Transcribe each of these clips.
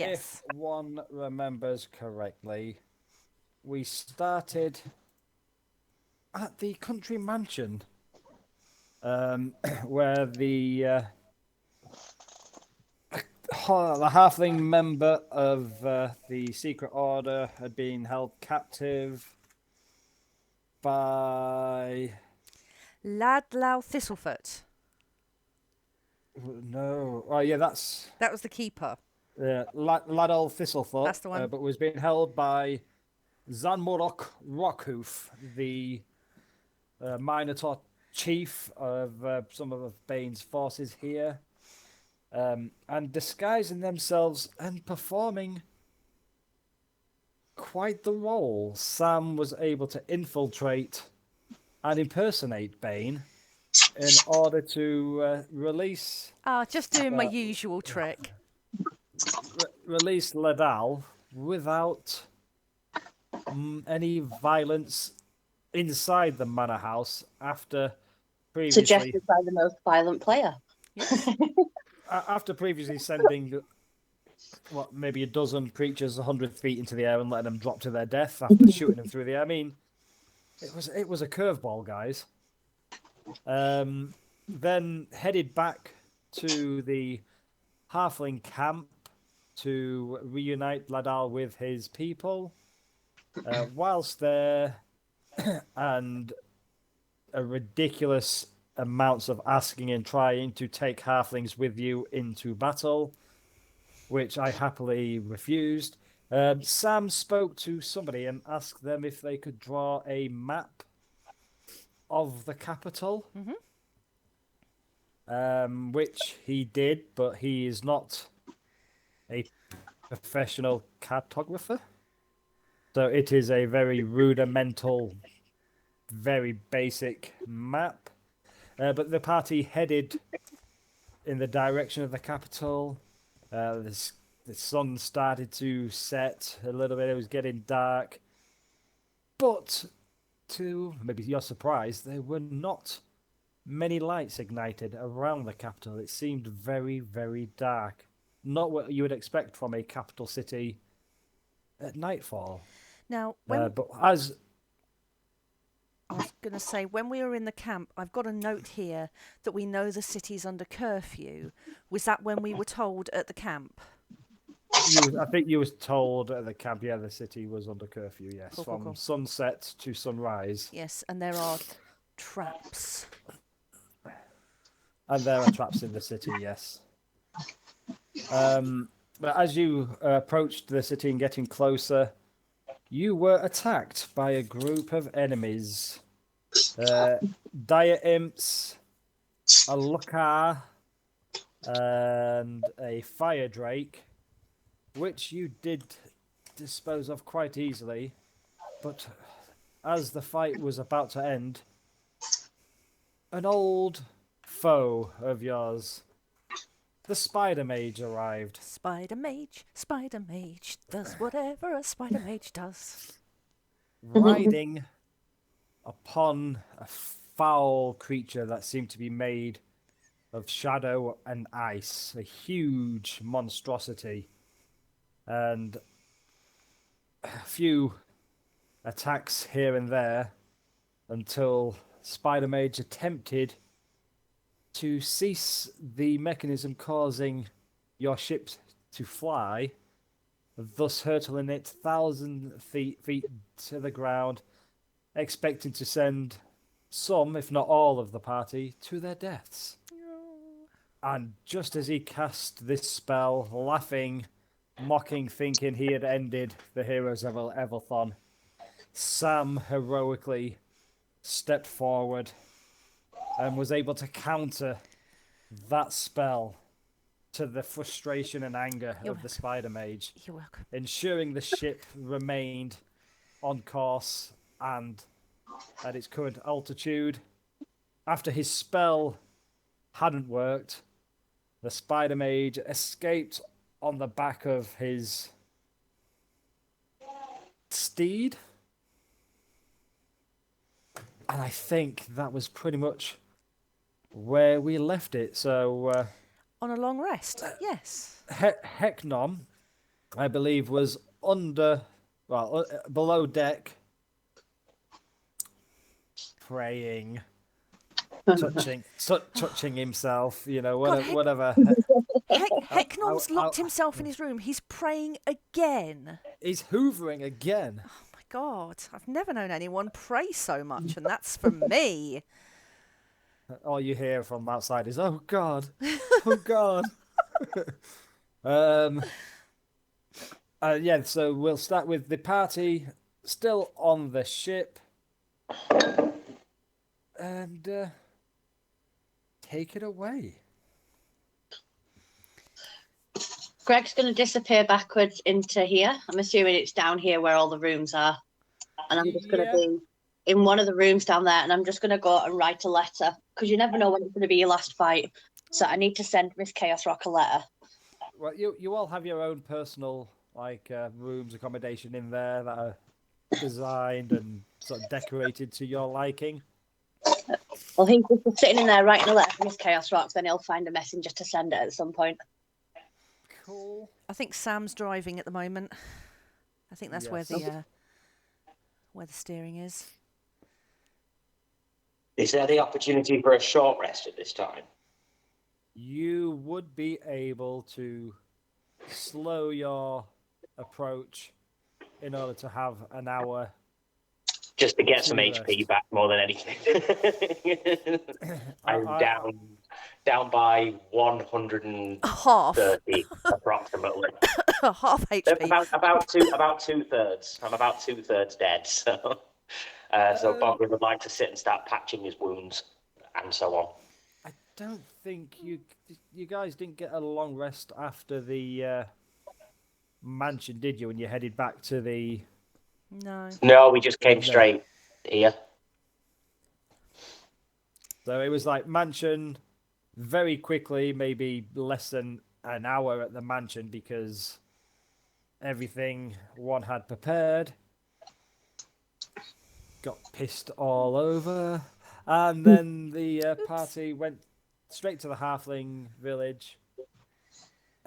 If one remembers correctly, we started at the country mansion, where the halfling member of the secret order had been held captive by Ladlow Thistlefoot. no, oh yeah, that's That was the keeper. Ladol Thistlefoot, That's the one. but was being held by Zanmorok Rockhoof, the Minotaur chief of some of Bane's forces here, and disguising themselves and performing quite the role. Sam was able to infiltrate and impersonate Bane in order to release Just doing my usual trick. release Ladal without any violence inside the manor house after previously suggested by the most violent player. after previously sending maybe a dozen creatures 100 feet into the air and letting them drop to their death after shooting them through the air. I mean, it was a curveball, guys. Then headed back to the halfling camp to reunite Ladal with his people. Whilst there, and a ridiculous amounts of asking and trying to take halflings with you into battle, which I happily refused. Sam spoke to somebody and asked them if they could draw a map of the capital, which he did, but he is not a professional cartographer. So it is a very rudimental, very basic map. But the party headed in the direction of the capital. The sun started to set a little bit. It was getting dark. But to maybe your surprise, there were not many lights ignited around the capital. It seemed very, very dark. Not what you would expect from a capital city at nightfall. Now, but as I was going to say, when we were in the camp, I've got a note here that we know the city's under curfew. Was that when we were told at the camp? I think you was told at the camp, yeah, the city was under curfew, yes, Cool. sunset to sunrise. Yes, and there are traps. And there are traps in the city, yes. But as you approached the city and getting closer, you were attacked by a group of enemies. Dire imps, a Lukar, and a fire drake, which you did dispose of quite easily. But as the fight was about to end, an old foe of yours, the Spider Mage, arrived. Spider Mage does whatever a Spider Mage does. Riding upon a foul creature that seemed to be made of shadow and ice, a huge monstrosity, and a few attacks here and there until Spider Mage attempted to cease the mechanism causing your ship to fly, thus hurtling it 1,000 feet to the ground, expecting to send some, if not all, of the party to their deaths. And just as he cast this spell, laughing, mocking, thinking he had ended the heroes of Evalthon, Sam heroically stepped forward and was able to counter that spell to the frustration and anger of the Spider Mage. You're welcome. Ensuring the ship remained on course and at its current altitude. After his spell hadn't worked, the Spider Mage escaped on the back of his steed. And I think that was pretty much where we left it. So on a long rest, yes. Heknom, I believe, was below deck, praying, touching himself. You know, God, whatever. Hecknom's locked himself in his room. He's praying again. He's hoovering again. Oh my God, I've never known anyone pray so much, and that's from me. All you hear from outside is, "Oh God, oh God." Yeah. So we'll start with the party still on the ship, and take it away. Greg's going to disappear backwards into here. I'm assuming it's down here where all the rooms are. And I'm just going to be in one of the rooms down there. And I'm just going to go and write a letter. Because you never know when it's going to be your last fight. So I need to send Miss Chaos Rock a letter. Well, you all have your own personal rooms, accommodation in there that are designed and sort of decorated to your liking. Well, he's just sitting in there writing a letter for Miss Chaos Rock. Then he'll find a messenger to send it at some point. Cool. I think Sam's driving at the moment. I think that's where the steering is. Is there the opportunity for a short rest at this time? You would be able to slow your approach in order to have an hour. Just to get some rest. HP back more than anything. I'm down by 130 Half. approximately. Half HP. About 2/3. I'm about 2/3 dead. So Bogger would like to sit and start patching his wounds and so on. I don't think you guys didn't get a long rest after the mansion, did you? When you headed back to the No, we just came straight here. So it was like mansion very quickly, maybe less than an hour at the mansion because everything one had prepared got pissed all over. And then the party went straight to the halfling village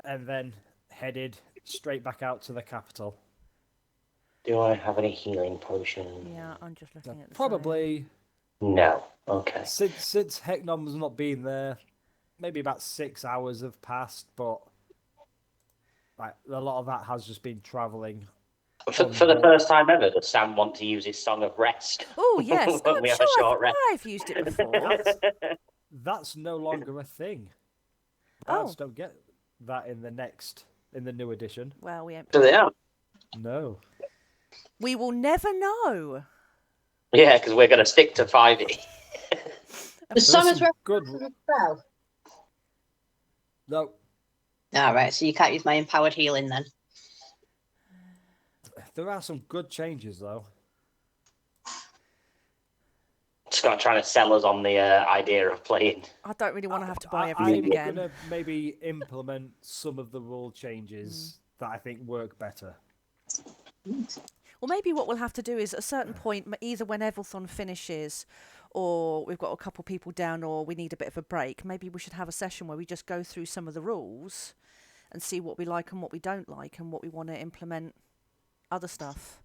and then headed straight back out to the capital. Do I have any healing potions? Yeah, I'm just looking at the Probably. No. Okay. Since Hecknom's not been there, maybe about 6 hours have passed, but like a lot of that has just been travelling. For the first time ever, does Sam want to use his Song of Rest? Oh yes, When we have a short rest. I've used it before. That's no longer a thing. Bards don't get that in the new edition. Well, we ain't. Do they not? No. We will never know. Yeah, because we're going to stick to 5e. The Song of Rest good. is a spell. No. All right, so you can't use my empowered healing then. There are some good changes though. Just not trying to sell us on the idea of playing. I don't really want to have to buy everything again. I'm going to maybe implement some of the rule changes that I think work better. Well, maybe what we'll have to do is at a certain point, either when Evalthon finishes or we've got a couple people down or we need a bit of a break, maybe we should have a session where we just go through some of the rules and see what we like and what we don't like and what we want to implement other stuff.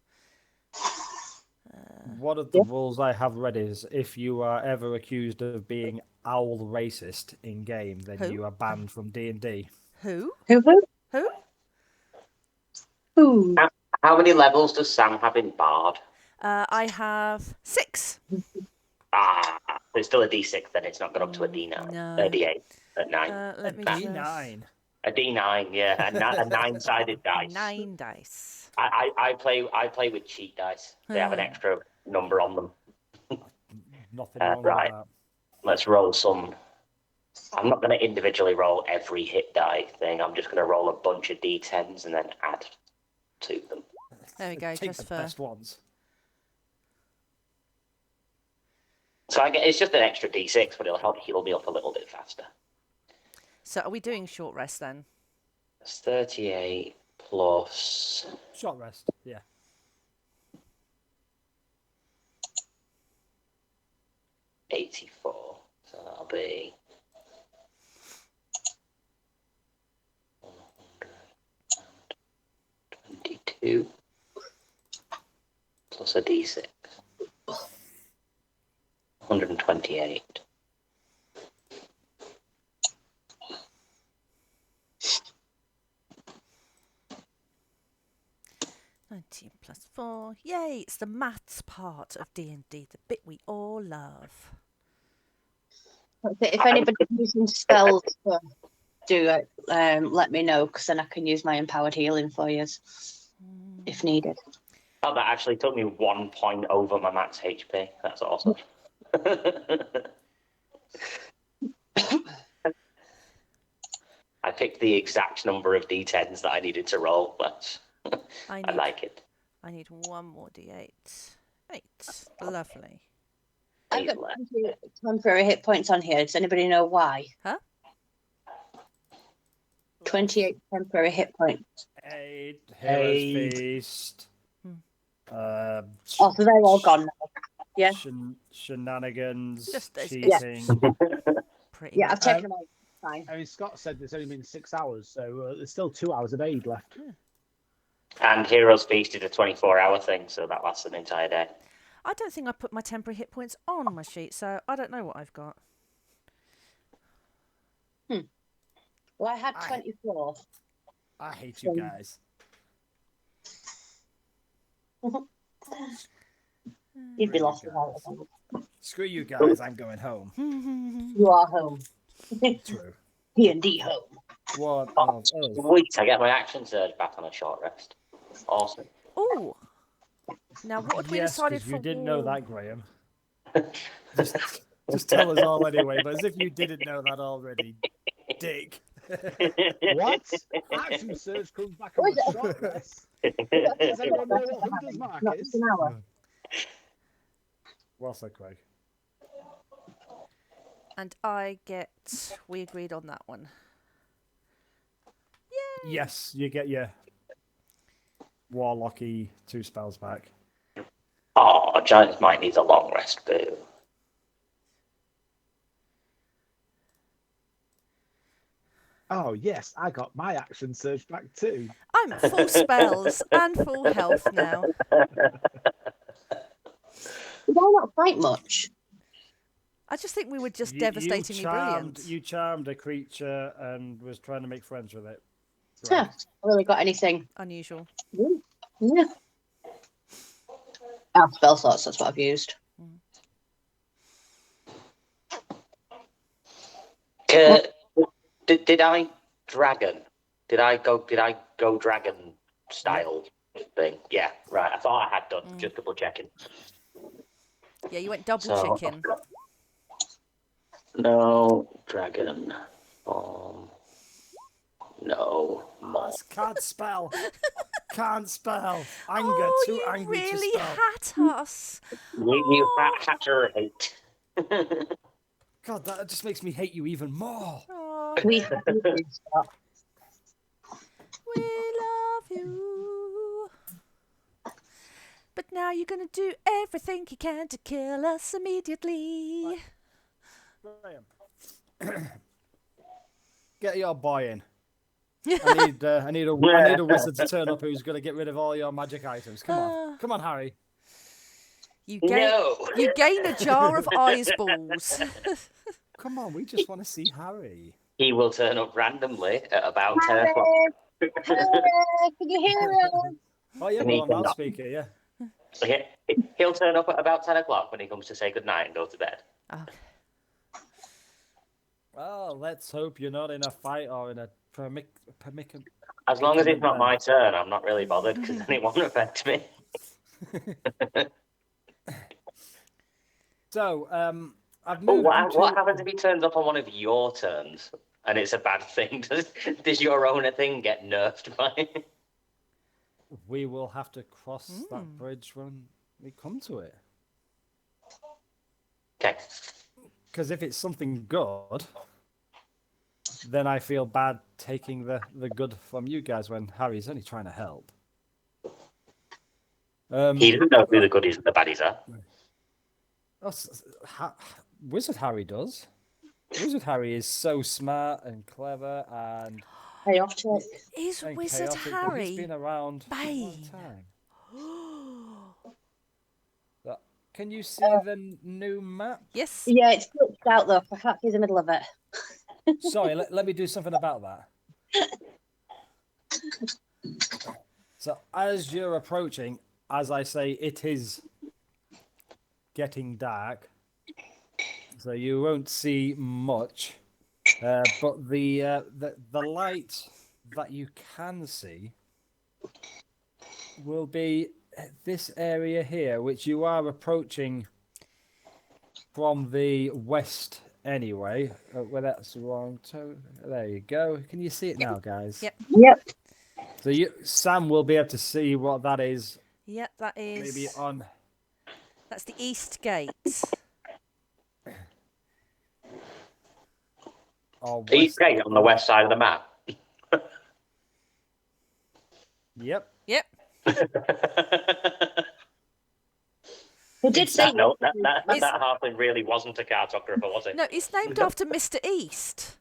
One of the rules I have read is if you are ever accused of being owl racist in game, then you are banned from D&D. Who? How many levels does Sam have in Bard? I have 6. It's still a D6 then. It's not gone up to a D9. No. A D8 at 9. Let me D9. A D9, yeah. A 9-sided dice. 9 dice. I play with cheat dice. They have an extra number on them. Nothing wrong right. with that. Let's roll some. I'm not going to individually roll every hit die thing. I'm just going to roll a bunch of D10s and then add to them. There we go. Take just the for best ones. So it's just an extra D6, but it'll help heal me up a little bit faster. So are we doing short rest then? It's 38 plus... Short rest, yeah. 84. So that'll be... 100. 2 plus a d6. 128. +4. Yay! It's the maths part of D&D, the bit we all love. If anybody's using spells to do it, let me know, because then I can use my empowered healing for you if needed. Oh, that actually took me 1 point over my max HP. That's awesome. I picked the exact number of d10s that I needed to roll, but I like it. I need 1 more d8. 8. Lovely. I've got temporary hit points on here. Does anybody know why? Huh? 28 temporary hit points. 8 Hero's Feast. Oh, so they're all gone now. Yeah. Shenanigans. Just cheating. Pretty Yeah, much. I've taken them out. Fine. I mean, Scott said there's only been 6 hours, so there's still 2 hours of aid left. And Hero's Feast is a 24-hour thing, so that lasts an entire day. I don't think I put my temporary hit points on my sheet, so I don't know what I've got. Well, I had 24. I hate you guys. You'd be lost without it. Screw you guys, I'm going home. You are home. True. D&D home. What? Oh, sweet, I get my action surge back on a short rest. Awesome. Oh! Now, what had we Yes, decided 'cause for you didn't know war? that, Graham. Just tell us all anyway, but as if you didn't know that already, dick. What? Action surge comes back on a short rest. Does anyone know what Hunter's Mark Not is? just an hour. What's that, Craig? And we agreed on that one. Yay! Yes, you get your Warlocky 2 spells back. Oh, Giant's Might needs a long rest, boo. Oh, yes, I got my action surge back too. I'm at full spells and full health now. Did I not fight much? I just think we were just You devastatingly brilliant. You charmed a creature and was trying to make friends with it. Yeah, I really got anything. Unusual. Yeah. Spell slots, that's what I've used. Did I dragon? Did I go dragon style thing? Yeah, right. I thought I had done. Just double checking. Yeah, you went double chicken. No dragon. No. Can't spell. Can't spell. Anger. Oh, Too you angry really to spell. hat us. You hatter hate. God, that just makes me hate you even more. Oh, We we love you. But now you're going to do everything you can to kill us immediately. Graham. Get your boy in. I need a wizard to turn up who's going to get rid of all your magic items. Come on, Harry. You No. gain a jar of eyes balls. Come on, we just want to see Harry. He will turn up randomly at about 10 o'clock. Can you hear us? Oh yeah, well, I'm loudspeaker, yeah. Okay. He'll turn up at about 10 o'clock when he comes to say goodnight and go to bed. Okay. Well, let's hope you're not in a fight or in a As long as it's not my turn, I'm not really bothered because then it won't affect me. So, I've But moved. what happens if he turns up on one of your turns and it's a bad thing? Does your own thing get nerfed by it? We will have to cross that bridge when we come to it. Okay. Because if it's something good, then I feel bad taking the good from you guys when Harry's only trying to help. He doesn't know who the goodies and the baddies are. Wizard Harry does. Wizard Harry is so smart and clever and Chaotic. Is and Wizard chaotic, but Harry he's been around for a long Bane? time. Can you see the new map? Yes. Yeah, it's glitched out though. I can't see the middle of it. Sorry, let me do something about that. So as you're approaching, as I say, it is getting dark, so you won't see much. But the light that you can see will be this area here, which you are approaching from the west anyway. Well, that's the wrong tone. There you go. Can you see it now, guys? Yep. Yep. So Sam will be able to see what that is. Yep, that is. Maybe on. That's the East Gate. Or East west. Gate on the west side of the map. Yep. Yep. He did say that halfling really wasn't a cartographer, was it? No, it's named after Mr. East.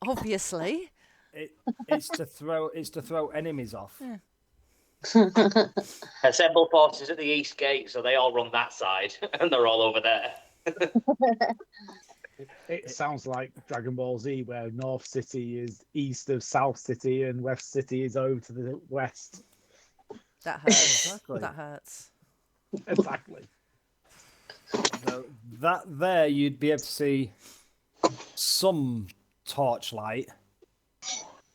Obviously. It's to throw enemies off. Yeah. Assemble forces at the East Gate, so they all run that side, and they're all over there. It sounds like Dragon Ball Z, where North City is east of South City and West City is over to the west. That hurts. Exactly. That hurts. Exactly. So that there, you'd be able to see some torchlight,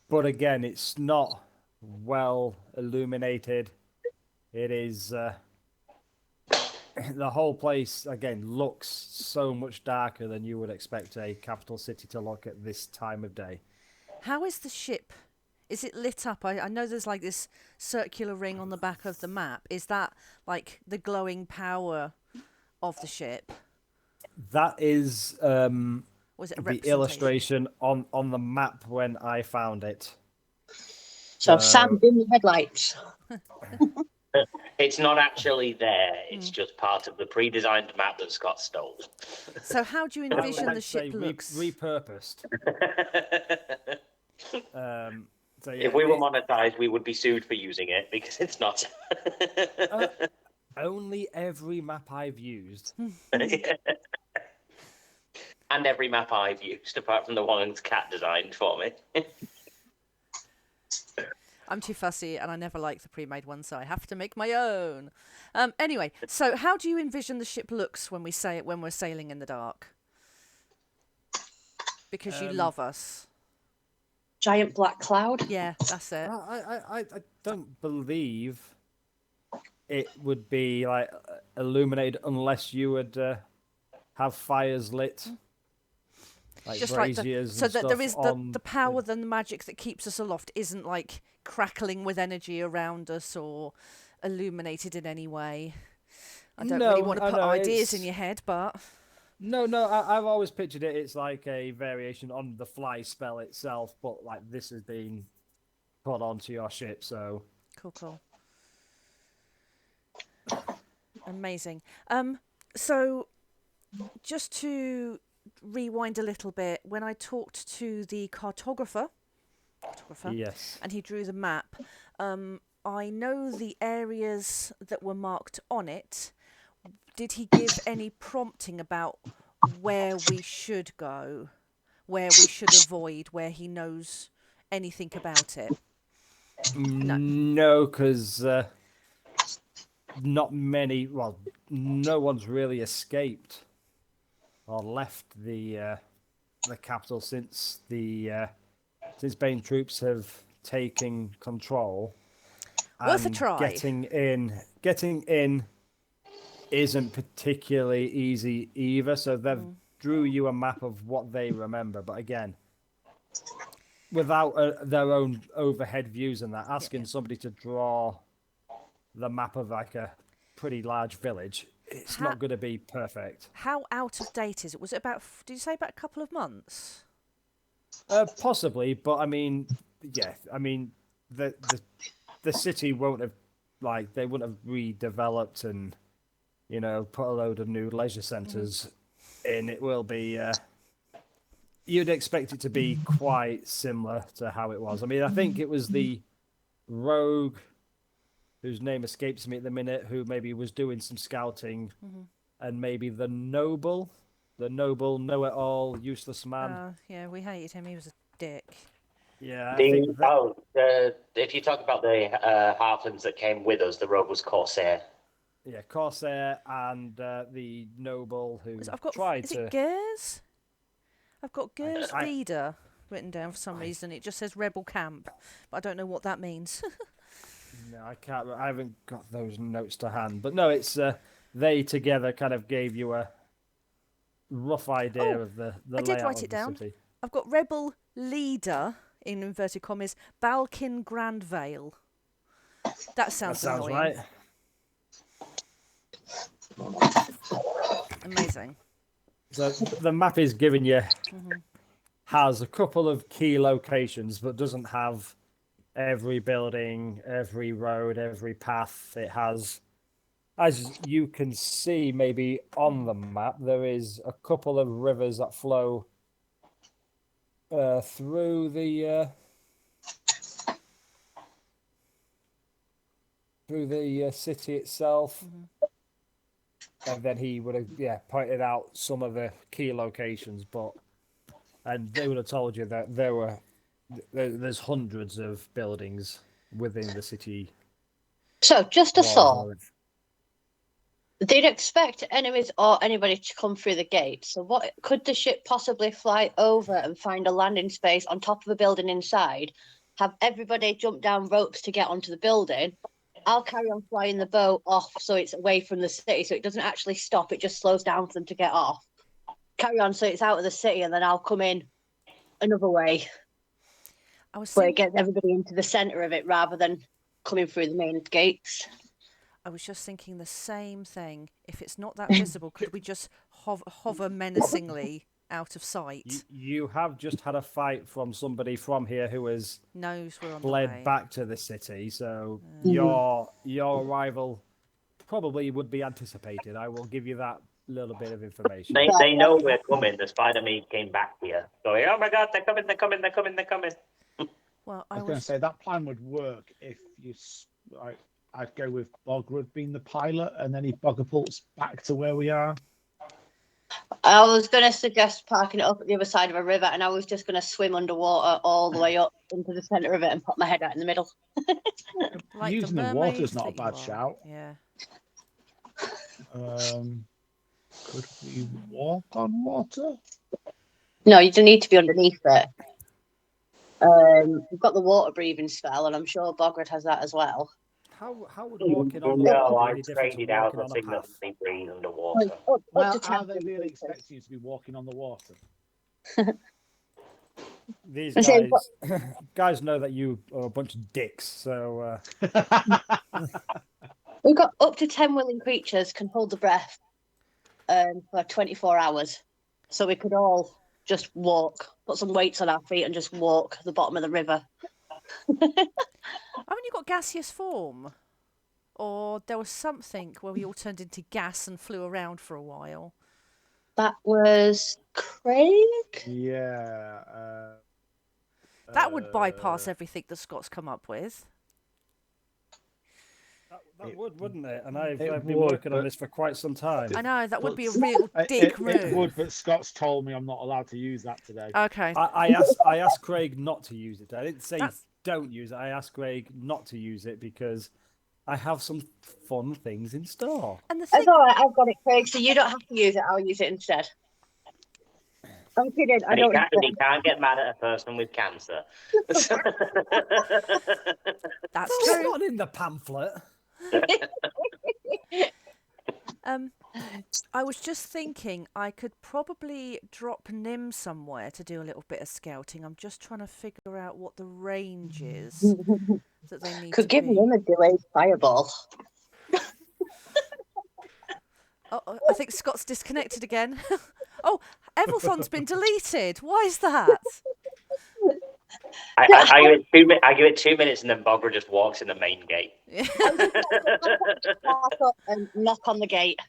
but again, it's not well illuminated. It is the whole place again looks so much darker than you would expect a capital city to look at this time of day. How is the ship? Is it lit up? I know there's like this circular ring on the back of the map. Is that like the glowing power of the ship? That is Was it a the illustration on the map when I found it. So Sam, dim the headlights. It's not actually there. It's just part of the pre-designed map that Scott stole. So how do you envision the ship looks? Repurposed. So yeah, If we were monetized, we would be sued for using it because it's not. Only every map I've used. And every map I've used, apart from the one Cat designed for me. I'm too fussy and I never like the pre-made one, so I have to make my own. Anyway, so how do you envision the ship looks when we're sailing in the dark? Because you love us. Giant black cloud. Yeah, that's it. I don't believe it would be like illuminated unless you would have fires lit. Like Just braziers so and that there stuff is on the power, then the magic that keeps us aloft isn't like crackling with energy around us or illuminated in any way. I don't really want to put ideas in your head, but No, I've always pictured it. It's like a variation on the fly spell itself, but like this has been put onto your ship. So cool. Amazing. So just to rewind a little bit, when I talked to the cartographer, yes, and he drew the map, I know the areas that were marked on it. Did he give any prompting about where we should go, where we should avoid, where he knows anything about it? no, because not many. Well, no one's really escaped or left the capital since Bane troops have taken control. Worth a And try. Getting in isn't particularly easy either. So they've drew you a map of what they remember, but again, without their own overhead views and that, asking somebody to draw the map of like a pretty large village, it's not going to be perfect. How out of date is it? Was it about? Did you say about a couple of months? Possibly, but I mean, yeah, I mean the city won't have they wouldn't have redeveloped and put a load of new leisure centres in. It will be you'd expect it to be quite similar to how it was. I mean, I think it was the rogue, whose name escapes me at the minute, who maybe was doing some scouting, and maybe the noble know-it-all, useless man. Yeah, we hated him. He was a dick. Yeah, I think if you talk about the halflings that came with us, the rogue was Corsair. yeah, Corsair and the noble who tried Is to. it Gers? I've got Gers I- leader written down for some reason. It just says rebel camp, but I don't know what that means. No, I can't. I haven't got those notes to hand. But no, it's they together kind of gave you a rough idea of the I did layout write of it the down. city. I've got rebel leader in inverted commas, Balkin Grandvale. That sounds annoying. Right. Amazing. So the map is giving you has a couple of key locations, but doesn't have every building, every road, every path. It has, as you can see, maybe on the map, there is a couple of rivers that flow through the city itself. And then he would have pointed out some of the key locations, and they would have told you that there's hundreds of buildings within the city. So, just a walls. thought. They'd expect enemies or anybody to come through the gate. So, what could the ship possibly fly over and find a landing space on top of a building inside? Have everybody jump down ropes to get onto the building. I'll carry on flying the boat off so it's away from the city, so it doesn't actually stop. It just slows down for them to get off. Carry on so it's out of the city, and then I'll come in another way where it gets everybody into the centre of it rather than coming through the main gates. I was just thinking the same thing. If it's not that visible, could we just hover menacingly out of sight? You have just had a fight from somebody from here who has knows we're on the way. fled back to the city, so your arrival probably would be anticipated. I will give you that little bit of information. They know we're coming. The Spider-Man came back here, going, "Oh my God, they're coming! They're coming! They're coming! They're coming!" Well, I was going to say that plan would work if you. I'd go with Bogrud being the pilot, and then he buggerpults back to where we are. I was going to suggest parking it up at the other side of a river, and I was just going to swim underwater all the way up into the centre of it and pop my head out in the middle. Like using the water is not a bad shout. Yeah. Could we walk on water? No, you don't need to be underneath it. We've got the water breathing spell, and I'm sure Bogrud has that as well. How would walking on the No, water I be different traded to out walking the on a thing that path? they breathe underwater. Well, are they really expecting you to be walking on the water? These I say, guys know that you are a bunch of dicks, so we've got up to 10 willing creatures can hold the breath for 24 hours. So we could all just walk, put some weights on our feet and just walk the bottom of the river. Haven't you got gaseous form? Or there was something where we all turned into gas and flew around for a while. That was Craig? Yeah. That would bypass everything that Scott's come up with. that would, wouldn't it? And I've been working on this for quite some time. I know, that would be a real dick move. It would, but Scott's told me I'm not allowed to use that today. Okay. I asked Craig not to use it. I didn't say don't use it. I asked Craig not to use it because I have some fun things in store. And the thing... That's all right, I've got it, Craig, so you don't have to use it. I'll use it instead. I'm kidding. I don't. You can't get mad at a person with cancer. That's It's true. not in the pamphlet. I was just thinking I could probably drop Nim somewhere to do a little bit of scouting. I'm just trying to figure out what the range is that they need Could to give be. him a delayed fireball. Oh, I think Scott's disconnected again. Oh, Evalthon's been deleted. Why is that? I give it 2 minutes and then Bogra just walks in the main gate. Back up and knock on the gate.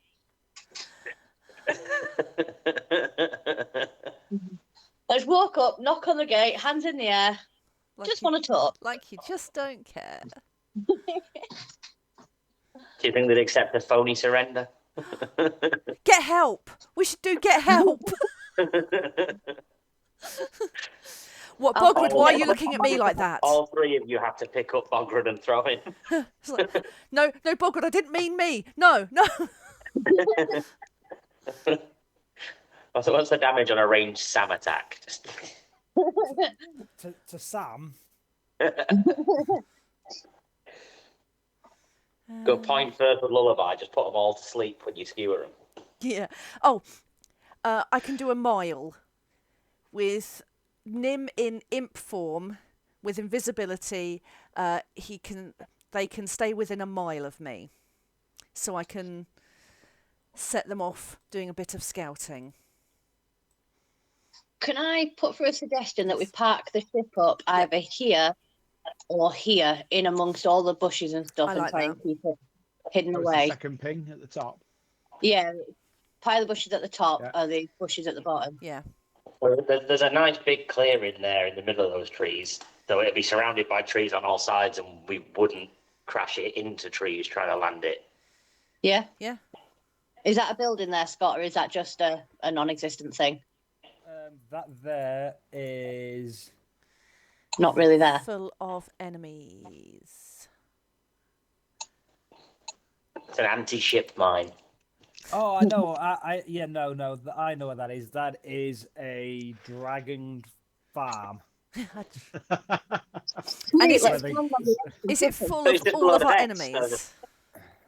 Let's walk up, knock on the gate, hands in the air. Like Just you, want to talk. like you just don't care. Do you think they'd accept a phony surrender? Get help. We should do get help. What, Bogred? Why are you looking at me like that? All three of you have to pick up Bogred and throw him. It's like, no, Bogred, I didn't mean me. No. So what's the damage on a ranged Sam attack? Just... To Sam, Go point first with Lullaby, just put them all to sleep when you skewer them. Yeah. Oh, I can do a mile with Nim in imp form with invisibility. They can stay within a mile of me, so I can set them off doing a bit of scouting. Can I put through a suggestion that we park the ship up either here or here in amongst all the bushes and stuff I and like try that. and keep it hidden There was away? the second ping at the top. Yeah, pile the bushes at the top Yeah. or the bushes at the bottom. Yeah. Well, there's a nice big clearing there in the middle of those trees, so it'd be surrounded by trees on all sides, and we wouldn't crash it into trees trying to land it. Yeah? Yeah. Is that a building there, Scott, or is that just a non-existent thing? that there is. Not really there. Full of enemies. It's an anti-ship mine. Oh, I know. I know what that is. That is a dragon farm. And Wait, is let's it- go on the- Is it full There's of just all of our loads of X, enemies?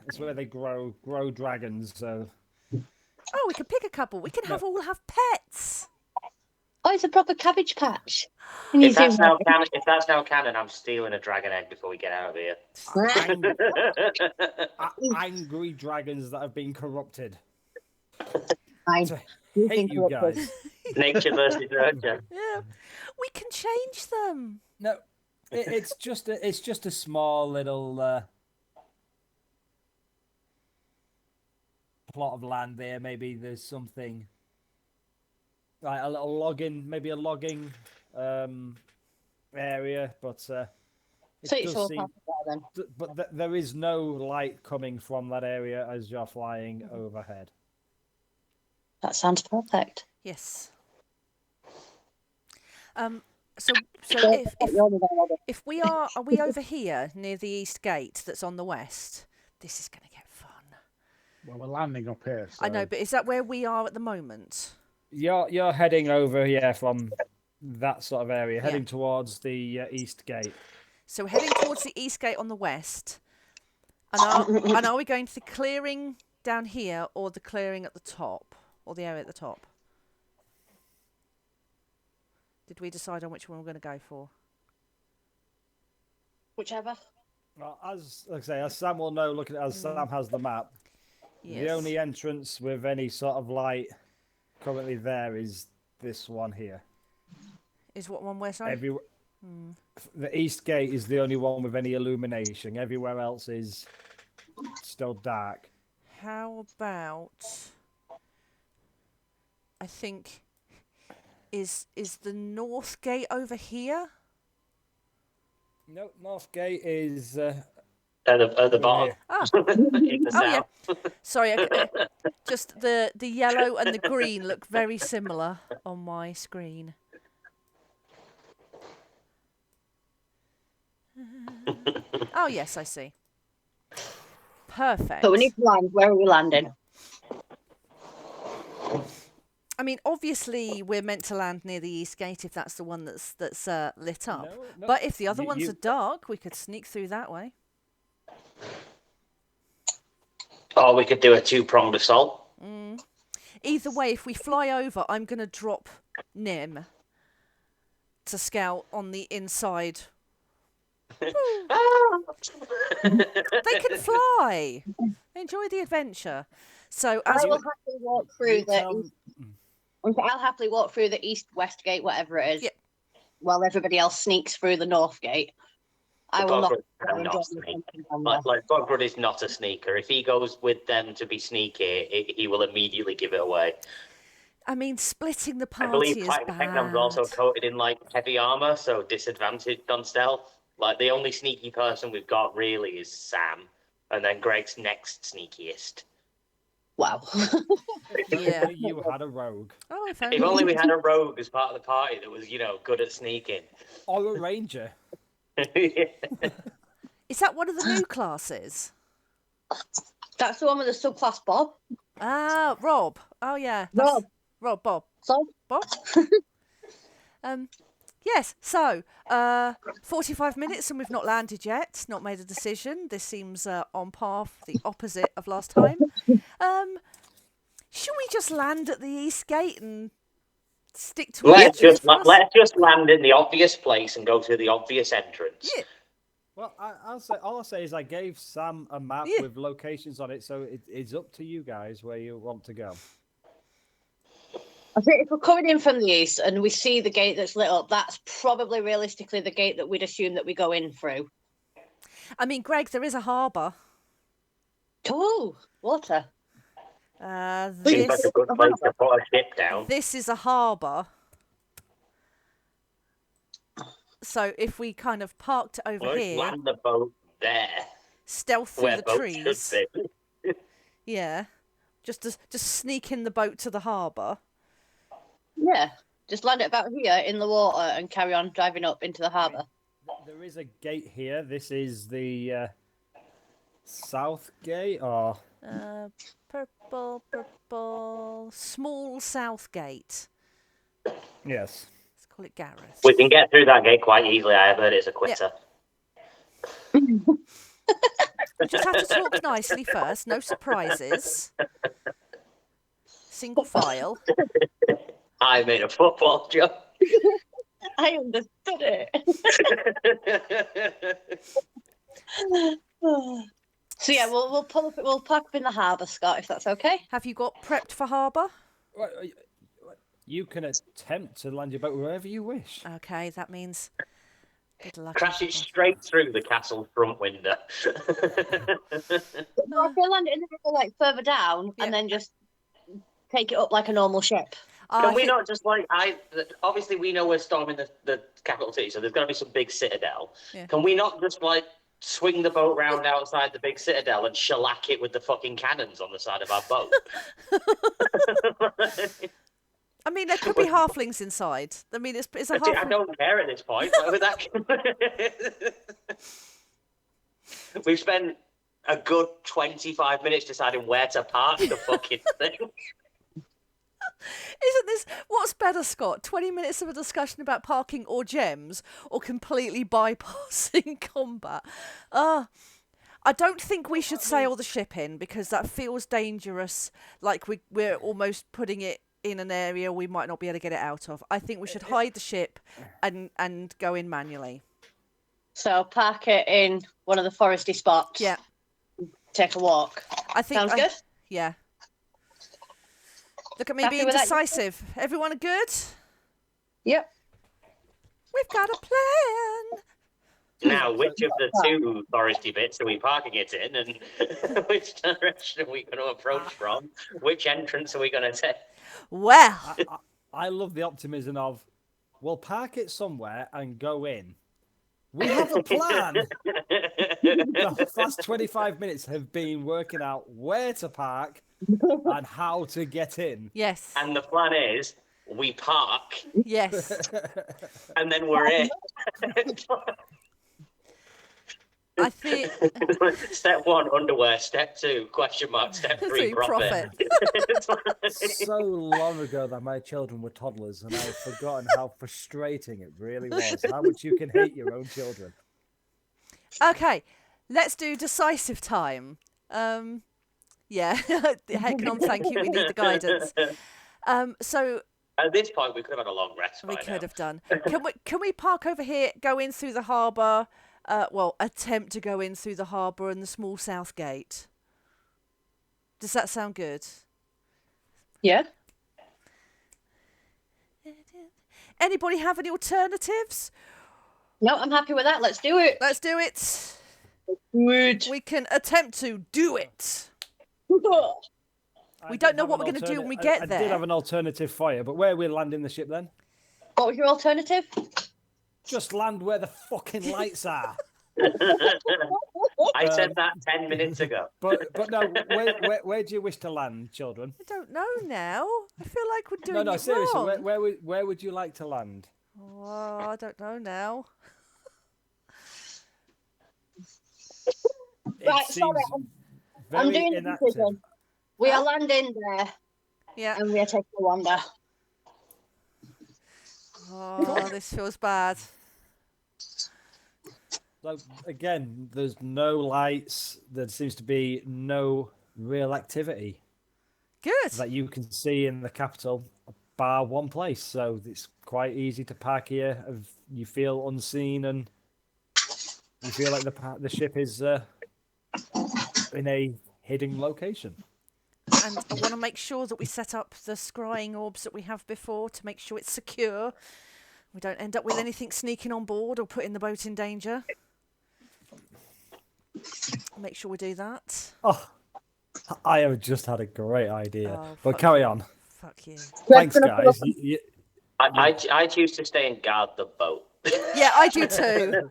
It's where they grow dragons. So Oh, we can pick a couple. We can all have pets. Oh, it's a proper cabbage patch. And you If that's do- now canon, I'm stealing a dragon egg before we get out of here. angry dragons that have been corrupted. Fine. To You hate think you we're guys. Nature versus nurture. Yeah, we can change them. No, it's just a small little plot of land there. Maybe there's something like a little logging area, but So it it's does all seem. part of that then. But there is no light coming from that area as you're flying overhead. That sounds perfect. Yes. So if we are we over here near the east gate that's on the west? This is going to get fun. Well, we're landing up here. So... I know, but is that where we are at the moment? You're heading over here from that sort of area, Yeah. heading towards the east gate. So we're heading towards the east gate on the west. And are we going to the clearing down here or the clearing at the top? Or the area at the top? Did we decide on which one we're going to go for? Whichever. Well, as Sam will know, Sam has the map. Yes. The only entrance with any sort of light currently there is this one here. Is what one where, sorry? The east gate is the only one with any illumination. Everywhere else is still dark. How about... I think... Is the north gate over here? No, north gate is At the bottom. here. Ah, In the oh yeah. south. Sorry, just the yellow and the green look very similar on my screen. Oh yes, I see. Perfect. So we need to land. Where are we landing? I mean, obviously we're meant to land near the east gate if that's the one that's lit up. No, But if the other you- ones you- are dark, we could sneak through that way. Or we could do a two-pronged assault. Either way, if we fly over, I'm going to drop Nim to scout on the inside. They can fly. Enjoy the adventure. So as I will happily walk through I'll happily walk through the east-west gate, whatever it is, Yep. while everybody else sneaks through the north gate. I will not. Not sneak. Like Bogred is not a sneaker. If he goes with them to be sneaky, he will immediately give it away. I mean, splitting the I believe party is Titan Technom's bad. also coated in like heavy armor, so disadvantaged on stealth. Like the only sneaky person we've got really is Sam, and then Greg's next sneakiest. Wow. If Yeah. only you had a rogue. Oh, if If only only. we had a rogue as part of the party that was, good at sneaking. Or a ranger. Is that one of the new classes? That's the one with the subclass Bob. Ah, Rob. Oh yeah, Rob. Bob. So, Bob. Yes. So, 45 minutes and we've not landed yet. Not made a decision. This seems on path, the opposite of last time. Should we just land at the east gate and stick to Let's it? just land in the obvious place and go to the obvious entrance. Yeah. Well, all I'll say is I gave Sam a map Yeah. with locations on it, so it's up to you guys where you want to go. I think if we're coming in from the east and we see the gate that's lit up, that's probably realistically the gate that we'd assume that we go in through. I mean, Greg, there is a harbour. Oh, water. Seems like a good place to put a ship down. This is a harbour. So if we kind of parked over Let's here, land the boat there, stealth through where the boats trees. should be. Yeah. Just sneak in the boat to the harbour. Yeah. Just land it about here in the water and carry on driving up into the harbour. There is a gate here. This is the south gate, or Purple. Small south gate. yes. Let's call it Gareth. We can get through that gate quite easily. I have heard it's a quitter. We just have to talk nicely first. No surprises. Single file. I made a football joke. I understood it. So yeah, we'll pull up. We'll park up in the harbour, Scott, if that's okay. Have you got prepped for harbour? You can attempt to land your boat wherever you wish. Okay, that means good luck. Crash it straight through the castle front window. I can land it in the river, like further down, Yeah. and then just take it up like a normal ship. Can we not just obviously we know we're storming the capital city, so there's got to be some big citadel. Yeah. Can we not just swing the boat round outside the big citadel and shellac it with the fucking cannons on the side of our boat? I mean, there could be halflings inside. I mean, it's a I halfling. don't care at this point. We've spent a good 25 minutes deciding where to park the fucking thing. Isn't this what's better, Scott? 20 minutes of a discussion about parking or gems, or completely bypassing combat? I don't think we should sail the ship in because that feels dangerous. Like we're almost putting it in an area we might not be able to get it out of. I think we should hide the ship and go in manually. So park it in one of the foresty spots. Yeah. Take a walk. I think Sounds good? Yeah. Look at me Happy being with that? decisive. Everyone good? Yep. We've got a plan. Now, which of the two foresty bits are we parking it in, and which direction are we going to approach from? Which entrance are we going to take? Well, I love the optimism of, we'll park it somewhere and go in. We have a plan. The last 25 minutes have been working out where to park and how to get in. yes. And the plan is, we park, Yes. and then we're in. I think Step 1, underwear. Step 2, question mark. Step 3, profit. So long ago that my children were toddlers, and I've forgotten how frustrating it really was. How much you can hate your own children. okay. Let's do decisive time. Yeah. Heck on, thank you. We need the guidance. So At this point, we could have had a long rest. we by could now. have done. Can we park over here? Go in through the harbour. Attempt to go in through the harbour and the small south gate. Does that sound good? Yeah. Anybody have any alternatives? No, I'm happy with that. Let's do it. Let's do it. Good. We can attempt to do it. We don't know what we're going to do when we get there. I did have an alternative for you, but where are we landing the ship then? What was your alternative? Just land where the fucking lights are. I said that 10 minutes ago. But no, where do you wish to land, children? I don't know now. I feel like we're doing No, it seriously, wrong. where would you like to land? Oh, I don't know now. Right, It sorry, seems I'm very doing a inactive. decision. We are landing there, Yeah. and we are taking a wander. Oh, this feels bad. So again, there's no lights. There seems to be no real activity Good. that you can see in the capital, bar one place. So it's quite easy to park here. You feel unseen and you feel like the ship is in a hidden location. And I want to make sure that we set up the scrying orbs that we have before to make sure it's secure. We don't end up with anything sneaking on board or putting the boat in danger. Make sure we do that. Oh, I have just had a great idea. Oh, But fuck carry you. on. Fuck you. Thanks, Greg's gonna guys. I choose to stay and guard the boat. Yeah, I do too.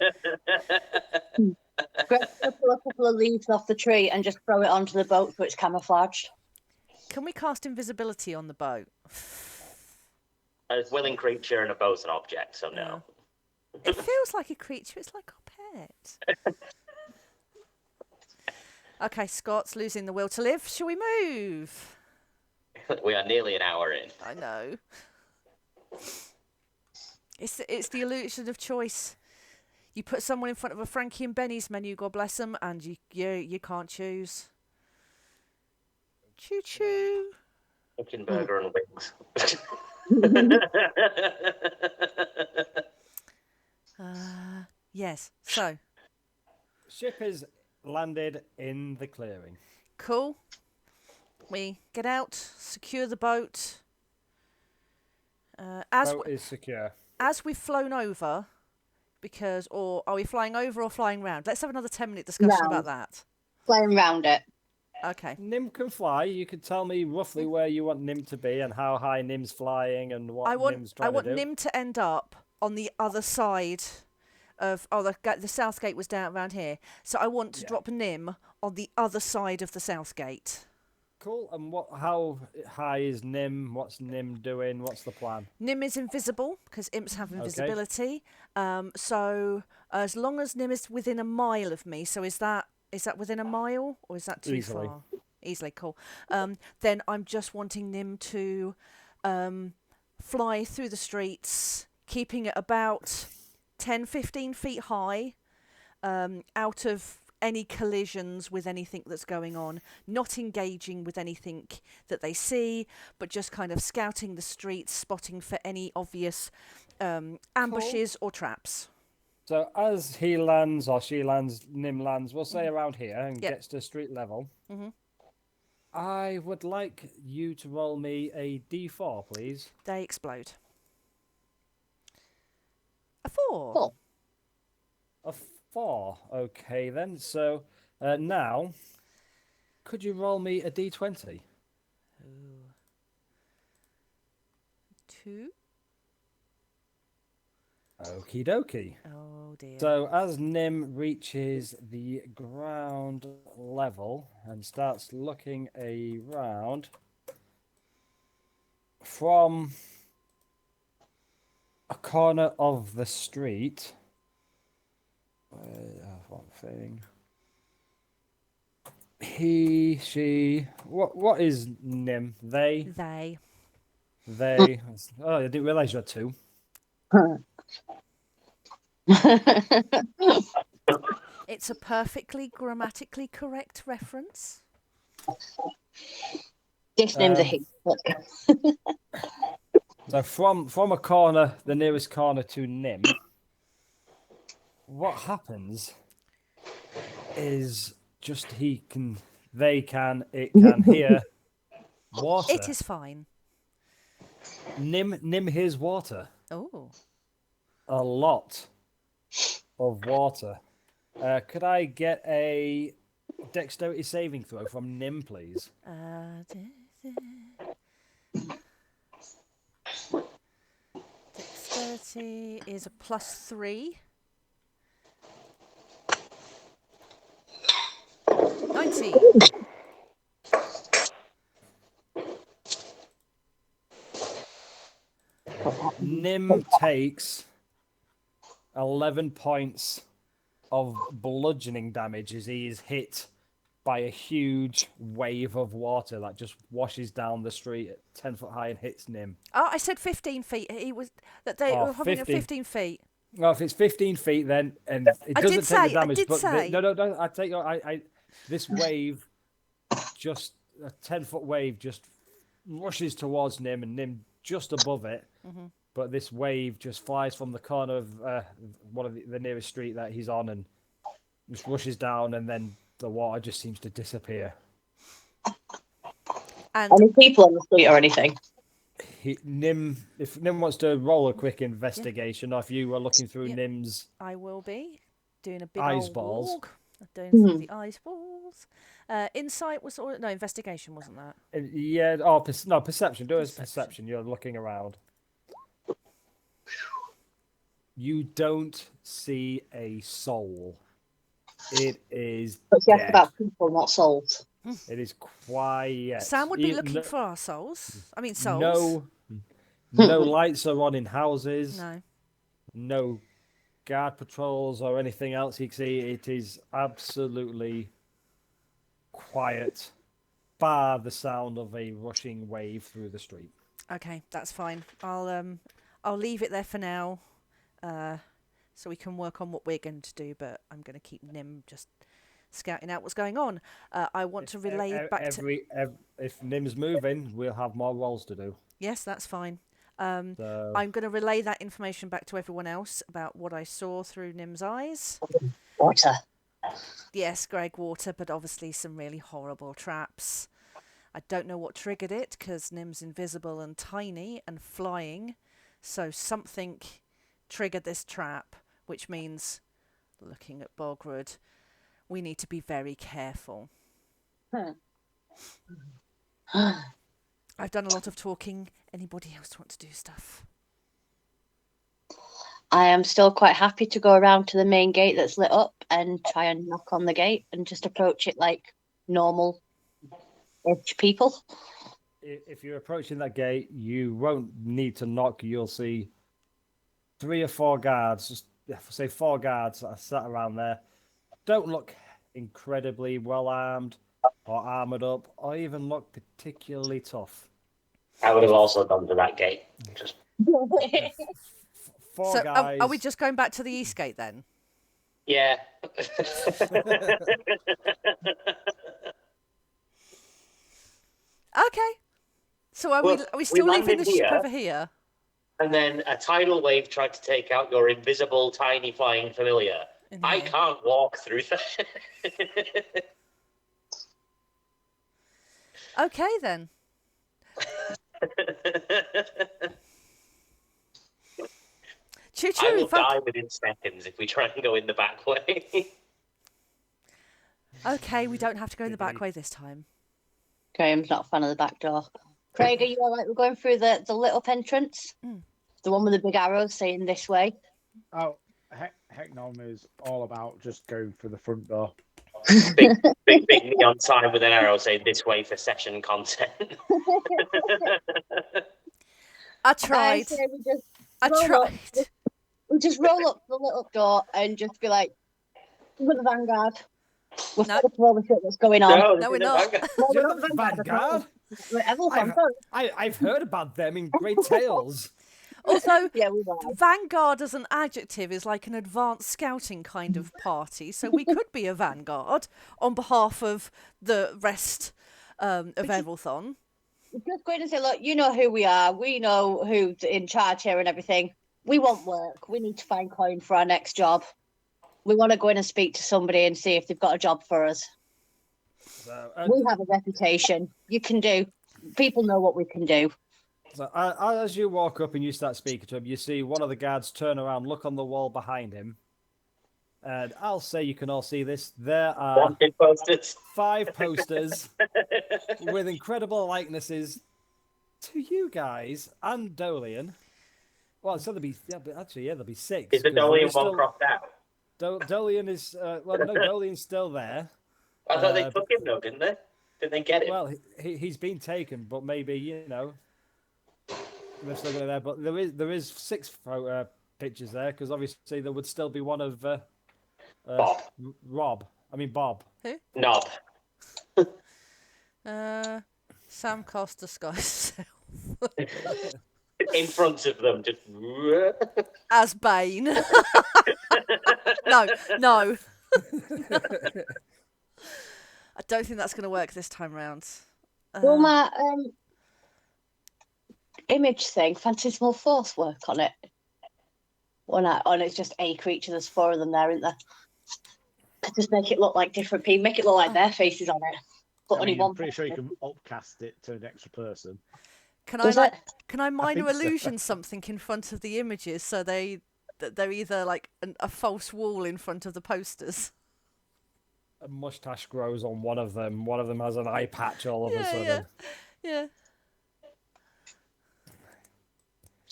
Greg's gonna pull a couple of leaves off the tree and just throw it onto the boat so it's camouflaged. Can we cast invisibility on the boat? A willing creature and a boat's an object, so no. It feels like a creature. It's like our pet. Okay, Scott's losing the will to live. Shall we move? We are nearly an hour in. I know. It's the illusion of choice. You put someone in front of a Frankie and Benny's menu, God bless them, and you can't choose. Choo choo. Chicken burger and wings. Yes. So Ship is landed in the clearing. cool. We get out, secure the boat. Boat is secure. As we've flown over, or are we flying over or flying round? Let's have another 10-minute discussion about that. Flying round it. Okay. Nim can fly. You could tell me roughly where you want Nim to be and how high Nim's flying and what Nim's trying to do. Nim to end up on the other side of the south gate was down around here. So I want to drop Nim on the other side of the south gate. Cool. And how high is Nim? What's Nim doing? What's the plan? Nim is invisible because imps have invisibility. So as long as Nim is within a mile of me, so is that within a mile or is that too far? Easily, cool. Then I'm just wanting Nim to fly through the streets, keeping it about 10, 15 feet high, out of any collisions with anything that's going on, not engaging with anything that they see, but just kind of scouting the streets, spotting for any obvious ambushes or traps. So as he lands or she lands, Nim lands, we'll say around here and gets to street level. Mhm. I would like you to roll me a D4, please. They explode. A 4. Cool. A 4. Okay, then. So now, could you roll me a D20? 2. Okie dokie. Oh dear. So as Nim reaches the ground level and starts looking around from a corner of the street, one thing. He, she, what is Nim? They. Oh, I didn't realise you had two. It's a perfectly grammatically correct reference. This name's a he. So from a corner, the nearest corner to Nim, what happens is just it can hear water. It is fine. Nim hears water. Oh. A lot of water. Could I get a dexterity saving throw from Nim, please? Dexterity is a +3. 19. Nim takes 11 points of bludgeoning damage as he is hit by a huge wave of water that just washes down the street at 10 foot high and hits Nim. Oh, I said 15 feet. He was that they Oh, were hovering at 15. 15 feet. Well, if it's 15 feet, then and it I doesn't did take say- the damage. I did but say. no. I take your. This wave, just a 10-foot wave, just rushes towards Nim, and Nim just above it. Mm-hmm. But this wave just flies from the corner of one of the nearest street that he's on, and just rushes down, and then the water just seems to disappear. And Any people on the street or anything? If Nim wants to roll a quick investigation, or if you were looking through Yeah. Nim's I will be doing a big Eyes old balls. walk. Doing through the eyes balls. Insight was no investigation, wasn't that? yeah, no, perception. Do it as perception. You're looking around. You don't see a soul. It is But she asked dead. about people, not souls. It is quiet. Sam would be You- looking for our souls. I mean, souls. No lights are on in houses. No. No guard patrols or anything else you can see. It is absolutely quiet, bar the sound of a rushing wave through the street. Okay, that's fine. I'll leave it there for now, so we can work on what we're going to do. But I'm going to keep Nim just scouting out what's going on. I want to relay back to. If Nim's moving, we'll have more rolls to do. Yes, that's fine. So, I'm going to relay that information back to everyone else about what I saw through Nim's eyes. Water. Yes, Greg, water, but obviously some really horrible traps. I don't know what triggered it because Nim's invisible and tiny and flying, so something triggered this trap, which means, looking at Bogrud, we need to be very careful. I've done a lot of talking. Anybody else want to do stuff? I am still quite happy to go around to the main gate that's lit up and try and knock on the gate and just approach it like normal-ish people. if you're approaching that gate, you won't need to knock. You'll see 3 or 4 guards, just say 4 guards that are sat around there. Don't look incredibly well armed or armored up, or even look particularly tough. I would have also gone to that gate. Just 4 So guys. are we just going back to the East Gate then? yeah. Okay. So are Well, we we still leaving landed the ship here. over here? And then a tidal wave tried to take out your invisible, tiny flying familiar. In I here? can't walk through that. Okay then. Choo I will choo. die within seconds if we try and go in the back way. Okay, we don't have to go in the back way this time. Graham's not a fan of the back door. Craig, are you all right? We're going through the lit up entrance, the one with the big arrows saying this way. Oh, heck no, is all about just going for the front door. big neon sign with an arrow saying "This way for session content." I I tried. say I roll tried. we just roll up the lit up door and just be like, "We're the Vanguard. We're No. full of all the shit that's going on." No, this we're is a not. Vanguard. No, we're You're not the Vanguard? We're Evalthon, sorry. I've heard about them in great tales. Also, Yeah, we are. Vanguard as an adjective is like an advanced scouting kind of party, so we could be a Vanguard on behalf of the rest of Evalthon. Just go in and say, "Look, you know who we are. We know who's in charge here and everything. We want work. We need to find coin for our next job. We want to go in and speak to somebody and see if they've got a job for us. So, We have a reputation. You can do. People know what we can do." as you walk up and you start speaking to him, you see one of the guards turn around, look on the wall behind him, and I'll say you can all see this. There are Wanted posters. 5 posters with incredible likenesses to you guys and Dolian. Well, so there'll be but actually, there'll be 6. Is the 'cause there Dolian is one still- crossed out? Dolian is well, no, Dolian's still there. I thought they took him though, didn't they? Didn't they get him? Well, he's been taken, but maybe they've still got it there. But there is 6 pictures there because obviously there would still be one of Bob. Rob. I mean Bob. Knob. Sam Costa Sky In front of them, just. as Bane. No. I don't think that's going to work this time round. Will my image thing, Phantasmal Force, work on it? On it's just a creature. There's 4 of them there, isn't there? Just make it look like different people. Make it look like their faces on it. But only I'm one. pretty sure you can upcast it to an extra person. Can Does I it? can I minor think so. illusion something in front of the images so they're either like a false wall in front of the posters? A mustache grows on one of them. One of them has an eye patch all of a sudden. Yeah.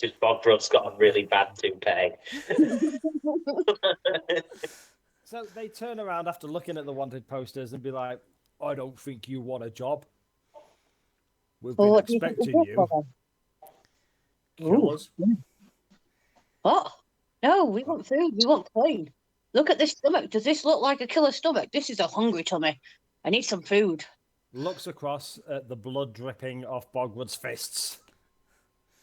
Just Bogrod's got a really bad toupee. So they turn around after looking at the wanted posters and be like, "I don't think you want a job. We've been Well, what do you think expecting we'll do you. for them? Kill us." What? No, we want food. We want clean. Look at this stomach. Does this look like a killer stomach? This is a hungry tummy. I need some food. Looks across at the blood dripping off Bogwood's fists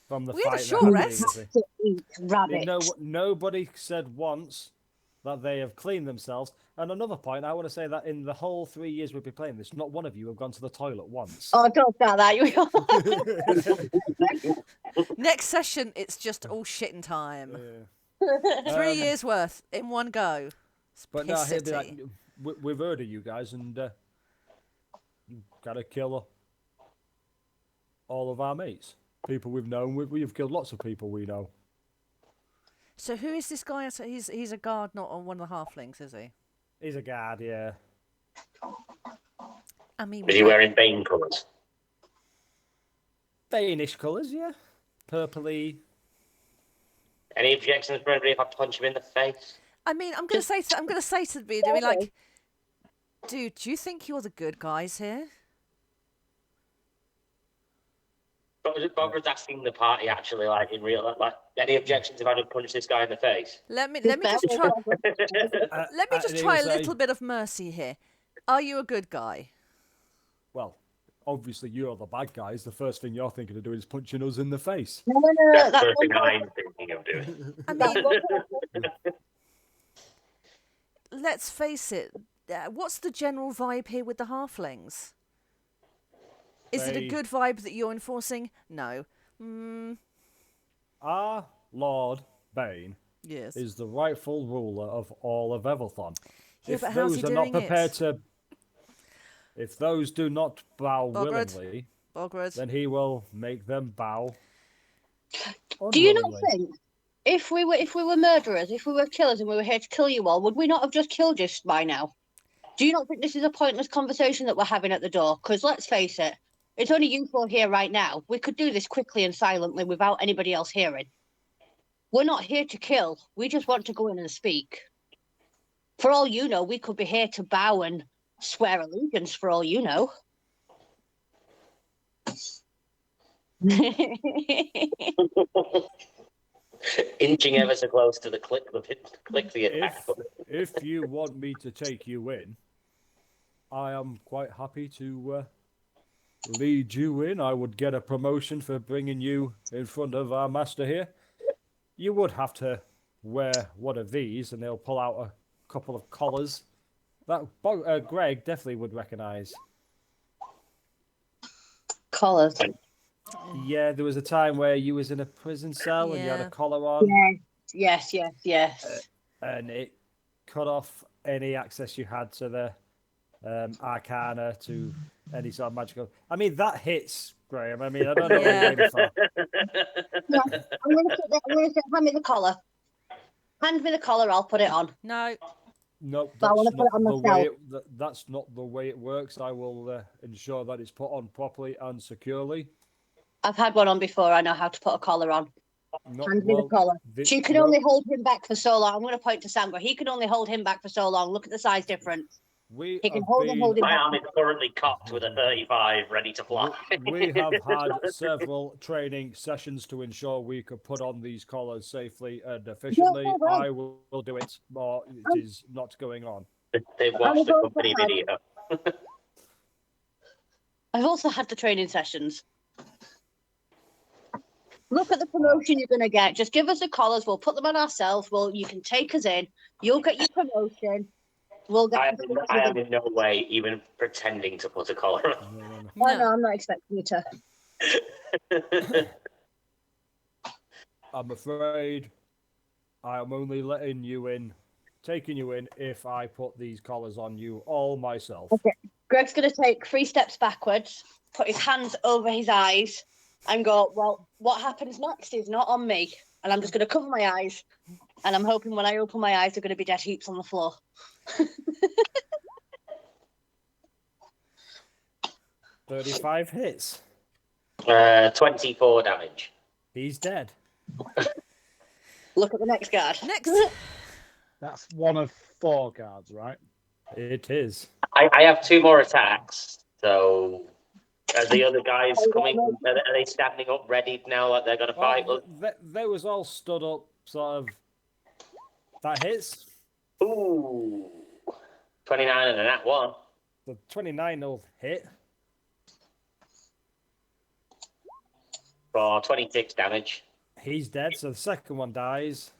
from the We had a fight. short that rest. happened To eat previously. rabbit. Nobody said once that they have cleaned themselves. And another point, I want to say that in the whole 3 years we've been playing this, not one of you have gone to the toilet once. Oh, don't start that. Next session, it's just all shitting time. Yeah. 3 years worth in one go. It's But no, he'll be like, piss-city. we've heard of you guys, and you gotta kill all of our mates. People we've known. We've killed lots of people we know. So who is this guy? So he's a guard, not on one of the halflings, is he? He's a guard, yeah. I mean, Is he wearing Bane colours? Danish colours, yeah. Purpley. Any objections for anybody if I punch him in the face? I mean, I'm gonna say to the beard, I mean, like, dude, do you think you're the good guys here? Bogrod's asking the party actually, like in real life, like any objections if I don't punch this guy in the face? Let me just try. Let me just And he try a will say, little bit of mercy here. Are you a good guy? Well, obviously you're the bad guys. The first thing you're thinking of doing is punching us in the face. No. That's the That's first thing I'm thinking of doing. I mean, let's face it. What's the general vibe here with the halflings? Is it a They- good vibe that you're enforcing? No. Our Lord Bane Yes. is the rightful ruler of all of Evalthon. Yeah, If but how's those he are not doing prepared it? to, if those do not bow Bogrod. willingly, Bogrod. then he will make them bow. Do you not unwillingly. think if we were murderers, if we were killers and we were here to kill you all, would we not have just killed you by now? Do you not think this is a pointless conversation that we're having at the door? Because let's face it, it's only you four here right now. We could do this quickly and silently without anybody else hearing. We're not here to kill. We just want to go in and speak. For all you know, we could be here to bow and swear allegiance for all you know. Inching ever so close to the click the attack button. If you want me to take you in, I am quite happy to lead you in. I would get a promotion for bringing you in front of our master here. You would have to wear one of these, and they'll pull out a couple of collars that Greg definitely would recognise. Collars. Yeah, there was a time where you was in a prison cell and you had Yeah. a collar on, Yes. and it cut off any access you had to the arcana, to any sort of magical. I mean, that hits, Graham. I mean, I don't know what you're waiting for. Yeah, I'm gonna sit, hand me the collar. Hand me the collar, I'll put it on. No. No, But I that's wanna put not it on the myself. way. That's not the way it works. I will ensure that it's put on properly and securely. I've had one on before, I know how to put a collar on. No, Hand me the well, collar. the- She can no, only hold him back for so long. I'm going to point to Sam, but he can only hold him back for so long. Look at the size difference. we He can have hold him My back. arm is currently cocked with a 35 ready to fly. we have had several training sessions to ensure we could put on these collars safely and efficiently. no. I will do it, but it is not going on. They've watched the company video. I've also had the training sessions. Look at the promotion you're going to get. Just give us the collars. We'll put them on ourselves. You can take us in. You'll get your promotion. We'll get. I am in no way even pretending to put a collar on. No. Oh, no, I'm not expecting you to. I'm afraid I am only letting you in, taking you in, if I put these collars on you all myself. Okay. Greg's going to take 3 steps backwards, put his hands over his eyes, and go, well, what happens next is not on me. And I'm just going to cover my eyes. And I'm hoping when I open my eyes, they're going to be dead heaps on the floor. 35 hits. 24 damage. He's dead. Look at the next guard. Next. That's one of 4 guards, right? It is. I have 2 more attacks, so are the other guys coming? Are they standing up ready now like they're going to fight us? They was all stood up, sort of. That hits. Ooh. 29 and a nat 1. The 29 will hit. For 26 damage. He's dead, so the second one dies.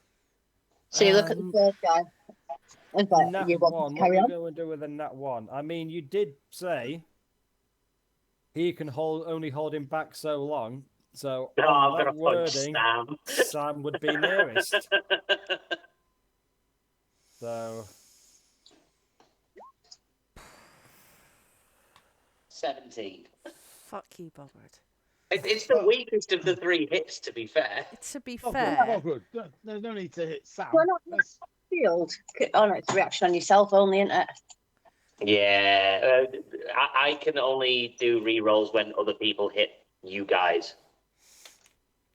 So you look at the third guy. In fact, Nat you want 1, to carry what on? are you going to do with a nat 1? I mean, you did say he can only hold him back so long. So No, on I'm that going to punch wording, Sam. Sam would be nearest. So 17. Fuck you, Bogward. It's the weakest of the 3 hits, to be fair. To be Oh, fair, good. There's no need to hit Sam. Why not Let's- Shield. Oh, no, it's a reaction on yourself only, isn't it? Yeah, I can only do re-rolls when other people hit you guys.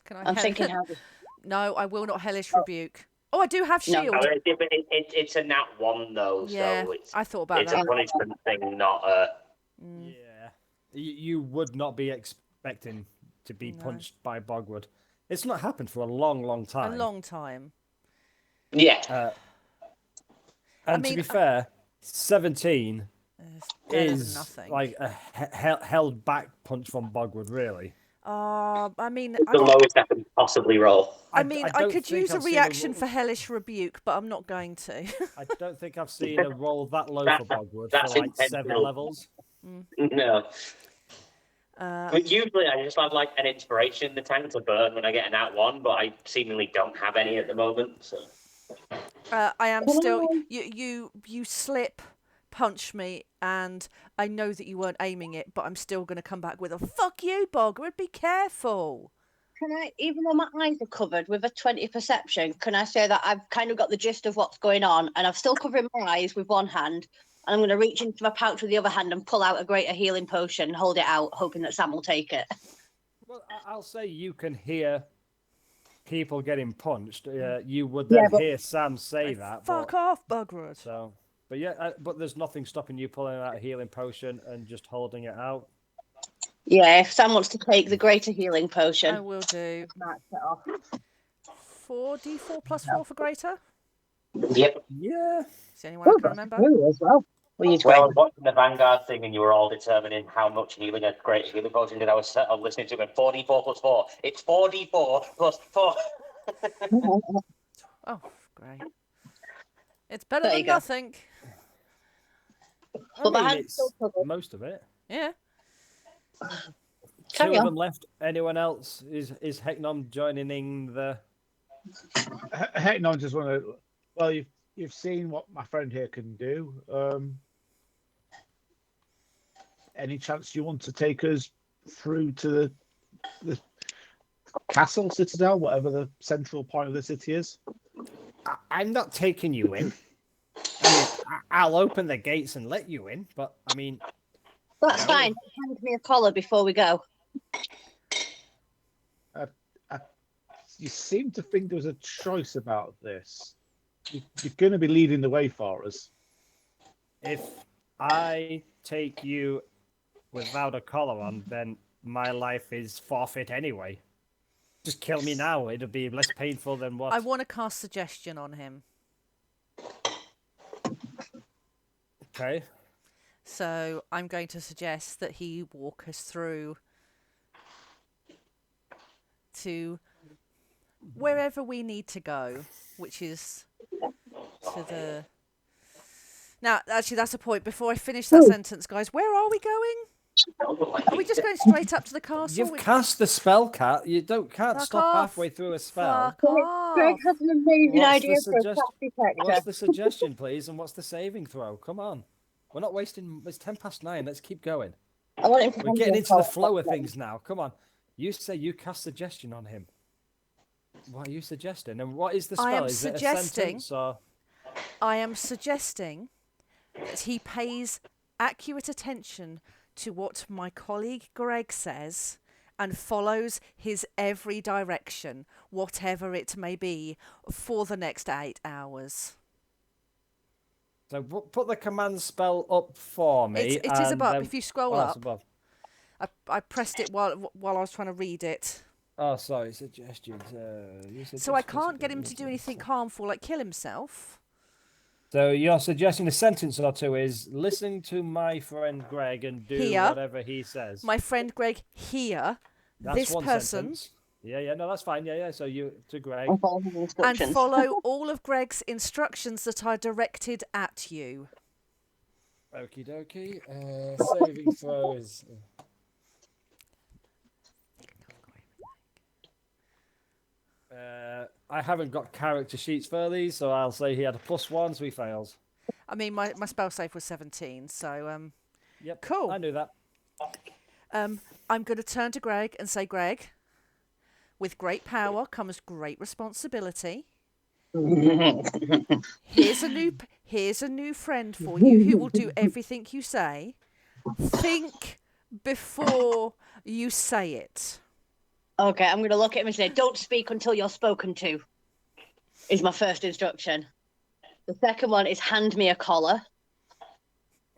can I? I'm thinking how. No, I will not hellish rebuke. Oh, I do have No. shield. It's a nat 1 though, Yeah, so it's I thought about a that. punishment thing, not a. yeah, you would not be expecting to be punched by Bogwood. It's not happened for a long, long time. A long time. Yeah. And to be fair, 17 It's better than is nothing. like a held back punch from Bogwood, really. I mean, the lowest I can possibly roll. I don't could think use a I've seen reaction roll- for hellish rebuke, but I'm not going to. I don't think I've seen a roll that low for Bogwood That's for like 7 intentional. levels. No. But usually I just have like an inspiration in the tank to burn when I get an at 1, but I seemingly don't have any at the moment. So. I am still. You slip, punch me, and I know that you weren't aiming it, but I'm still going to come back with a fuck you, Bogward. Be careful. Can I, even though my eyes are covered with a 20 perception, can I say that I've kind of got the gist of what's going on, and I'm still covering my eyes with one hand, and I'm going to reach into my pouch with the other hand and pull out a greater healing potion and hold it out, hoping that Sam will take it. Well, I'll say you can hear people getting punched. You would then hear Sam say that. Fuck off, Bogward. So, but yeah, but there's nothing stopping you pulling out a healing potion and just holding it out. Yeah, if Sam wants to take the greater healing potion. I will do. Mark it off. 4d4 plus 4 for greater. Yep. Yeah. Is there anyone I can remember? As well. Well, I was watching the Vanguard thing and you were all determining how much healing a great healing potion did. I was listening to it. 4d4 plus 4. It's 4d4 plus 4. Oh, great. It's better There than you go. nothing. But my I mean, hand's it's still covered. most of it. Yeah. Carry Two of on. them left. Anyone else? Is Hecknom joining in the? Heck, no, I just want to. Well, you've seen what my friend here can do. Any chance you want to take us through to the castle, citadel, whatever the central point of the city is? I'm not taking you in. I mean, I'll open the gates and let you in, but I mean, That's fine. Hand me a collar before we go. you seem to think there was a choice about this. You're going to be leading the way for us. If I take you without a collar on, then my life is forfeit anyway. Just kill me now. It'll be less painful than what. I want to cast suggestion on him. Okay. So I'm going to suggest that he walk us through to wherever we need to go, which is to the... Now, actually, that's a point. Before I finish that sentence, guys, where are we going? Are we just going straight up to the castle? You've cast the spell, Cat. You can't Fuck stop off. halfway through a spell. Fuck off. Greg has an amazing What's idea the for a suggest- trap What's detector. the suggestion, please, and what's the saving throw? Come on. We're not wasting... It's 9:10. Let's keep going. I want him to We're hand getting me a into the collar. flow of things now. Come on. You say you cast suggestion on him. What are you suggesting? And what is the spell? I am is it a suggesting- sentence or... I am suggesting that he pays accurate attention to what my colleague Greg says and follows his every direction, whatever it may be, for the next 8 hours. So put the command spell up for me. It is and above. then- If you scroll Oh, it's up, above. I pressed it while I was trying to read it. Oh, sorry, suggestions. So I can't get him to do anything harmful, like kill himself. So you're suggesting a sentence or two is listen to my friend Greg and do Here. whatever he says. My friend Greg here, That's this one person, sentence. Yeah, no, that's fine. Yeah. So you to Greg. And follow his and instructions. follow all of Greg's instructions that are directed at you. Okie dokie. Saving throws. I haven't got character sheets for these, so I'll say he had a +1, so he fails. I mean, my spell save was 17, so Yep. cool. I knew that. I'm going to turn to Greg and say, Greg, with great power comes great responsibility. Here's a new friend for you who will do everything you say. Think before you say it. Okay, I'm going to look at him and say, don't speak until you're spoken to, is my first instruction. The second one is hand me a collar.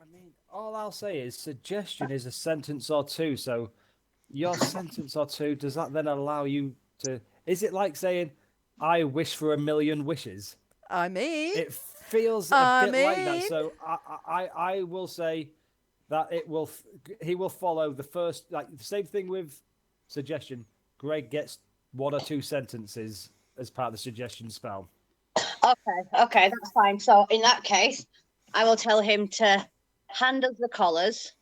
I mean, all I'll say is suggestion is a sentence or two. So your sentence or two, does that then allow you to... Is it like saying, I wish for 1,000,000 wishes? I mean, It feels a bit like that. So I will say that he will follow the first... Like the same thing with suggestion. Greg gets 1 or 2 sentences as part of the suggestion spell. Okay, that's fine. So in that case, I will tell him to hand us the collars.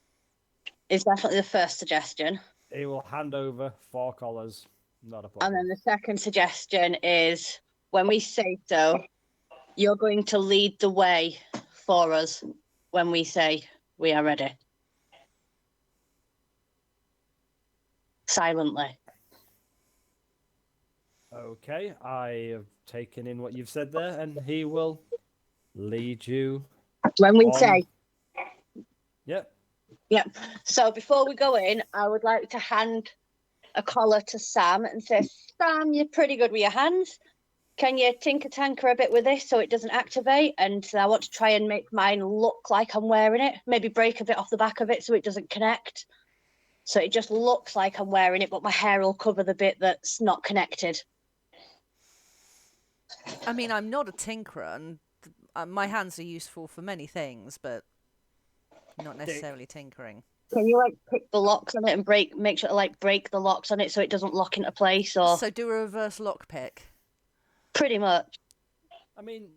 Is definitely the first suggestion. He will hand over 4 collars. Not a And problem. then the second suggestion is when we say so, you're going to lead the way for us when we say we are ready. Silently. Okay, I have taken in what you've said there, and he will lead you. When we on. say, Yep. yep. So before we go in, I would like to hand a collar to Sam and say, Sam, you're pretty good with your hands. Can you tinker a bit with this so it doesn't activate? And I want to try and make mine look like I'm wearing it. Maybe break a bit off the back of it so it doesn't connect. So it just looks like I'm wearing it, but my hair will cover the bit that's not connected. I mean, I'm not a tinkerer, and my hands are useful for many things, but not necessarily tinkering. Can you like pick the locks on it and make sure to break the locks on it so it doesn't lock into place? Or So do a reverse lockpick. pretty much. I mean,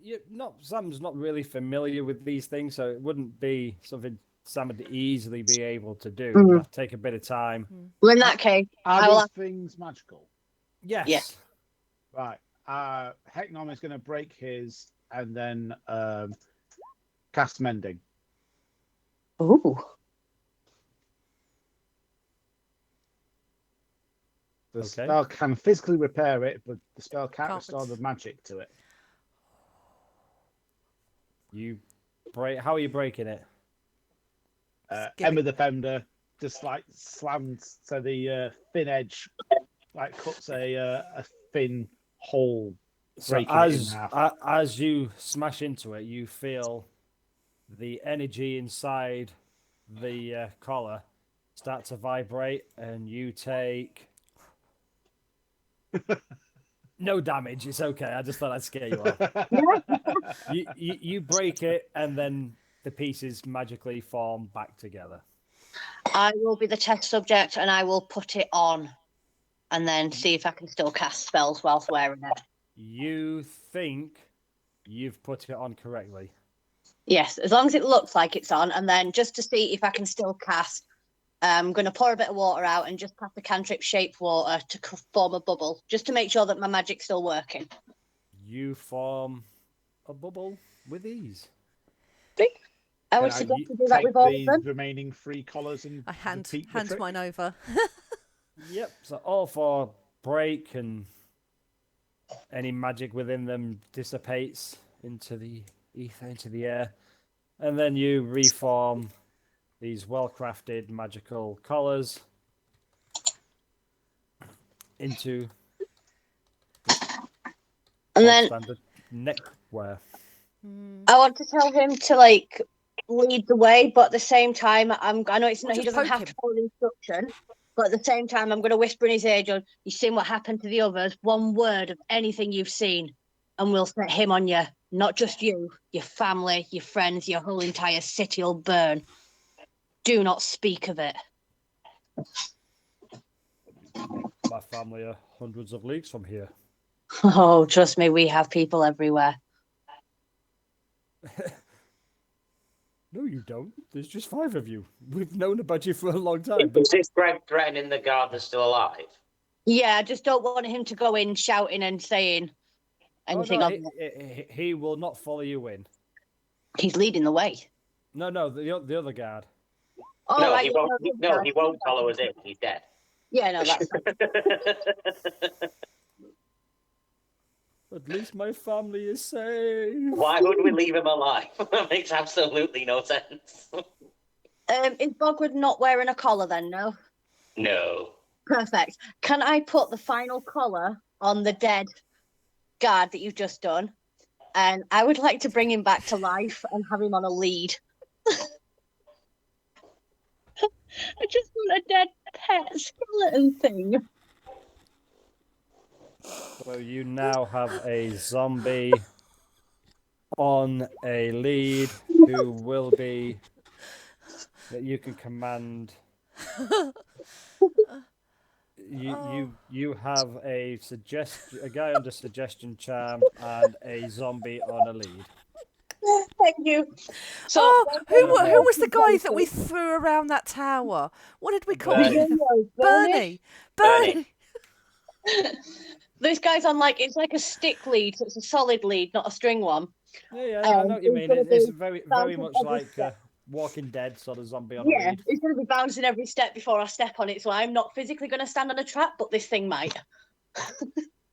Sam's not really familiar with these things, so it wouldn't be something Sam would easily be able to do. Mhm. It'd take a bit of time. Well, in that case, Are I will these things magical? Yes. Yeah. Right. Hecknom is going to break his and then cast mending. Ooh. The Okay. spell can physically repair it, but the spell can't Can't restore the magic to it. How are you breaking it? give Emma it- the Fender just slams so the thin edge cuts a thin hole So breaking it in half. as you smash into it, you feel the energy inside the collar start to vibrate, and you take no damage. It's okay. I just thought I'd scare you off. You break it, and then the pieces magically form back together. I will be the test subject, and I will put it on, and then see if I can still cast spells whilst wearing it. You think you've put it on correctly. Yes, as long as it looks like it's on, and then just to see if I can still cast, I'm going to pour a bit of water out and just cast the cantrip shape water to form a bubble, just to make sure that my magic's still working. You form a bubble with ease. I would Can suggest you to do that take with all of the them. remaining 3 collars and I hand repeat the trick? mine over. Yep. So all 4 break, and any magic within them dissipates into the ether, into the air, and then you reform these well-crafted magical collars into And then standard neckwear. I want to tell him to like lead the way, but at the same time, I know it's Or not, he just doesn't poke have him. to follow the instruction. But at the same time, I'm going to whisper in his ear, John, you seen what happened to the others? One word of anything you've seen, and we'll set him on you. Not just you, your family, your friends, your whole entire city will burn. Do not speak of it. My family are hundreds of leagues from here. Oh, trust me, we have people everywhere. No, you don't. There's just 5 of you. We've known about you for a long time. Is this Greg threatening the guard that's still alive? Yeah, I just don't want him to go in shouting and saying anything. Oh, no, he will not follow you in. He's leading the way. No, the other guard. Oh, No, right, he yeah, won't. No, he won't follow us in. He's dead. Yeah, no, that's At least my family is safe. Why would we leave him alive? That makes absolutely no sense. Is Bogwood not wearing a collar then? No. No. Perfect. Can I put the final collar on the dead guard that you've just done? And I would like to bring him back to life and have him on a lead. I just want a dead pet skeleton thing. So you now have a zombie on a lead who will be that you can command. You have a guy under suggestion charm and a zombie on a lead. Thank you. So, who was the guy that we threw around that tower? What did we call him? Bernie. This guy's on like, it's like a stick lead, so it's a solid lead, not a string one. Yeah, I know what you mean. It's very much like Walking Dead sort of zombie on a Yeah, lead. it's going to be bouncing every step before I step on it, so I'm not physically going to stand on a trap, but this thing might.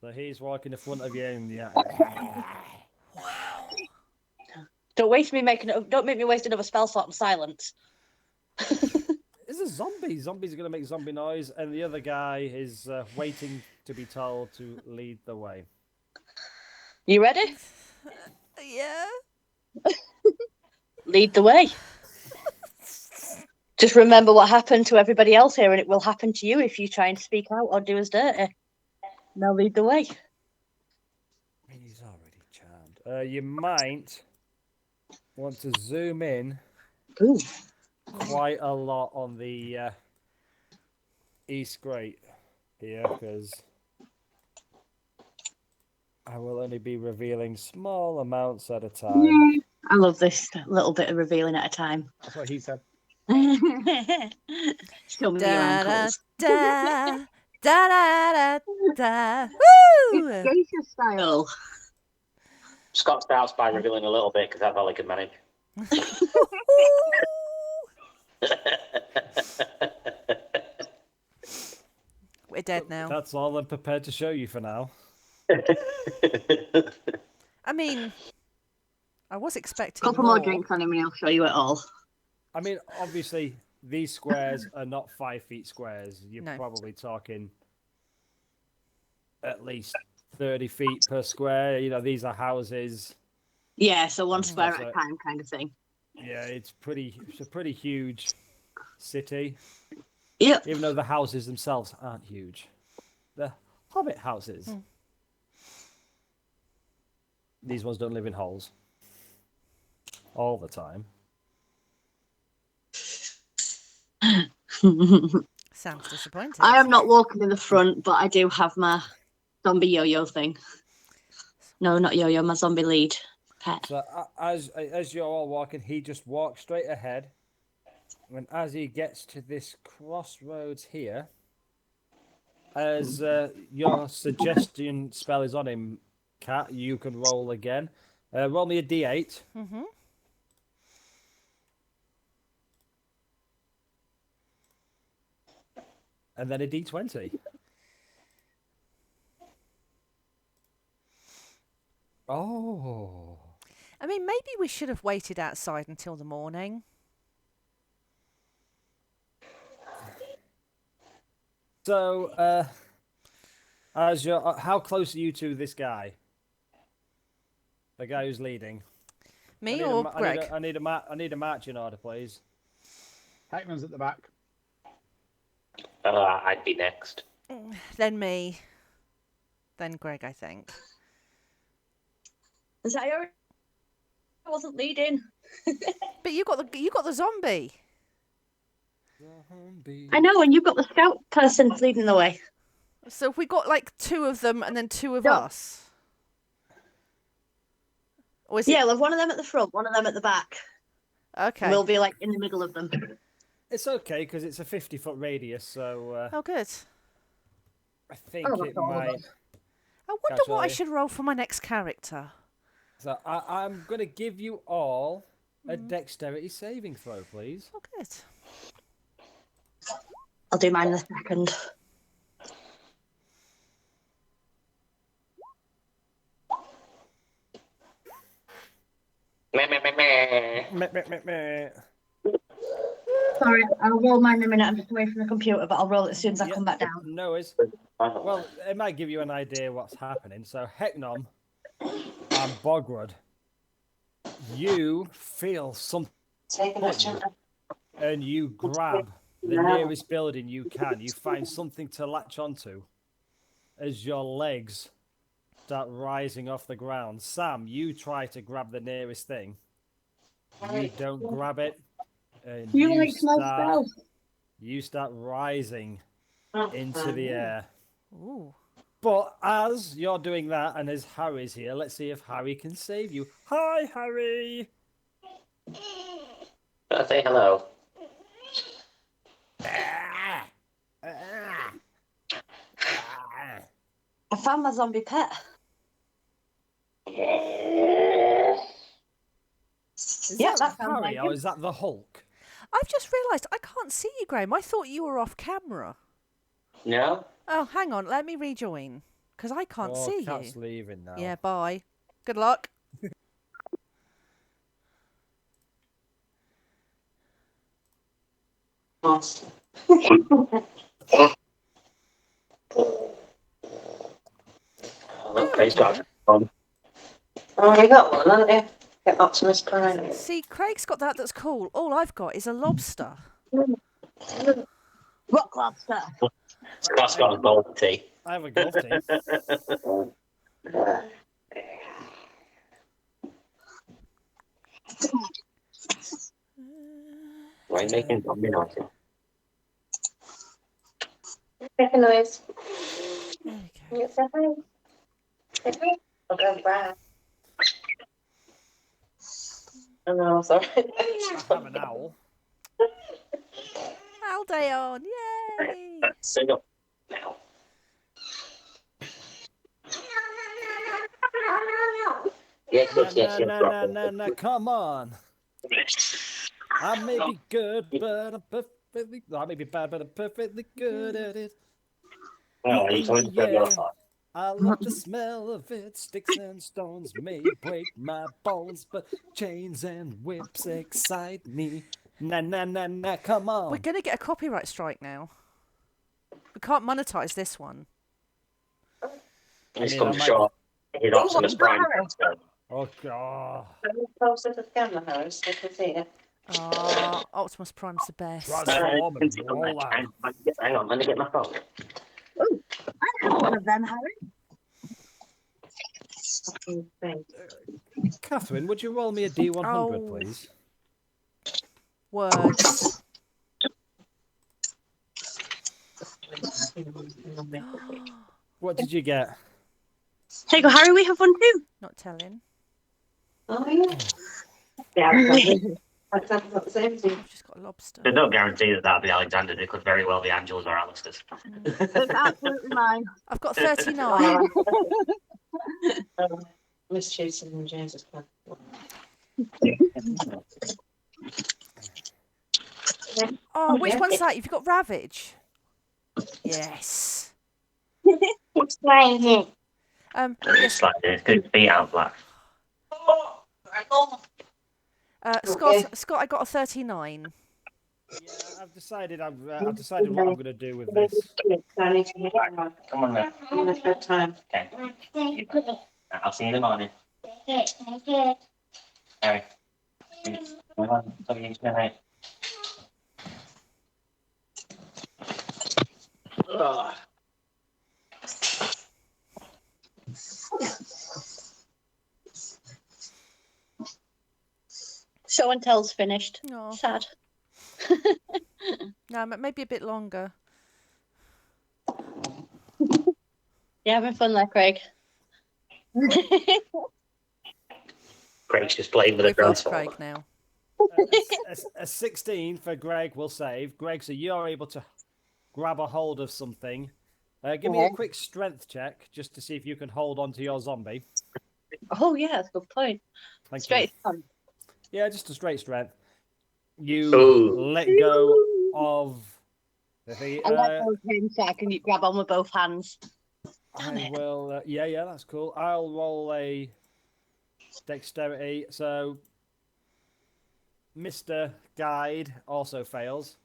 So he's walking in front of you, and Don't make me waste another spell slot on silence. It's a zombie. Zombies are going to make zombie noise, and the other guy is waiting to be told to lead the way. You ready? Yeah. Lead the way. Just remember what happened to everybody else here, and it will happen to you if you try and speak out or do us dirty. Now lead the way. I mean, he's already charmed. You might want to zoom in Ooh. quite a lot on the East Grate here, because I will only be revealing small amounts at a time. I love this little bit of revealing at a time. That's what he said. Show me your Da da ankles. da da da da. Woo! It's geisha style. Scott starts by revealing a little bit because that's all he can manage. We're dead now. That's all I'm prepared to show you for now. I mean, I was expecting Couple more drinks on him and I'll show you it all. I mean, obviously, these squares are not 5 feet squares. You're No. probably talking at least 30 feet per square. You know, these are houses. Yeah, so one And square stuff at a like- time kind of thing. Yeah, it's a pretty huge city. Yep. Even though the houses themselves aren't huge. The hobbit houses. These ones don't live in holes. All the time. Sounds disappointed. I am not walking in the front, but I do have my zombie yo-yo thing. No, not yo-yo, my zombie lead pet. So as you're all walking, he just walks straight ahead. And as he gets to this crossroads here, as your suggestion spell is on him, Cat, you can roll again. Roll me a d8. Mm-hmm. And then a d20. Oh. I mean, maybe we should have waited outside until the morning. So, as you're, how close are you to this guy? The guy who's leading. Me or Greg? I need a marching order, please. Heckman's at the back. I'd be next. Then me. Then Greg, I think. Is that your... I wasn't leading. But you got the zombie. I know, and you've got the scout person leading the way. So if we got like two of them and then two of No. us. Or is Yeah, we'll have one of them at the front, one of them at the back. Okay. We'll be like in the middle of them. It's okay because it's a 50-foot radius, so Oh, good. I think Oh, it that's all of might. us. I wonder what I Actually- should roll for my next character. So I'm gonna give you all a dexterity saving throw, please. Oh, good. I'll do mine in a second. Meh, meh, meh, meh. Meh, meh, meh, meh. Sorry, I'll roll mine in a minute. I'm just away from the computer, but I'll roll it as soon as I Yeah, come back down. No worries. Well, it might give you an idea what's happening. So, Hecknom and Bogrod, you feel something and you grab the nearest building you can. You find something to latch onto as your legs start rising off the ground. Sam, you try to grab the nearest thing. You don't grab it. And You like my spell. you start rising into the air. Ooh. But as you're doing that, and as Harry's here, let's see if Harry can save you. Hi, Harry! Say hello. Ah, ah, ah. I found my zombie pet. Is Yeah, that that sounds Harry, like or him. is that the Hulk? I've just realised I can't see you, Graham. I thought you were off camera. No? Oh, hang on. Let me rejoin. Because I can't Oh, see Cat's you. leaving now. Yeah, bye. Good luck. Look, Craig's got one. Oh, you got one, haven't you? Get Optimus Prime. See, Craig's got that. That's cool. All I've got is a lobster. Rock lobster. Scott's got a gold tea. I have a golf team. Why are you making zombie noises? Make a noise. There we go. You say hi. Say hi. I'll go back. Oh no, sorry. I have an owl. Aldeon, yay! Sit up now. Yes, yes, yes, yes. No, come on. I may be good, but I'm perfectly... I may be bad, but I'm perfectly good at it. Oh, you told me to go outside. I love the smell of it. Sticks and stones may break my bones, but chains and whips excite me. Na, come on. We're going to get a copyright strike now. We can't monetize this one. He's mean, come I might- short. His Optimus Prime. Oh god. Closer to the camera, Harris. I can see it. Ah, Optimus Prime's the best. Transform and roll out. Hang on, let me get my phone. I have one of them, Harry. Catherine, would you roll me a D100, Oh. please? Words. What did you get? There you go, Harry. We have one too. Not telling. Oh, yeah. Yeah, I've got the same thing. I've just got a lobster. There's no guarantee that that'll be Alexander. It could very well be Angela's or Alistair's. It's absolutely mine. I've got 39. Miss Jason and James's plan. Oh, which one's that? You've got Ravage. Yes. What's playing here? Yes. It's like this. Good beat out black. Scott, I got a 39. Yeah, I've decided what I'm going to do with this. I need to get one. Come on then. It's bedtime. Okay. I'll see you in the morning. Harry. Come on. Talk to you tonight. Ugh. Show and tell's finished. No, Sad. no, maybe a bit longer. You having fun there, Craig? Greg's just playing with a We've lost transformer. Craig now. A 16 for Greg will save. Greg, so you're able to grab a hold of something. Give me a quick strength check just to see if you can hold on to your zombie. Oh yeah, that's a good point. Thank Straight you. on. Yeah, just a straight strength. You Ooh. let go of the thing. I let go of him so I can grab on with both hands. I will. Yeah, that's cool. I'll roll a dexterity. So, Mr. Guide also fails.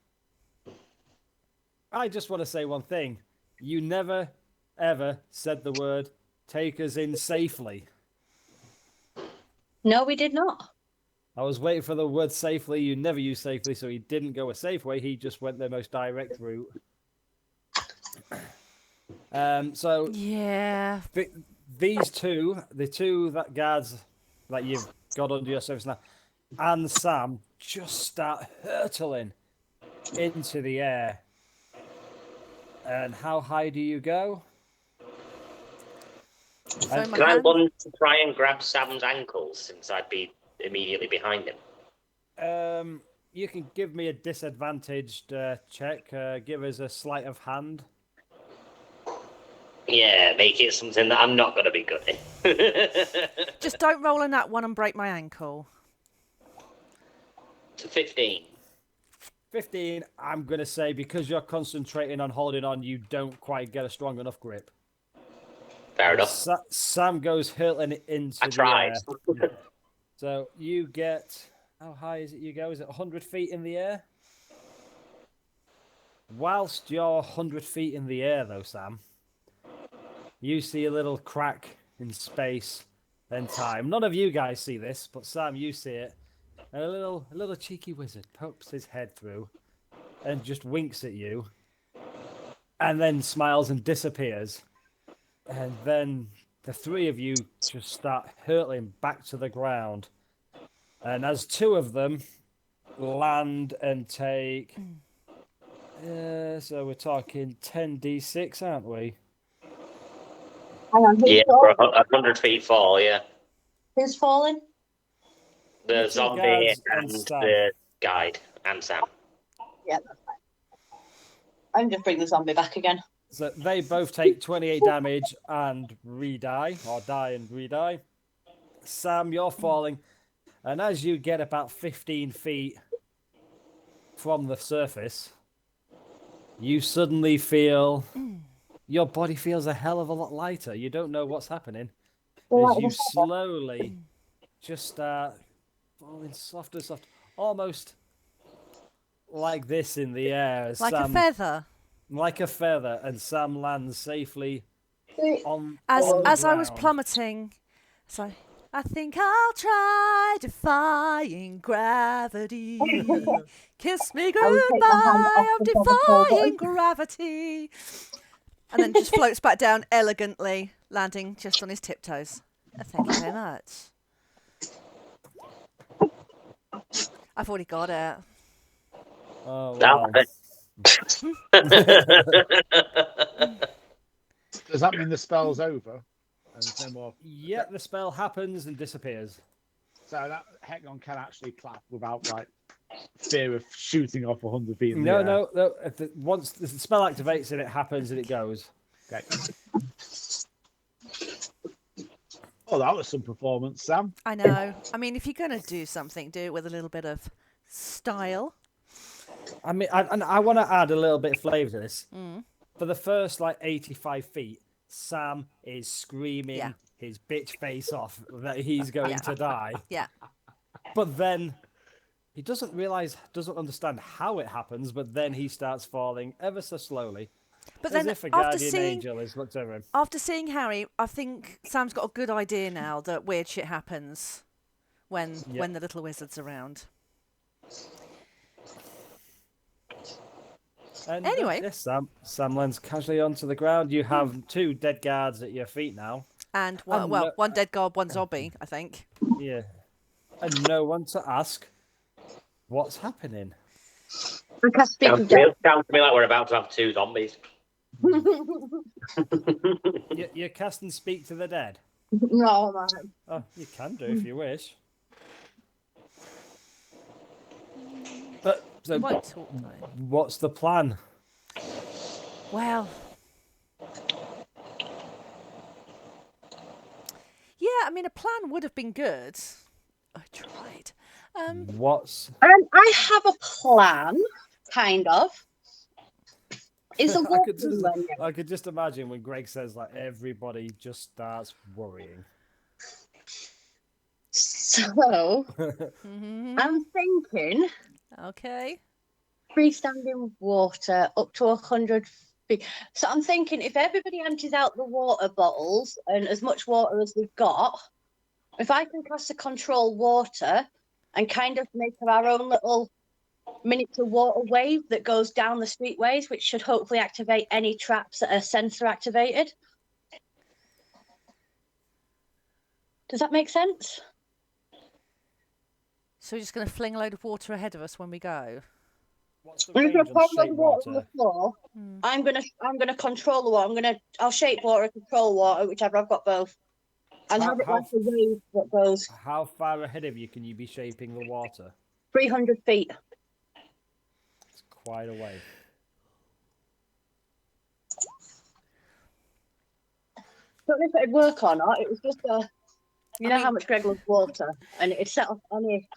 I just want to say one thing. You never, ever said the word "take us in safely." No, we did not. I was waiting for the word "safely." You never used "safely," so he didn't go a safe way. He just went the most direct route. So Yeah. these two, the two that guards that you've got under your service now, and Sam just start hurtling into the air. And how high do you go? So my Can I hand- run to try and grab Sam's ankles since I'd be immediately behind him? You can give me a disadvantaged check. Give us a sleight of hand. Yeah, make it something that I'm not going to be good at. Just don't roll on that one and break my ankle. To 15. 15, I'm going to say, because you're concentrating on holding on, you don't quite get a strong enough grip. Fair enough. Sam goes hurtling into I the tried. air. So you get... How high is it you go? Is it 100 feet in the air? Whilst you're 100 feet in the air, though, Sam, you see a little crack in space and time. None of you guys see this, but Sam, you see it. And a little cheeky wizard pokes his head through and just winks at you, and then smiles and disappears. And then the three of you just start hurtling back to the ground. And as two of them land and take... so we're talking 10d6, aren't we? Hang on, Yeah, for a 100 feet fall, yeah. who's falling? The two zombie guards and and Sam. the guide and Sam. Yeah, that's fine. I'm just bring the zombie back again. So they both take 28 damage and re-die, or die and re-die. Sam, you're falling, and as you get about 15 feet from the surface, you suddenly feel your body feels a hell of a lot lighter. You don't know what's happening as you slowly just start falling soft and soft, almost like this in the air. As Like Sam, a feather. like a feather, and Sam lands safely on As on the as I was ground. plummeting, so I think I'll try defying gravity. Kiss me I would take my hand goodbye, off I'm the control defying button. gravity. And then just floats back down elegantly, landing just on his tiptoes. Thank you very much. I've already got it. Oh Damn well. Does that mean the spell's over? And there's no more. Yeah, the spell happens and disappears. So that Hecgon can actually clap without like fear of shooting off 100 feet in the No, air. no. Once the spell activates and it happens and it goes. Okay. Oh, that was some performance, Sam. I know. I mean, if you're going to do something, do it with a little bit of style. I mean, I want to add a little bit of flavour to this. Mm. For the first 85 feet, Sam is screaming Yeah. his bitch face off that he's going to die. Yeah. But then he doesn't understand how it happens, but then he starts falling ever so slowly. But as then if a after guardian seeing angel has looked over him. After seeing Harry, I think Sam's got a good idea now that weird shit happens when the little wizard's around. And Anyway. yes, Sam lands casually onto the ground. You have 2 dead guards at your feet now. And one dead guard, one zombie, I think. Yeah. And no one to ask what's happening. We can speak with Dad. Sounds to me like we're about to have 2 zombies. You cast and speak to the dead. No, man. Oh, you can do if you wish. But so, Won't talk though. what's the plan? Well, yeah, I mean, a plan would have been good. I tried. What's I have a plan, kind of. Is the I could just imagine when Greg says like everybody just starts worrying. So Mhm. I'm thinking Okay. freestanding water up to 100 feet. So I'm thinking if everybody empties out the water bottles and as much water as we've got, if I can cast a control water and kind of make our own little miniature water wave that goes down the streetways, which should hopefully activate any traps that are sensor activated. Does that make sense? So we're just going to fling a load of water ahead of us when we go. What's the I'm range gonna on pour shape water on the water? floor. Hmm. I'm gonna control the water. I'll shape water, control water, whichever. I've got both, and have it like a wave that goes How far ahead of you can you be shaping the water? 300 feet. It's quite a way. Don't know if it'd work or not. It was just you know mean- how much Greg loves water, and it set off any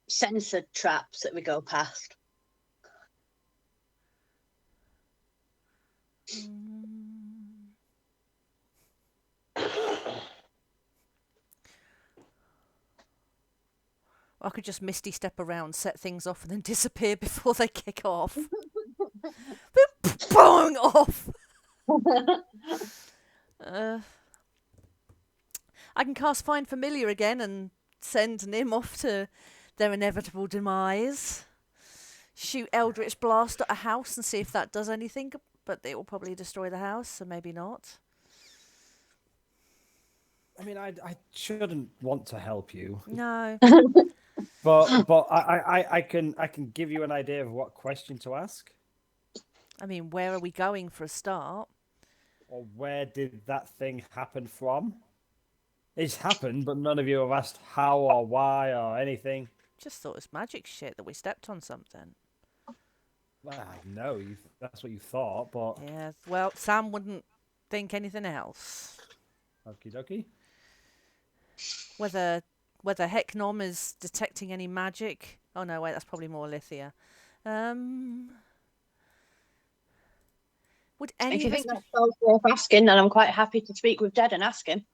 censored traps that we go past. I could just misty step around, set things off, and then disappear before they kick off. Boing off. I can cast Find Familiar again and send Nim off to their inevitable demise. Shoot Eldritch Blast at a house and see if that does anything, but it will probably destroy the house, so maybe not. I mean, I shouldn't want to help you, No. but I can give you an idea of what question to ask, I mean, where are we going for a start? or where did that thing happen from? It's happened, but none of you have asked how or why or anything. Just thought it's magic shit that we stepped on something. Well, I know that's what you thought, but Yeah, well, Sam wouldn't think anything else. okie dokie. Whether Hecknom is detecting any magic. Oh no, wait, that's probably more Lithia. Would any If you of us think that's so worth asking, then I'm quite happy to speak with Dad and ask him.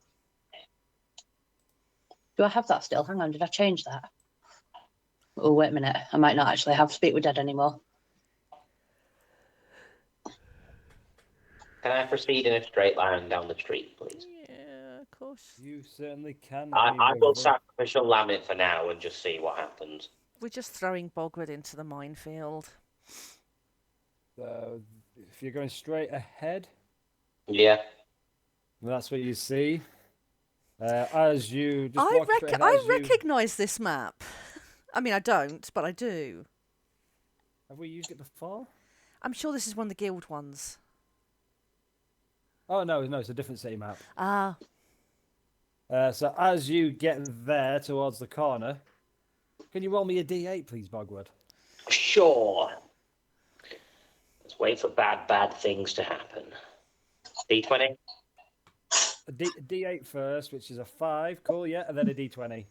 Do I have that still? Hang on, did I change that? Oh, wait a minute. I might not actually have speak with Dad anymore. Can I proceed in a straight line down the street, please? Yeah, of course. You certainly can. I will sacrificial lamb it for now and just see what happens. We're just throwing Bogwood into the minefield. So, if you're going straight ahead, Yeah. that's what you see. As you just walk straight ahead, I recognise this map. I mean, I don't, but I do. Have we used it before? I'm sure this is one of the guild ones. Oh no, it's a different city map. Ah. So as you get there towards the corner, can you roll me a D8, please, Bogwood? Sure. Let's wait for bad things to happen. D20? A D8 first, which is a 5. Cool, yeah, and then a D20.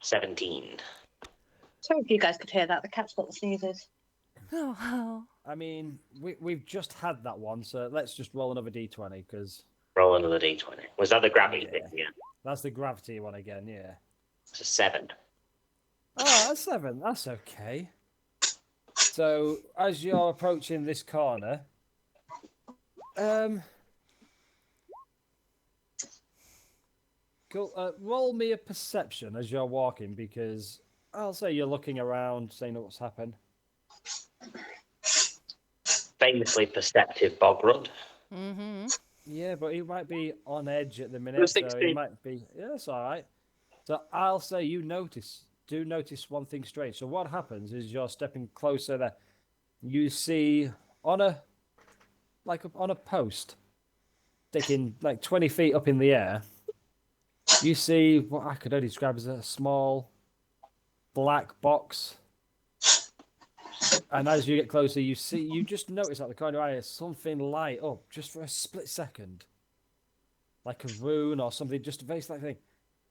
17. Sorry if you guys could hear that. The cat's got the sneezes. Oh. I mean, we've just had that one, so let's just roll another D20, because... Roll another D20. Was that the gravity thing? Yeah. That's the gravity one again, yeah. It's a 7. Oh, a 7. That's okay. So, as you're approaching this corner... Cool. Roll me a perception as you're walking, because I'll say you're looking around, saying what's happened. Famously perceptive Bogrund. Mm-hmm. Yeah, but he might be on edge at the It minute, was so 16. he might be... Yeah, that's all right. So I'll say you do notice one thing strange. So what happens is you're stepping closer there. You see on a post, sticking like 20 feet up in the air, you see what I could only describe as a small black box. And as you get closer, you just notice at the corner of your eye something light up just for a split second. Like a rune or something, just a very slight thing.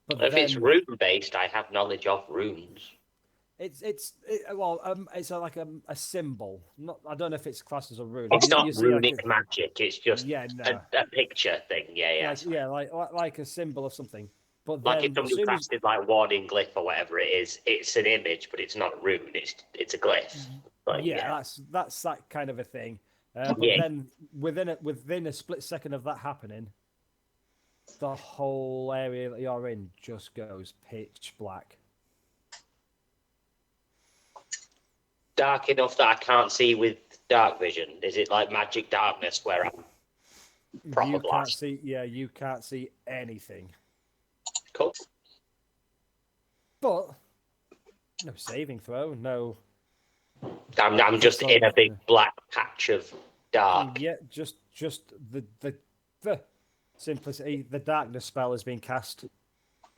But If then, it's rune-based, I have knowledge of runes. it's like a symbol. I don't know if it's classed as a rune. It's not you see runic like magic, it's just no. a picture thing. Yeah. Like a symbol of something. But Like then, if somebody crafted like warding glyph or whatever it is, it's an image, but it's not a rune. It's a glyph. Like, that's that kind of a thing. But then within a split second of that happening, the whole area that you're in just goes pitch black. Dark enough that I can't see with dark vision. Is it like magic darkness where I'm proper You blast? you can't see anything. Cool. But no saving throw, no. I'm just in a big black patch of dark. Yeah, just the simplicity. The darkness spell has been cast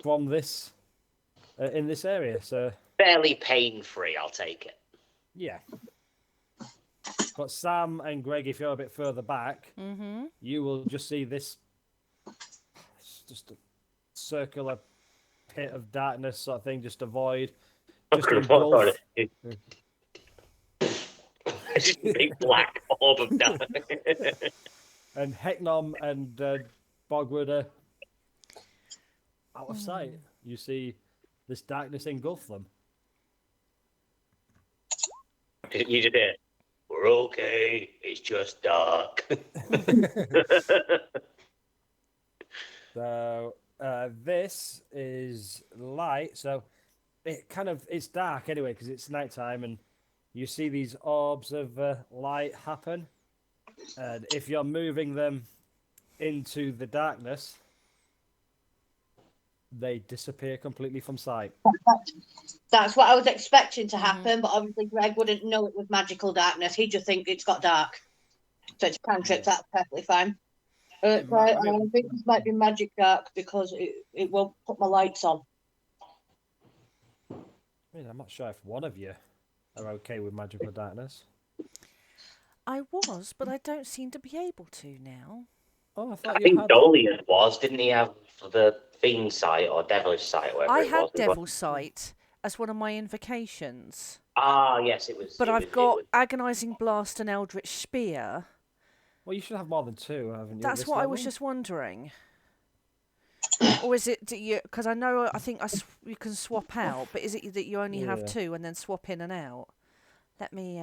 from this in this area, so Fairly pain-free, I'll take it. yeah. But Sam and Greg, if you're a bit further back, you will just see this. It's just a circular pit of darkness sort of thing, just a void. Just engulf. It's just a big black orb of dark. And Hecknom and Bogwood are out of sight. You see this darkness engulf them. You did it. We're okay. It's just dark. So this is light. So it's dark anyway because it's nighttime, and you see these orbs of light happen. And if you're moving them into the darkness, they disappear completely from sight. That's what I was expecting to happen, but obviously Greg wouldn't know it was magical darkness. He'd just think it's got dark. So it's cantrips, that's perfectly fine. I think this might be magic dark because it won't put my lights on. I mean, I'm not sure if one of you are okay with magical darkness. I was, but I don't seem to be able to now. Oh, I thought I you think had. Dolian was, didn't he have the fiend sight or devilish sight, whatever I it had was? Devil's Sight as one of my invocations. Ah, yes, it was. But I've I've got Agonizing Blast and Eldritch Spear. Well, you should have more than two, haven't you? That's what I was just wondering. Or is it because I think you can swap out, but is it that you only have two and then swap in and out? Let me.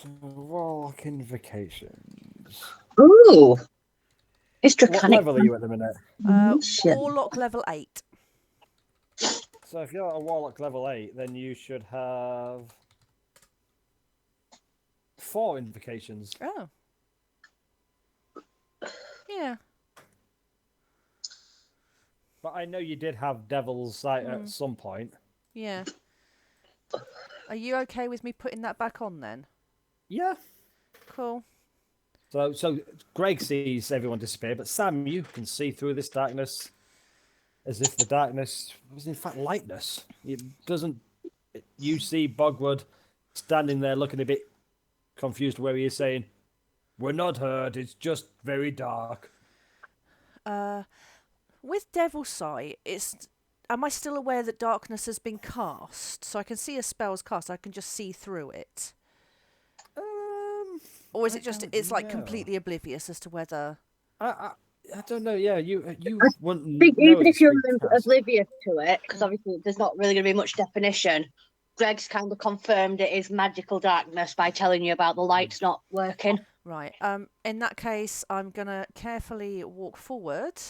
Warlock invocations. Ooh. It's What draconic. level are you at the minute? Warlock level 8. So if you're at a Warlock level 8, then you should have 4 invocations. Oh. Yeah. But I know you did have Devil's Sight at some point. Yeah. Are you okay with me putting that back on then? Yeah. Cool. So Greg sees everyone disappear, but Sam, you can see through this darkness as if the darkness was in fact lightness. It doesn't. You see Bogwood standing there looking a bit confused where he is, saying, "We're not hurt, it's just very dark." With Devil's Sight, am I still aware that darkness has been cast? So I can see a spell's cast, I can just see through it. Or is it just, it's like completely oblivious as to whether... I don't know, yeah, you wouldn't think know even if it's you're been cast. oblivious to it, because obviously there's not really going to be much definition, Greg's kind of confirmed it is magical darkness by telling you about the lights not working. Right. In that case, I'm going to carefully walk forward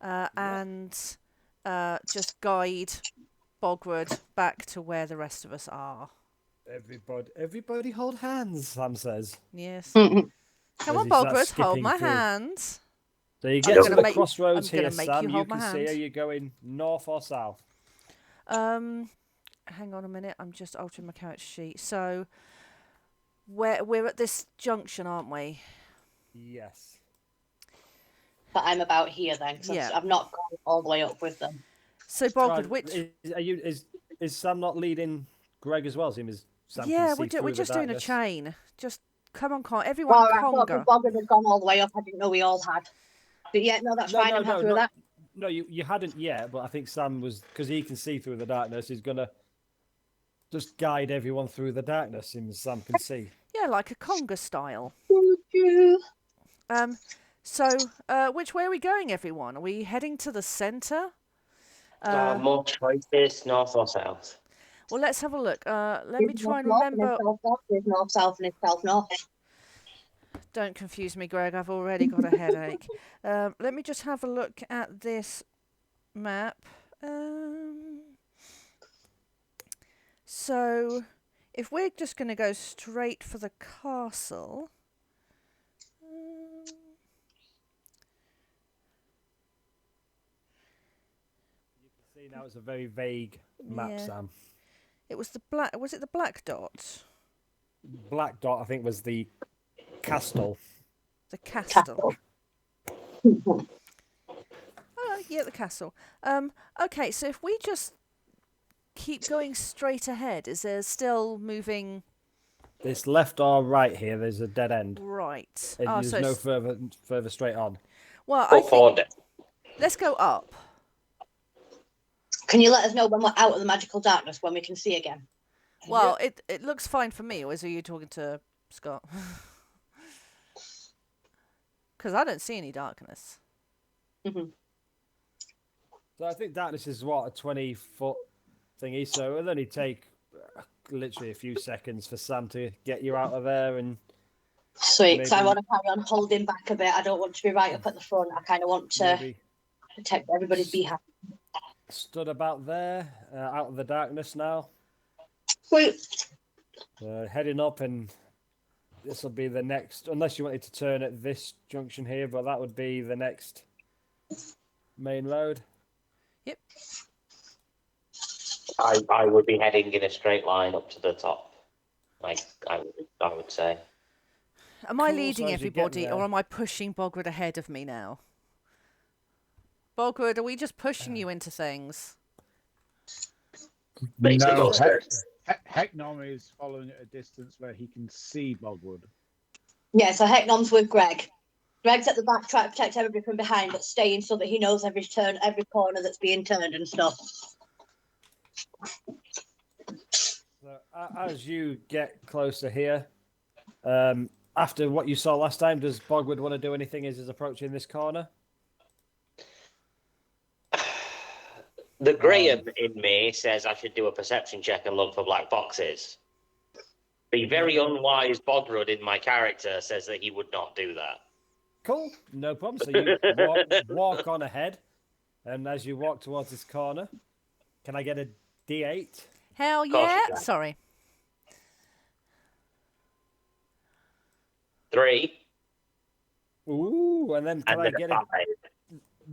and just guide Bogwood back to where the rest of us are. Everybody hold hands, Sam says. Yes. Mhm. Come As on, he starts Bogwood, hold skipping my through. hand. So you I'm get to gonna the make- crossroads I'm gonna here, make Sam. you You hold can my see, are hand. you going north or south? Hang on a minute. I'm just altering my character sheet. So, we're at this junction, aren't we? Yes. But I'm about here then, because Yeah. I've not gone all the way up with them. So, Bogwood, Right, which... Is Sam not leading Greg as well? Seeing as Sam Yeah, can see we're through just the doing a darkness? chain. Just come on, everyone Well, I thought conga. the Boggart had gone all the way up. I didn't know we all had. But yeah, no, that's fine. I'm happy with that. No, you hadn't yet, but I think Sam was, because he can see through the darkness, he's gonna just guide everyone through the darkness, and Sam can see. Yeah, like a conga style. Choo-choo. So, which way are we going, everyone? Are we heading to the centre? More choices, north or south? Well, let's have a look. Let me There's try and north and remember. there's south-south. There's north-south and there's south-north. Don't confuse me, Greg. I've already got a headache. Let me just have a look at this map. So, if we're just going to go straight for the castle. You can see now it's a very vague map, Yeah. Sam. It was the black. Was it the black dot? Black dot, I think, was the castle. The castle. Castle. Yeah, the castle. Okay, so if we just keep going straight ahead, is there still moving This left or right here, there's a dead end. right? And Oh, there's so no further straight on. well, I Up or think down? let's go up. Can you let us know when we're out of the magical darkness, when we can see again? Well, it looks fine for me. Or are you talking to Scott? Because I don't see any darkness. Mhm. So I think darkness is what, a 20-foot thingy. So it'll only take literally a few seconds for Sam to get you out of there. And Sweet, because I Maybe- want to carry on holding back a bit. I don't want to be right up at the front. I kind of want to maybe protect everybody's behalf. stood about there, out of the darkness now. Sweet. Heading up, and this will be the next, unless you wanted to turn at this junction here, but that would be the next main road. Yep. I would be heading in a straight line up to the top. Like I would say. Am I Cool, so leading as you get everybody, or there- am I pushing Bogwood ahead of me now? Bogwood, are we just pushing you into things? Basically, No, go straight. Hecknom is following at a distance where he can see Bogwood. Yeah, so Hecknom's with Greg. Greg's at the back trying to protect everybody from behind, but staying so that he knows every turn, every corner that's being turned and stuff. So, as you get closer here, after what you saw last time, does Bogwood want to do anything as he's approaching this corner? The Graham in me says I should do a perception check and look for black boxes. The very unwise Bogrud in my character says that he would not do that. Cool, no problem. So you walk on ahead, and as you walk towards this corner, can I get a D8? Hell Of course you yeah! can. Sorry. 3 Ooh, and then can and I then get a a?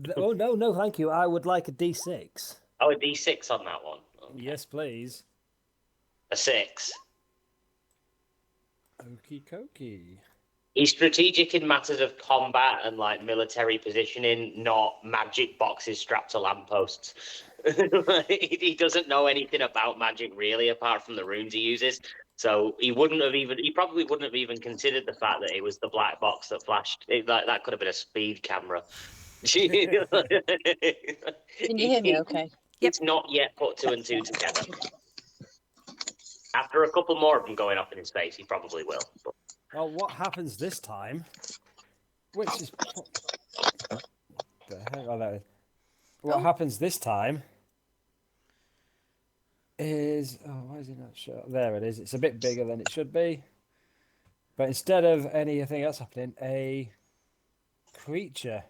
5. Oh no, thank you. I would like a D6. Oh, a D6 on that one. Okay. Yes, please. A 6. Okie dokie. He's strategic in matters of combat and like military positioning, not magic boxes strapped to lampposts. He doesn't know anything about magic really, apart from the runes he uses. So he probably wouldn't have even considered the fact that it was the black box that flashed. That could have been a speed camera. Can you hear me okay? It's not yet put 2 and 2 together. After a couple more of them going off in his face, he probably will. But... Well, what happens this time? Which is the heck? Oh, there it is. What happens this time is why is it not sure? There it is. It's a bit bigger than it should be. But instead of anything else happening, a creature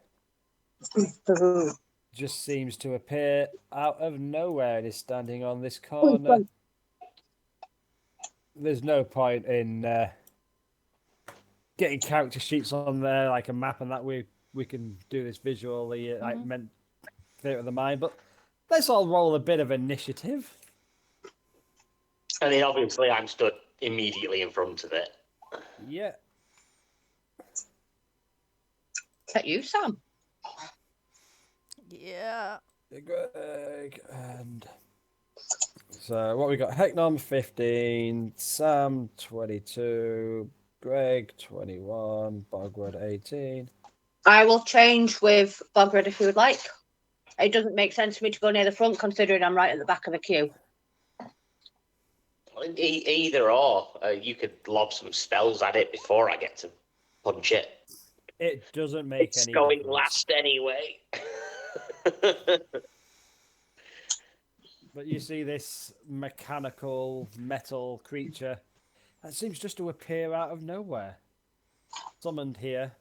just seems to appear out of nowhere and is standing on this corner. There's no point in getting character sheets on there, like a map, and that we can do this visually, like meant theatre of the mind. But let's all roll a bit of initiative. And then obviously I'm stood immediately in front of it. Yeah. Is that you, Sam? Yeah. Greg and so what we got? Hecknom 15, Sam 22, Greg 21, Bogwood 18. I will change with Bogred if you would like. It doesn't make sense for me to go near the front considering I'm right at the back of the queue. Either or, you could lob some spells at it before I get to punch it. It doesn't make It's any going difference. last anyway. But you see this mechanical metal creature that seems just to appear out of nowhere. Summoned here.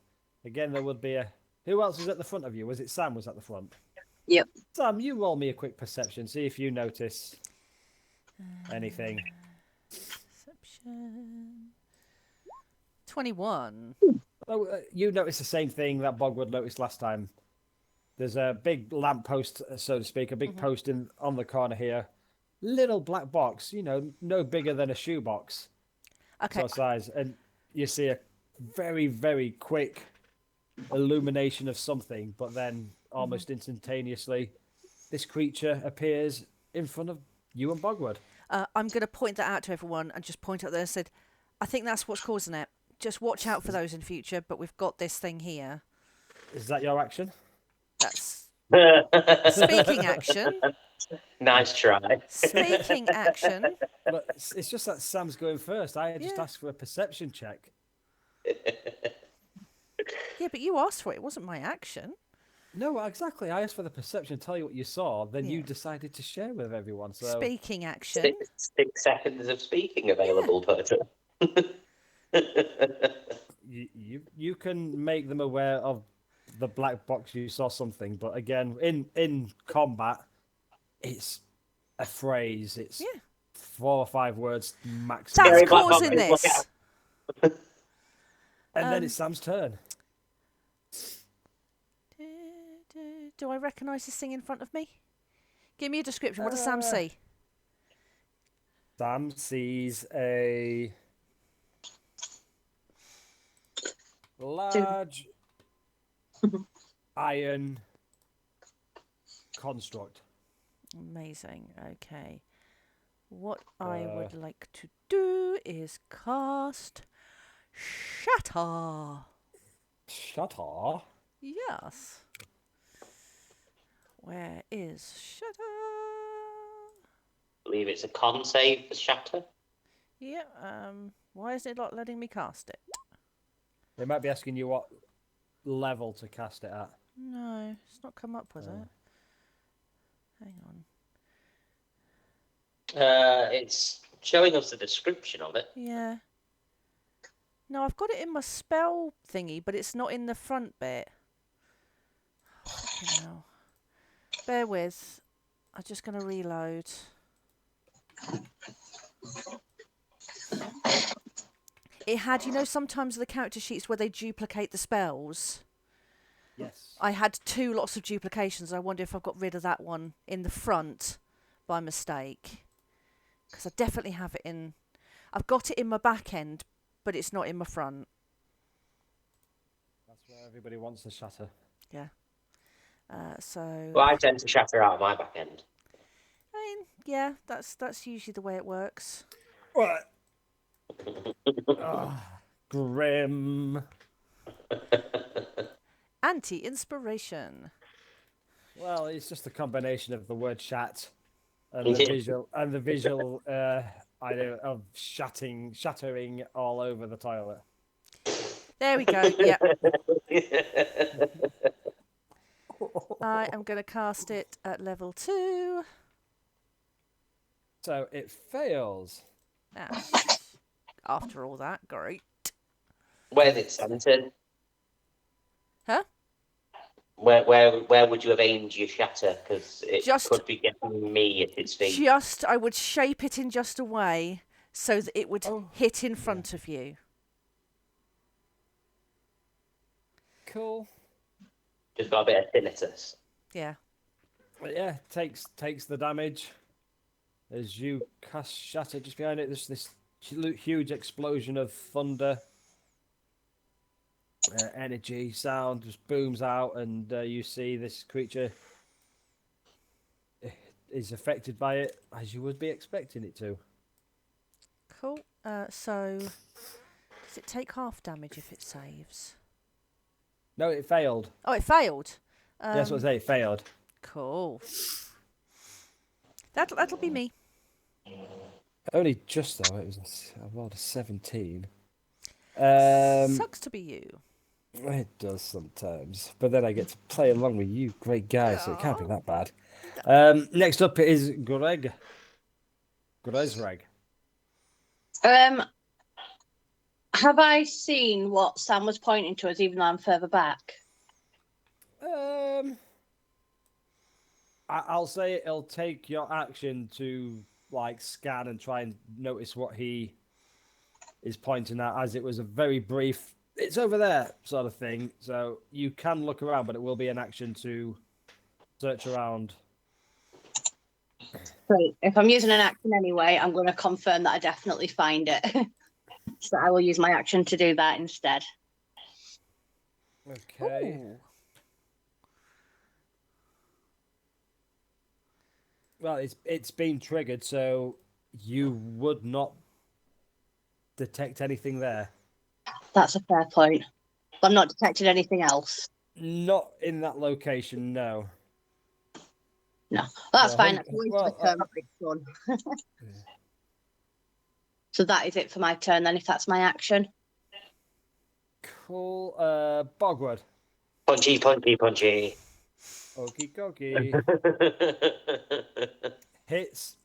Again, there would be a... Who else was at the front of you? Was it Sam was at the front? Yep. Sam, you roll me a quick perception. See if you notice anything. Perception. 21. Oh, you notice the same thing that Bogwood noticed last time. There's a big lamppost, so to speak, a big post on the corner here. Little black box, no bigger than a shoebox. Okay. Sort of size. And you see a very, very quick illumination of something, but then almost instantaneously, this creature appears in front of you and Bogwood. I'm going to point that out to everyone and just point out there and said, I think that's what's causing it. Just watch out for those in future, but we've got this thing here. Is that your action? That's speaking action. Nice try. Speaking action. But it's just that Sam's going first. I just asked for a perception check. Yeah, but you asked for it. It wasn't my action. No, exactly. I asked for the perception, tell you what you saw, then you decided to share with everyone. So Speaking action. 6 seconds of speaking available per turn. you can make them aware of the black box. You saw something, but again, in combat, it's a phrase. It's 4 or 5 words maximum. That's causing this. And then it's Sam's turn. Do I recognise this thing in front of me? Give me a description. What does Sam see? Sam sees a large iron construct. Amazing. Okay. What I would like to do is cast Shatter. Shatter? Yes. Where is Shatter? I believe it's a con save for Shatter. Yeah. Why is it not letting me cast it? They might be asking you what level to cast it at. No, it's not come up with it. Hang on. It's showing us the description of it. Yeah. No, I've got it in my spell thingy, but it's not in the front bit. Fucking hell. Bear with. I'm just going to reload. It had, you know, sometimes the character sheets where they duplicate the spells. Yes. I had 2 lots of duplications. I wonder if I've got rid of that one in the front by mistake. Because I definitely have it in... I've got it in my back end, but it's not in my front. That's where everybody wants to shatter. Yeah. So... Well, I tend to shatter out of my back end. I mean, yeah, that's usually the way it works. What? Grim. Anti-inspiration. Well, it's just a combination of the word "shat" and It the is. visual idea of shattering all over the toilet. There we go. Yeah. I am going to cast it at level 2. So it fails. After all that, great. Where's it centered? Huh? Where would you have aimed your shatter? Because it Just- could be getting me at its feet. I would shape it in just a way so that it would hit in front of you. Cool. Just got a bit of tinnitus. Yeah. But yeah, takes the damage as you cast shatter. Just behind it, there's this huge explosion of thunder. Energy sound just booms out, and you see this creature is affected by it as you would be expecting it to. Cool. So, does it take half damage if it saves? No, it failed. Oh, it failed. That's what I say. It failed. Cool. That'll be me. Only just though. It was I rolled a 17. Sucks to be you. It does sometimes, but then I get to play along with you, great guys, so it can't be that bad. Next up is Greg. Grezreg. Have I seen what Sam was pointing to us, even though I'm further back? I'll say it'll take your action to like scan and try and notice what he is pointing at, as it was a very brief "it's over there" sort of thing. So you can look around, but it will be an action to search around. Great. If I'm using an action anyway, I'm going to confirm that I definitely find it. So I will use my action to do that instead. Okay. Ooh. Well, it's been triggered, so you would not detect anything there. That's a fair point. But I'm not detecting anything else. Not in that location, no. No, that's Well, fine. That's a waste well, of a turn, but it's done. So that is it for my turn then, if that's my action. Cool. Bogwood. Punchy, punchy, punchy. Okie dokie. Hits.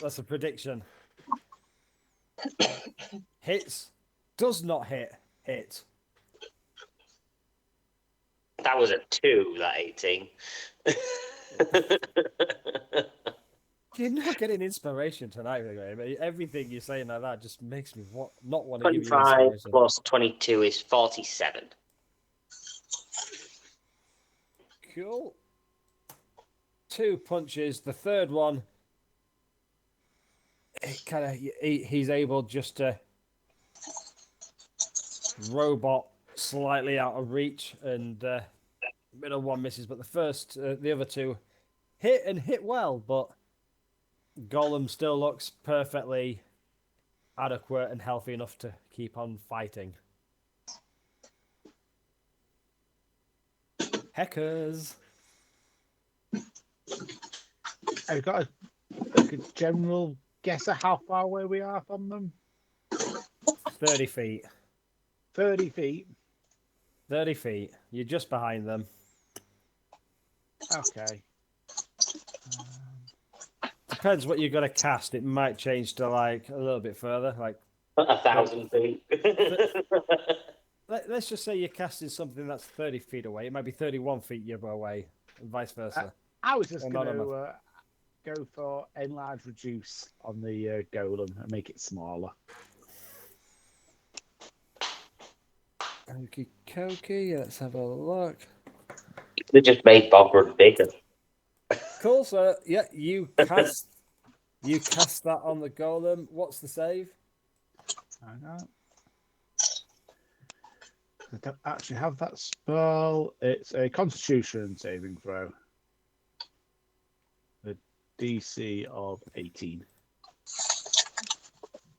That's a prediction. Hits. Does not hit. Hit. That was a 2, that 18. You're not getting inspiration tonight, Graham. Everything you're saying like that just makes me not want to give you 25 inspiration. plus 22 is 47. Cool. 2 punches. The third one, he's able just to robot slightly out of reach, and middle one misses, but the other 2 hit and hit well, but Golem still looks perfectly adequate and healthy enough to keep on fighting. Heckers. I've got a general guess at how far away we are from them. 30 feet. 30 feet. 30 feet. You're just behind them. Okay. Depends what you're gonna cast. It might change to like a little bit further. Like 1,000 feet. let's just say you're casting something that's 30 feet away. It might be 31 feet you're away, and vice versa. I was just Well, going not to go for enlarge reduce on the golem and make it smaller. Okie dokie, let's have a look. They just made Bogrud bigger. Cool. So yeah, you cast that on the golem. What's the save? I know. I don't actually have that spell. It's a Constitution saving throw. A DC of 18.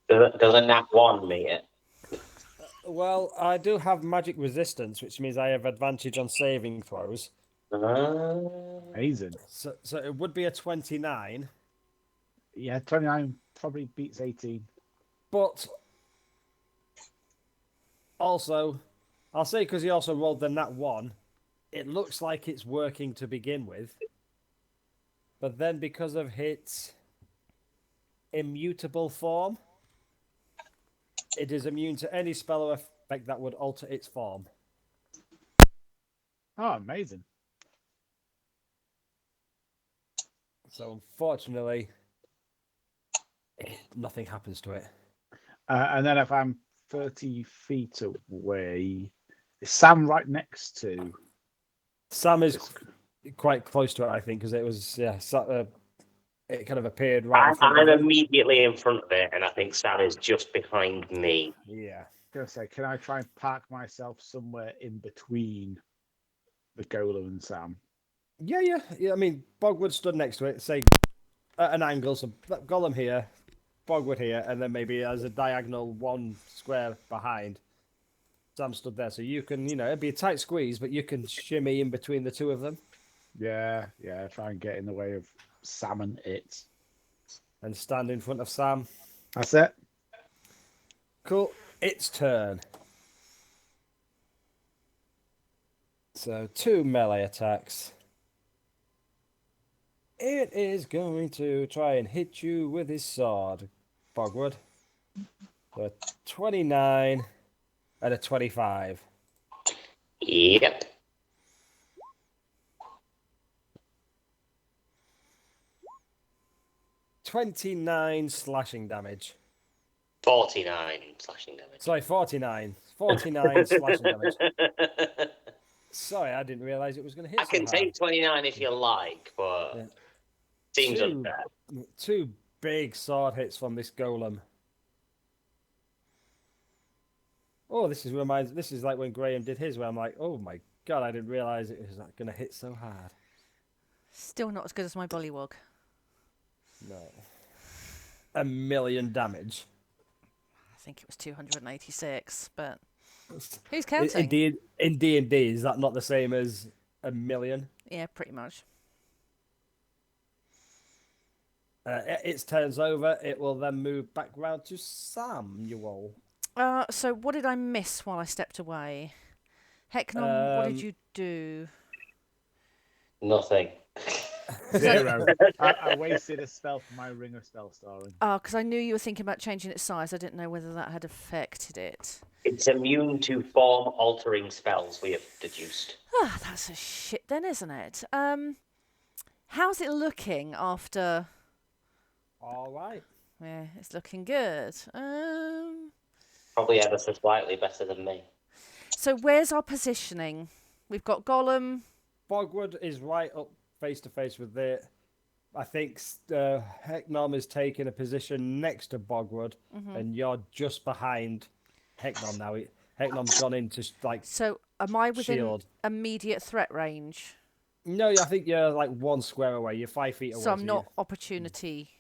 Does a nat 1 mean it? Well, I do have magic resistance, which means I have advantage on saving throws. Amazing. So it would be a 29. Yeah, 29 probably beats 18. But also, I'll say because he also rolled the nat 1, it looks like it's working to begin with. But then because of its immutable form, it is immune to any spell or effect that would alter its form. Oh, amazing. So unfortunately, nothing happens to it. And then if I'm 30 feet away, is Sam right next to? Sam is quite close to it, I think, because it was it kind of appeared right in front I'm of it. immediately in front of it, and I think Sam is just behind me. Yeah. I was gonna say, can I try and park myself somewhere in between the golem and Sam? Yeah. I mean, Bogwood stood next to it, say at an angle, so Golem here, Bogwood here, and then maybe as a diagonal one square behind. Sam stood there, so you can, it'd be a tight squeeze, but you can shimmy in between the two of them. Yeah. Try and get in the way of Sam and it. And stand in front of Sam. That's it. Cool. Its turn. So 2 melee attacks. It is going to try and hit you with his sword, Bogwood. So a 29 and a 25. Yep. $29 slashing damage. 49 slashing damage. Sorry, 49. 49 slashing damage. Sorry, I didn't realise it was going to hit I can so take hard. 29 if you like, but Yeah. seems Two- unfair. 2 big sword hits from this golem. Oh, this is like when Graham did his, where I'm like, oh my god, I didn't realise it was going to hit so hard. Still not as good as my bullywog. No. 1,000,000 damage. I think it was 286, but who's counting? In D&D, is that not the same as 1,000,000? Yeah, pretty much. Its turn's over. It will then move back round to Samuel. So what did I miss while I stepped away? Hecknom, what did you do? Nothing. 0. I wasted a spell for my Ring of Spell Storing. Oh, because I knew you were thinking about changing its size. I didn't know whether that had affected it. It's immune to form altering spells, we have deduced. Ah, that's a shit then, isn't it? How's it looking after... All right. Yeah, it's looking good. Probably ever so slightly better than me. So where's our positioning? We've got Golem. Bogwood is right up face to face with it. I think Hecknom is taking a position next to Bogwood, and you're just behind Hecknom now. Hecknom's gone into So am I within shield. immediate threat range? No, I think you're like 1 square away. You're 5 feet away. So I'm not opportunity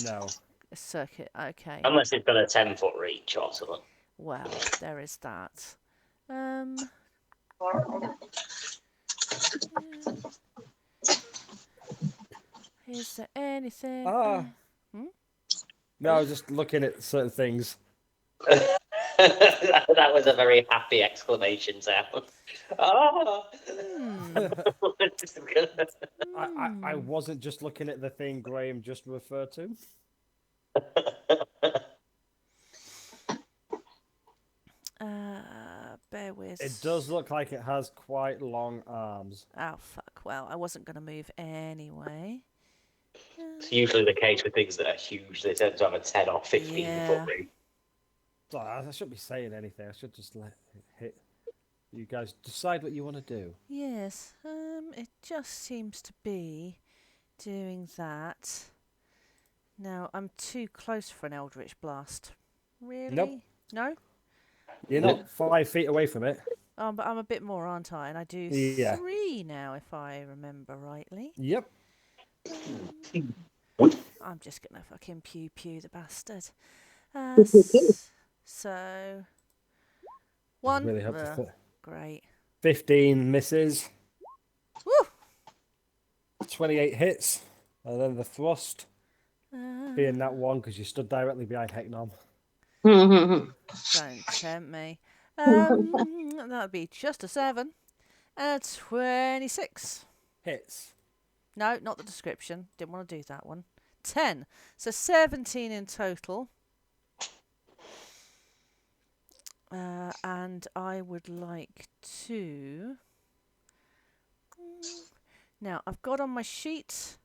No. circuit. Okay. Unless it's got a 10-foot reach or something. Well, there is that. Is there anything? No, I was just looking at certain things. That was a very happy exclamation sound. Oh. I wasn't just looking at the thing Graham just referred to. Bear with. It does look like it has quite long arms. Oh, fuck. Well, I wasn't going to move anyway. It's usually the case with things that are huge. They tend to have a 10 or 15 Yeah. foot reach. So I shouldn't be saying anything. I should just let it hit. You guys decide what you want to do. Yes. It just seems to be doing that. Now, I'm too close for an Eldritch Blast. Really? Nope. No? You're not 5 feet away from it. But I'm a bit more, aren't I? And I do Yeah. 3 now, if I remember rightly. Yep. I'm just going to fucking pew the bastard. So... 1. Really hope to Great. 15 misses. Woo! 28 hits. And then the thrust Uh, being that one because you stood directly behind Hecknom. Don't tempt me. That would be just a 7. And a 26. Hits. No, not the description. Didn't want to do that one. 10. So 17 in total. And I would like to... Now, I've got on my sheet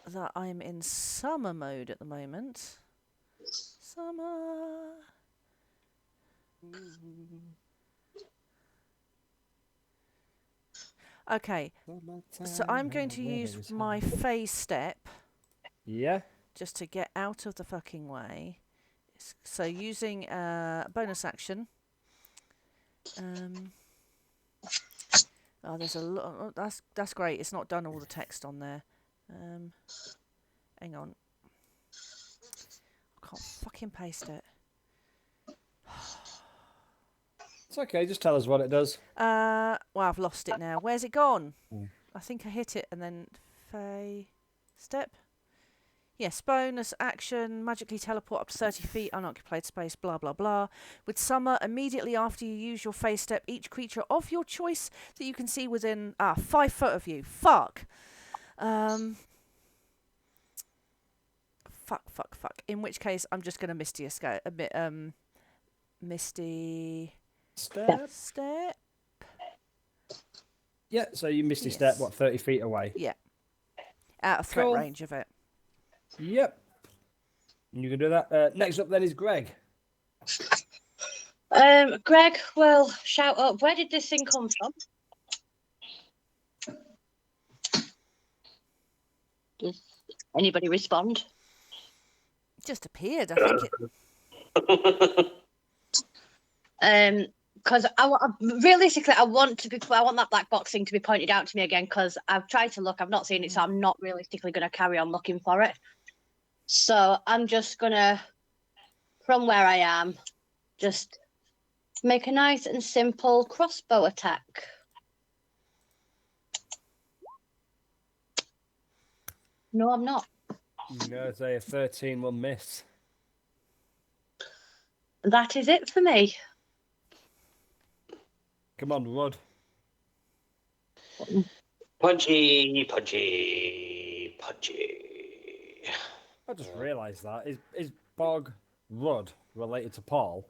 that I'm in summer mode at the moment. Summer. Okay, so I'm going to use my phase step Yeah. just to get out of the fucking way. So using a bonus action. Oh, there's a lot. Oh, that's great. It's not done all the text on there. Hang on. I can't fucking paste it. It's okay. Just tell us what it does. Well, I've lost it now. Where's it gone? Mm. I think I hit it and then step. Yes, bonus action, magically teleport up to 30 feet, unoccupied space, blah, blah, blah. With summer, immediately after you use your phase step, each creature of your choice that you can see within 5 foot of you. Fuck. Fuck. In which case, I'm just going to Misty escape. A bit, Misty... Step? Yeah, so you Misty Yes. Step, what, 30 feet away? Yeah. Out of threat Cool. range of it. Yep. And you can do that. Next up then is Greg. Greg will shout up. Where did this thing come from? Does anybody respond? Just appeared, I think it... Because realistically, I want that black box thing to be pointed out to me again. Because I've tried to look, I've not seen it, so I'm not realistically going to carry on looking for it. So I'm just gonna, from where I am, just make a nice and simple crossbow attack. No, I'm not. No, say a 13 will miss. That is it for me. Come on, Rod. Punchy. I just realised that. Is Bog Rud related to Paul?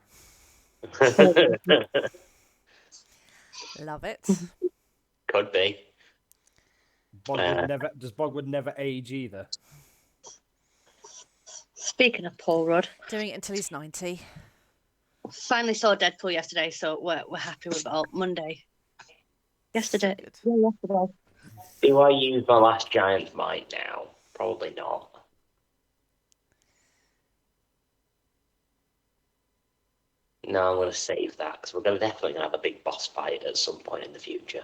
Love it. Could be. Does Bog would never age either? Speaking of Paul Rudd, Doing it until he's 90. finally saw Deadpool yesterday, so we're happy with it. Monday. Yesterday. Good. Yeah, yesterday. Do I use my last giant might now? Probably not. No, I'm going to save that because we're definitely going to have a big boss fight at some point in the future.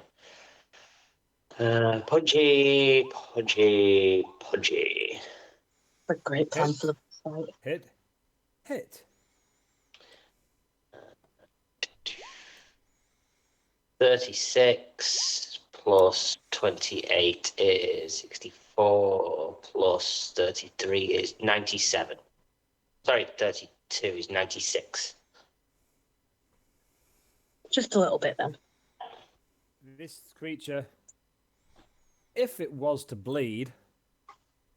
Punchy. A great plan for the fight. Hit. 36 plus 28 is 64 plus 33 is 97. Sorry, 32 is 96. Just a little bit then. This creature, if it was to bleed,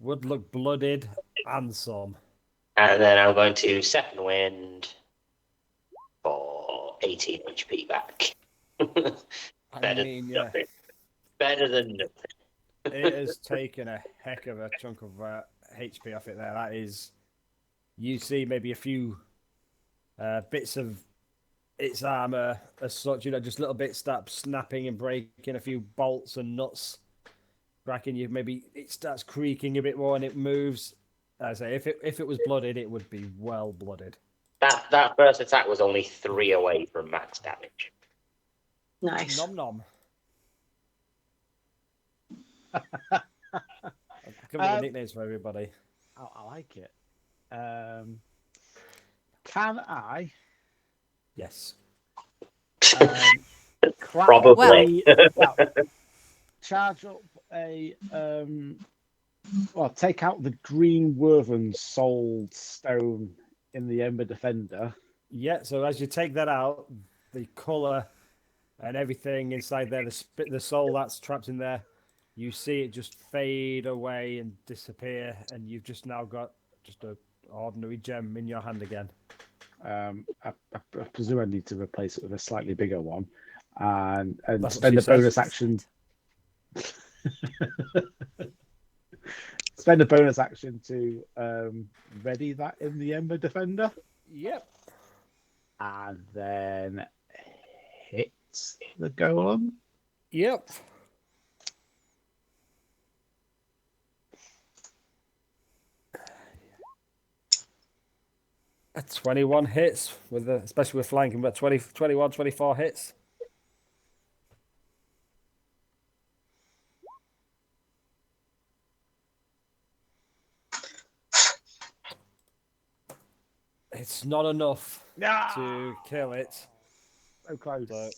would look blooded and some. And then I'm going to second wind for 18 HP back. I Better mean, than yeah, nothing. Better than nothing. it has taken a heck of a chunk of HP off it there. That is, you see maybe a few bits of its armor as such, just little bits start snapping and breaking, a few bolts and nuts cracking. You maybe it starts creaking a bit more and it moves. I say, if it was blooded, it would be well blooded. That first attack was only 3 away from max damage. Nice. Nom nom. I've come up with nicknames for everybody. I like it. Can I? Yes. Probably. Charge up a take out the green Werven souled stone in the Ember Defender. Yeah, so as you take that out, the colour and everything inside there, the soul that's trapped in there, you see it just fade away and disappear, and you've just now got just an ordinary gem in your hand again. I presume I need to replace it with a slightly bigger one, and That's spend a bonus action. Spend a bonus action to ready that in the Ember Defender. Yep. And then hit the golem. Yep. A 21 hits, especially with flanking, but 21, 24 hits. It's not enough to kill it. So close. So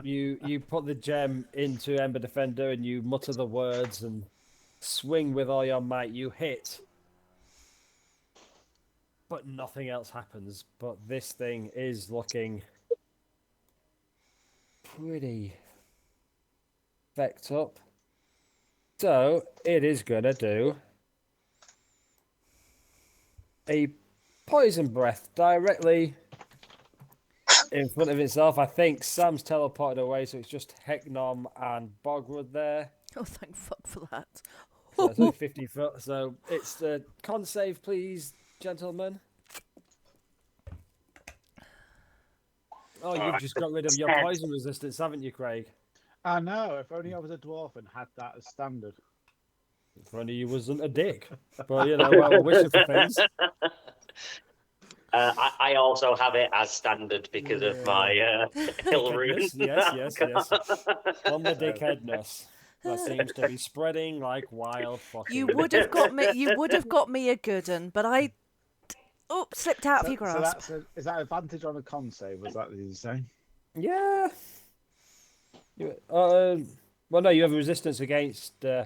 you put the gem into Ember Defender and you mutter the words and swing with all your might. You hit, but nothing else happens. But this thing is looking pretty fecked up. So it is gonna do a poison breath directly in front of itself. I think Sam's teleported away, so it's just Hecknom and Bogwood there. Oh, thank fuck for that. So it's only 50 foot. So it's the con save, please, gentlemen. Oh, you've just got rid of your poison resistance, haven't you, Craig? I know. If only I was a dwarf and had that as standard. If only you wasn't a dick. But, we're wishing for things. I also have it as standard because of my hill rune. Yes. On the dickheadness. That seems to be spreading like wild fucking. You would have got me. You would have got me a good one, but I slipped out of your grasp. So is that advantage on a con save? Was that what you saying? Yeah. Well, no, you have a resistance against. You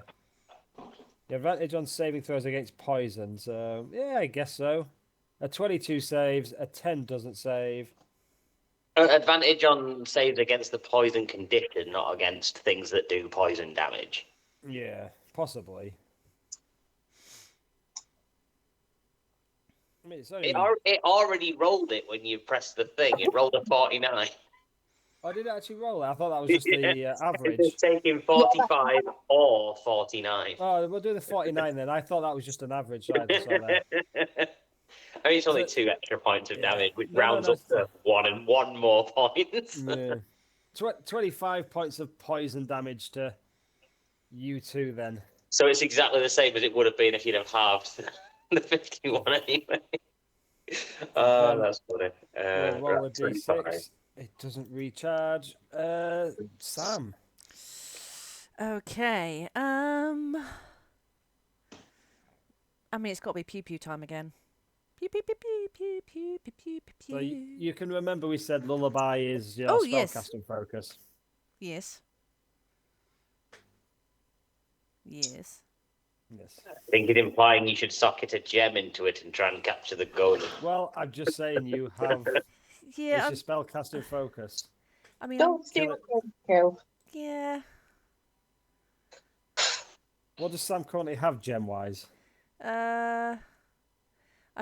have advantage on saving throws against poison. So yeah, I guess so. A 22 saves, a 10 doesn't save. Advantage on saves against the poison condition, not against things that do poison damage. Yeah, possibly. I mean, it's only... It already rolled it when you pressed the thing. It rolled a 49. Oh, did it actually roll it? I thought that was just the average. It's taking 45 or 49. Oh, we'll do the 49 then. I thought that was just an average. So I just saw that. I mean, it's only 2 extra points of damage, which rounds up to 1 and 1 more points. Yeah. 25 points of poison damage to you two then. So it's exactly the same as it would have been if you'd have halved the 51 anyway. That's funny. We'll roll a d6. 25. It doesn't recharge. Sam. Okay. I mean, it's got to be pew pew time again. Pew pew pew pew pew pew pew pew pew. So you can remember we said lullaby is your spellcasting focus. Yes. Yes. Yes. I think it's implying you should socket a gem into it and try and capture the golem. Well, I'm just saying you have Yeah, It's your spellcasting focus. I mean, Don't steal kill. yeah. What does Sam currently have gem-wise? I've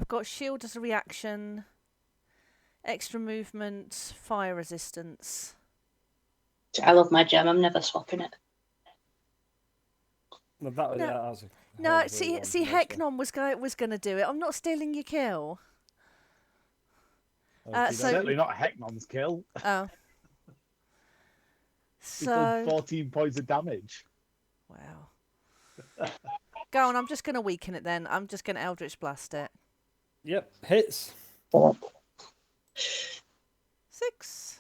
got shield as a reaction, extra movement, fire resistance. I love my gem. I'm never swapping it. No, that No. was a No, horribly see, wrong Hecknon was going to do it. I'm not stealing your kill. Okey-doke. so- Certainly not Hecknon's kill. Oh. He's done So, 14 points of damage. wow. Go on, I'm just going to weaken it then. I'm just going to Eldritch Blast it. Yep, hits. 6.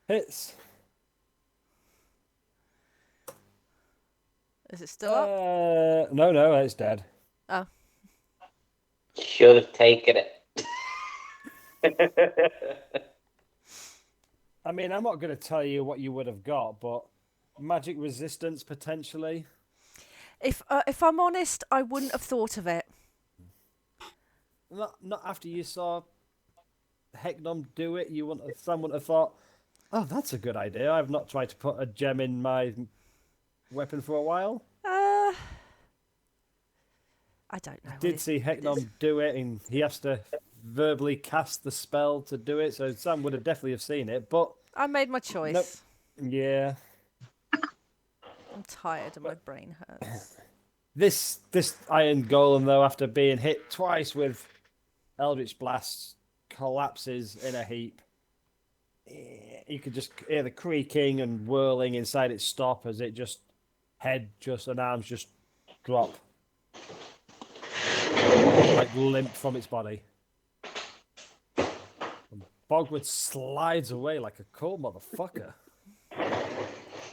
Hits. Is it still up? No, it's dead. Oh. Should have taken it. I mean, I'm not going to tell you what you would have got, but magic resistance potentially. If I'm honest, I wouldn't have thought of it. Not after you saw Hecknom do it. Sam wouldn't have thought, oh, that's a good idea. I've not tried to put a gem in my weapon for a while. I don't know. Did see Hecknom do it, and he has to verbally cast the spell to do it. So Sam would have definitely have seen it, but I made my choice. Nope. Yeah. I'm tired and my brain hurts. This Iron Golem, though, after being hit twice with Eldritch Blast, collapses in a heap. You could just hear the creaking and whirling inside its stop as it head and arms just drop. Like limp from its body. And Bogwood slides away like a cool motherfucker.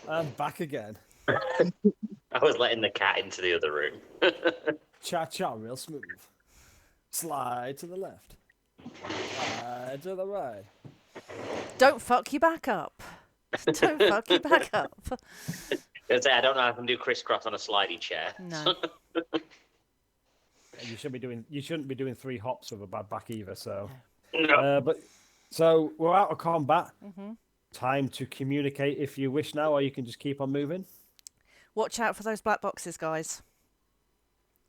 And back again. I was letting the cat into the other room. Cha-cha, real smooth. Slide to the left. Slide to the right. Don't fuck you back up. Don't fuck you back up. I don't know if I can do crisscross on a sliding chair. No. You shouldn't be doing 3 hops with a bad back either. So, No. So we're out of combat. Mm-hmm. Time to communicate if you wish now, or you can just keep on moving. Watch out for those black boxes, guys.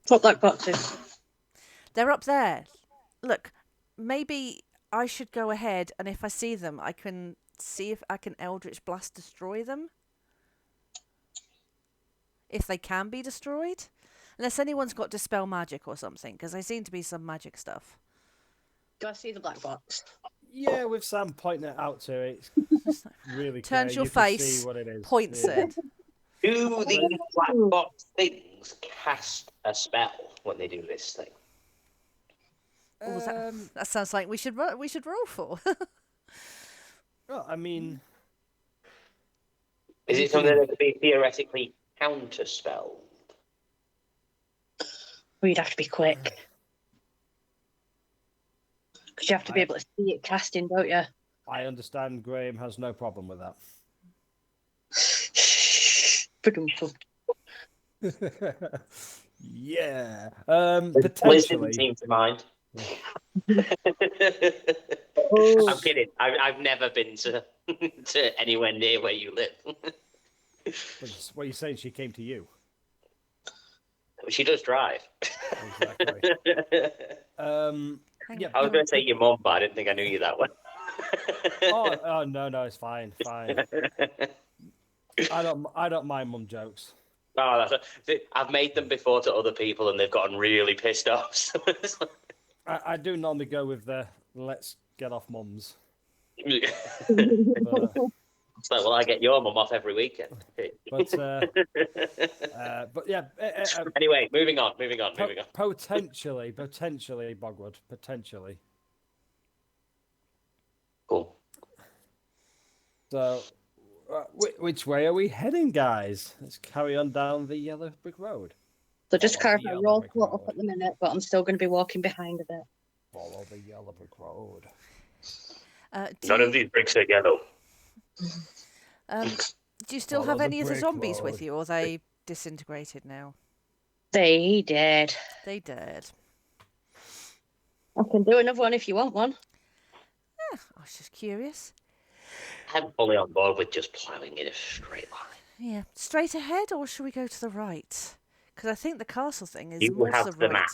What black boxes? They're up there. Look, maybe I should go ahead, and if I see them, I can see if I can Eldritch Blast destroy them. If they can be destroyed. Unless anyone's got Dispel Magic or something, because they seem to be some magic stuff. Do I see the black box? Yeah, with Sam pointing it out to it, it's really Turns clear. your You can face, see what it is. points Yeah. it. Do these black box things cast a spell when they do this thing? What was that? That sounds like we should roll for. Well, I mean, Is it something that could be theoretically counterspelled? Well, you'd have to be quick. Because you have to be able to see it casting, don't you? I understand Graham has no problem with that. Yeah. Liz Potentially. didn't seem to mind. Oh. I'm kidding. I've never been to anywhere near where you live. What are you saying? She came to you. She does drive. Exactly. Hang Yeah. on. I was going to say your mum, but I didn't think I knew you that well. Oh no, it's fine. I don't mind mum jokes. Oh, I've made them before to other people, and they've gotten really pissed off. So I do normally go with the let's get off mums. it's But, like, well, I get your mum off every weekend. but yeah. Anyway, moving on. Potentially, Bogwood. Potentially. Cool. So, which way are we heading, guys? Let's carry on down the yellow brick road. So just Follow the clarify, yellow we're all brick caught up road. at the minute, but I'm still going to be walking behind a bit. Follow the yellow brick road. None of these bricks are yellow. Do you still Follow have the any of the brick zombies road. with you, or are they disintegrated now? They did. They did. I can do another one if you want one. I was just curious. I'm fully on board with just ploughing in a straight line. Yeah, straight ahead, or should we go to the right? Because I think the castle thing is You more to have the the right. map.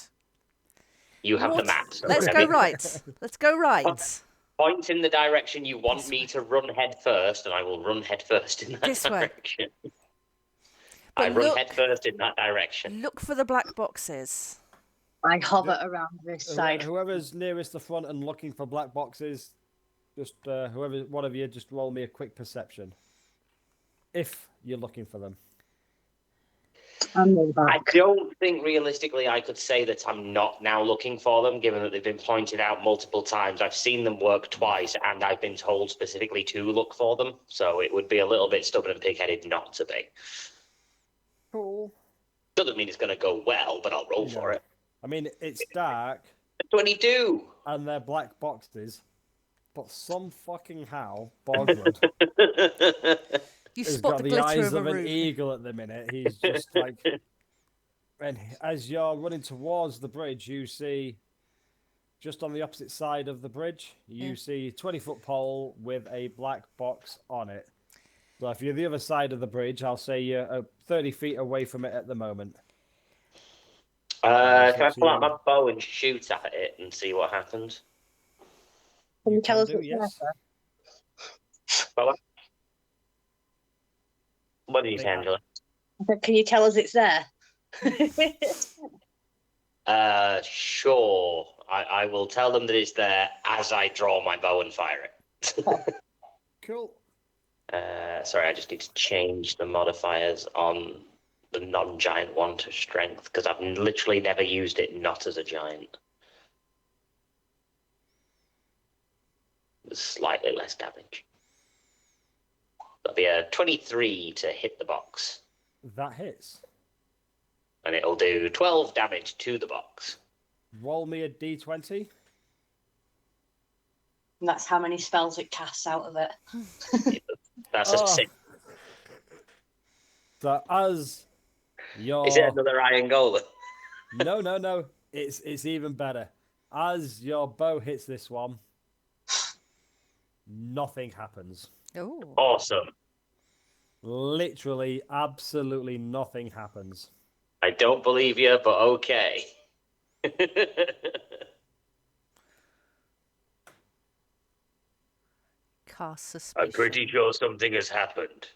You have More the to- map. So Let's go right. Let's go right. Point in the direction you want This me way. to run head first, and I will run head first in that This way. direction. But I run look- head first in that direction. Look for the black boxes. I hover around this side. Whoever's nearest the front and looking for black boxes, just whoever, one of you, just roll me a quick perception. If you're looking for them. I don't think realistically I could say that I'm not now looking for them, given that they've been pointed out multiple times. I've seen them work twice, and I've been told specifically to look for them. So it would be a little bit stubborn and pig-headed not to be. Cool. Doesn't mean it's going to go well, but I'll roll for it. I mean, it's dark 22. and they're black boxes, but some fucking how Bogwood You has spot got the the glitter eyes of a of an rune. eagle at the minute. He's just like, and as you're running towards the bridge, you see, just on the opposite side of the bridge, you see a 20-foot pole with a black box on it. So if you're the other side of the bridge, I'll say you're 30 feet away from it at the moment. Can I up to pull out you. my bow and shoot at it and see what happens? Can you tell us do, what's yes. there? What did you They say, are- Angela? I said, can you tell us it's there? Sure. I will tell them that it's there as I draw my bow and fire it. Cool. Sorry, I just need to change the modifiers on the non-giant one to strength, because I've literally never used it not as a giant. With slightly less damage. That'll be a 23 to hit the box. That hits. And it'll do 12 damage to the box. Roll me a d20. And that's how many spells it casts out of it. That's Oh. a 6. So as your Is it another iron golem? no, it's even better. As your bow hits this one, nothing happens. Oh. Awesome. Literally, absolutely nothing happens. I don't believe you, but okay. Cast suspicion. I'm pretty sure something has happened,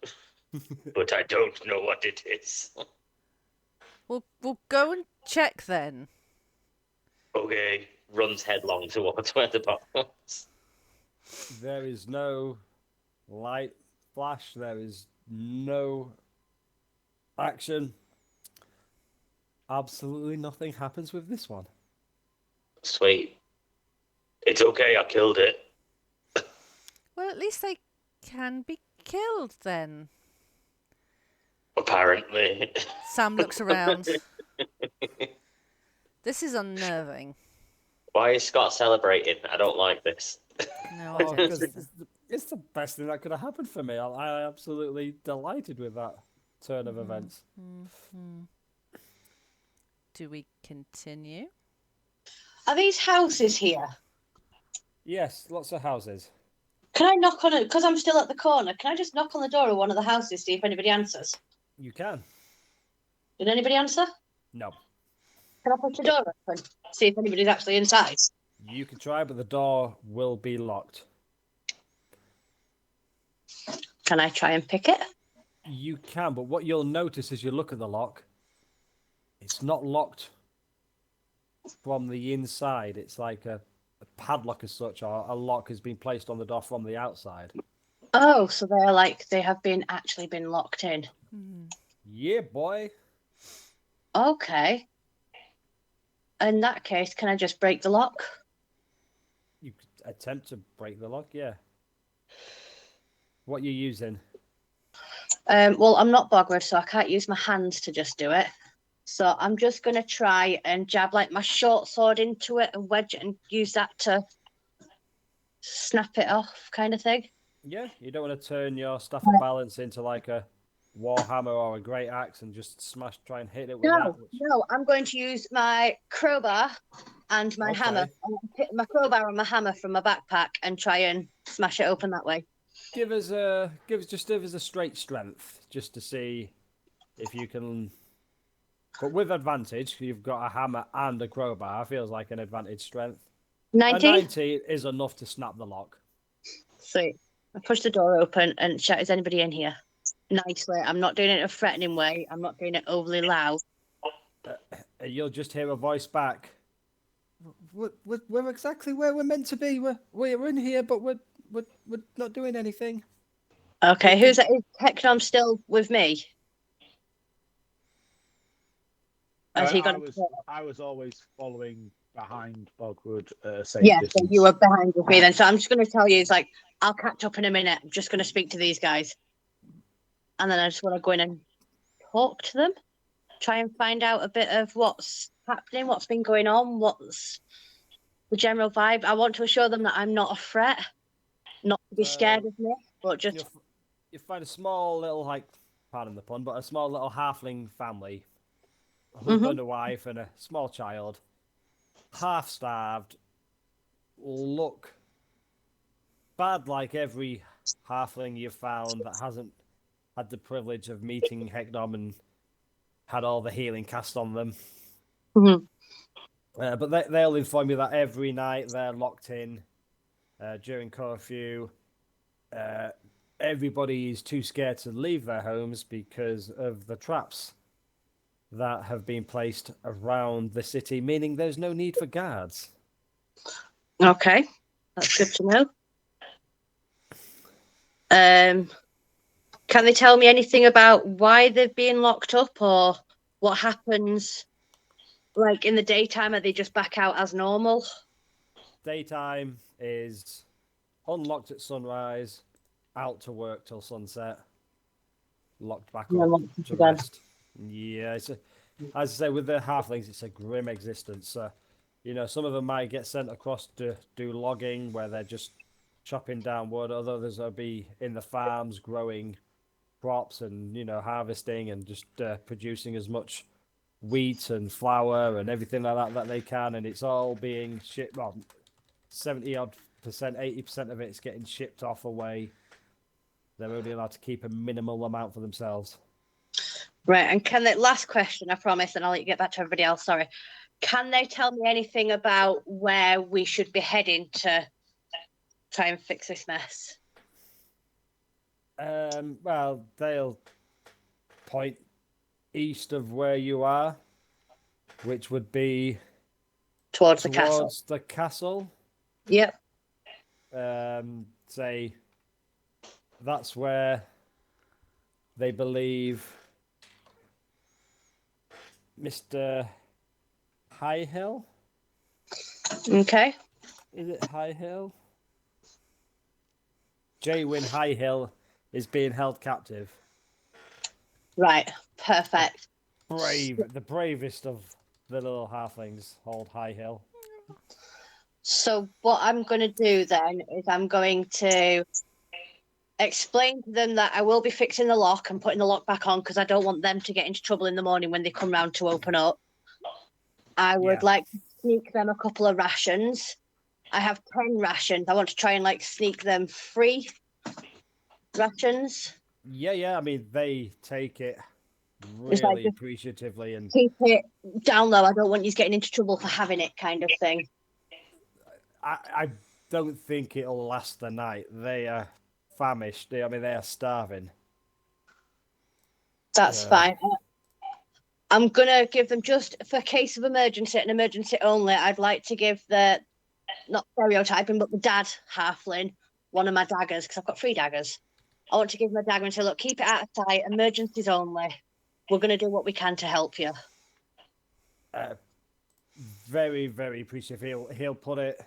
but I don't know what it is. We'll go and check then. Okay, runs headlong towards where the box was. There is no light flash. There is no action. Absolutely nothing happens with this one. Sweet. It's okay, I killed it. Well, at least they can be killed then. Apparently. Sam looks around. This is unnerving. Why is Scott celebrating? I don't like this. No, I Oh, don't. because it's the best thing that could have happened for me. I absolutely delighted with that turn of events. Do we continue? Are these houses here? Yes, lots of houses. Can I knock on it? Because I'm still at the corner. Can I just knock on the door of one of the houses, see if anybody answers? You can. Did anybody answer? No. Can I push the door open? See if anybody's actually inside. You can try, but the door will be locked. Can I try and pick it? You can, but what you'll notice as you look at the lock, it's not locked from the inside. It's like a padlock as such, or a lock has been placed on the door from the outside. Oh, so they're like they have been actually been locked in. Yeah, boy. Okay. In that case, can I just break the lock? You could attempt to break the lock, yeah. What you using? Well, I'm not Bogward, so I can't use my hands to just do it. So I'm just going to try and jab like my short sword into it and wedge it and use that to snap it off kind of thing. Yeah, you don't want to turn your staff of balance into like a warhammer or a great axe and just try and hit it with that? No, no, I'm going to use my crowbar and my hammer. Okay. I'm going to pick my crowbar and my hammer from my backpack and try and smash it open that way. Give us a straight strength just to see if you can. But with advantage, you've got a hammer and a crowbar. Feels like an advantage strength. 19? A 19 is enough to snap the lock. Sweet. I push the door open and shout, "Is anybody in here?" Nicely. I'm not doing it in a threatening way. I'm not doing it overly loud. You'll just hear a voice back. We're exactly where we're meant to be. We're in here, but we're not doing anything. Okay, who's that? Is Technom still with me? Has he gone? I was always following behind Bogwood, safe Yeah, so distance. you were behind with me then. So I'm just going to tell you, it's like, I'll catch up in a minute. I'm just going to speak to these guys. And then I just want to go in and talk to them. Try and find out a bit of what's happening, what's been going on, what's the general vibe. I want to assure them that I'm not a threat, not to be scared of me, but just... You find a small little, like, pardon the pun, but a small little halfling family. A husband, a wife, and a small child. Half-starved. Look bad like every halfling you've found that hasn't had the privilege of meeting Hecdom and had all the healing cast on them. But they'll inform you that every night they're locked in during curfew. Everybody is too scared to leave their homes because of the traps that have been placed around the city, meaning there's no need for guards. Okay, that's good to know. Can they tell me anything about why they've been locked up or what happens? Like in the daytime, are they just back out as normal? Daytime is unlocked at sunrise, out to work till sunset, locked back up to rest. Yeah, as I say, with the halflings, it's a grim existence. Some of them might get sent across to do logging, where they're just chopping down wood. Others will be in the farms growing crops and harvesting and just producing as much wheat and flour and everything like that they can, and it's all being shipped. Well, 70-odd%, 80% of it's getting shipped off away. They're only allowed to keep a minimal amount for themselves. Right, and last question, I promise, and I'll let you get back to everybody else, sorry. Can they tell me anything about where we should be heading to try and fix this mess? Well, they'll point east of where you are, which would be towards the castle. The castle. Yep. Say that's where they believe Mr. Highhill. Okay. Is it Highhill? Jaywin Highhill is being held captive. Right. Perfect. The bravest of the little halflings, hold Highhill. So what I'm going to do then is I'm going to explain to them that I will be fixing the lock and putting the lock back on because I don't want them to get into trouble in the morning when they come round to open up. I would like to sneak them a couple of rations. I have 10 rations. I want to try and sneak them 3 rations. Yeah. I mean, they take it really appreciatively and keep it down low. I don't want you getting into trouble for having it, kind of thing. I don't think it'll last the night. They are famished. They are starving. That's fine. I'm gonna give them, just for case of emergency, an emergency only. I'd like to give the, not stereotyping, but the dad halfling one of my daggers because I've got 3 daggers. I want to give him a dagger and say, look, keep it out of sight. Emergencies only. We're gonna do what we can to help you. Very, very appreciative. He'll put it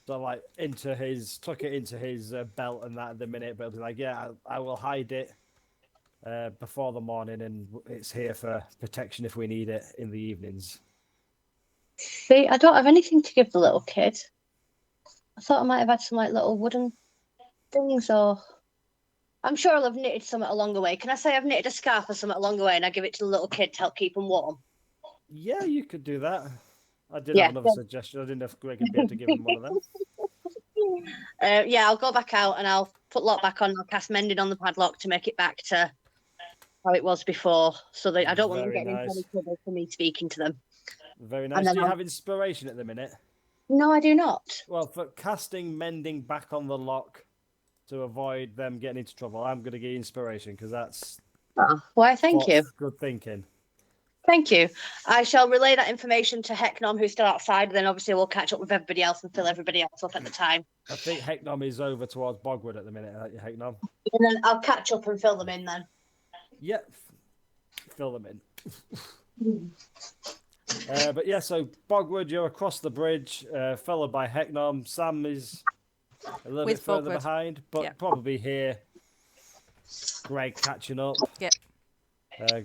tuck it into his belt and that at the minute, but he'll be like, yeah, I will hide it before the morning, and it's here for protection if we need it in the evenings. See, I don't have anything to give the little kid. I thought I might have had some little wooden things or I'm sure I'll have knitted something along the way. Can I say I've knitted a scarf or something along the way and I give it to the little kid to help keep him warm? Yeah, you could do that. I did Yeah. have another suggestion. I didn't know if Greg would be able to give him one of them. Yeah, I'll go back out and I'll put lock back on. I'll cast mending on the padlock to make it back to how it was before, so that I don't want them Very getting into nice. any trouble for me speaking to them. Very And nice. then Do you I'll- have inspiration at the minute? No, I do not. Well, for casting mending back on the lock to avoid them getting into trouble, I'm going to get inspiration because that's Oh, why, thank you. good thinking. Thank you. I shall relay that information to Hecknom, who's still outside. Then obviously we'll catch up with everybody else and fill everybody else up at the time. I think Hecknom is over towards Bogwood at the minute. Hecknom. And then I'll catch up and fill them in then. Yep. Fill them in. But yeah, so Bogwood, you're across the bridge, followed by Hecknom. Sam is a little With bit further Bogwood. behind, but Yeah. probably here. Greg catching up. Yep.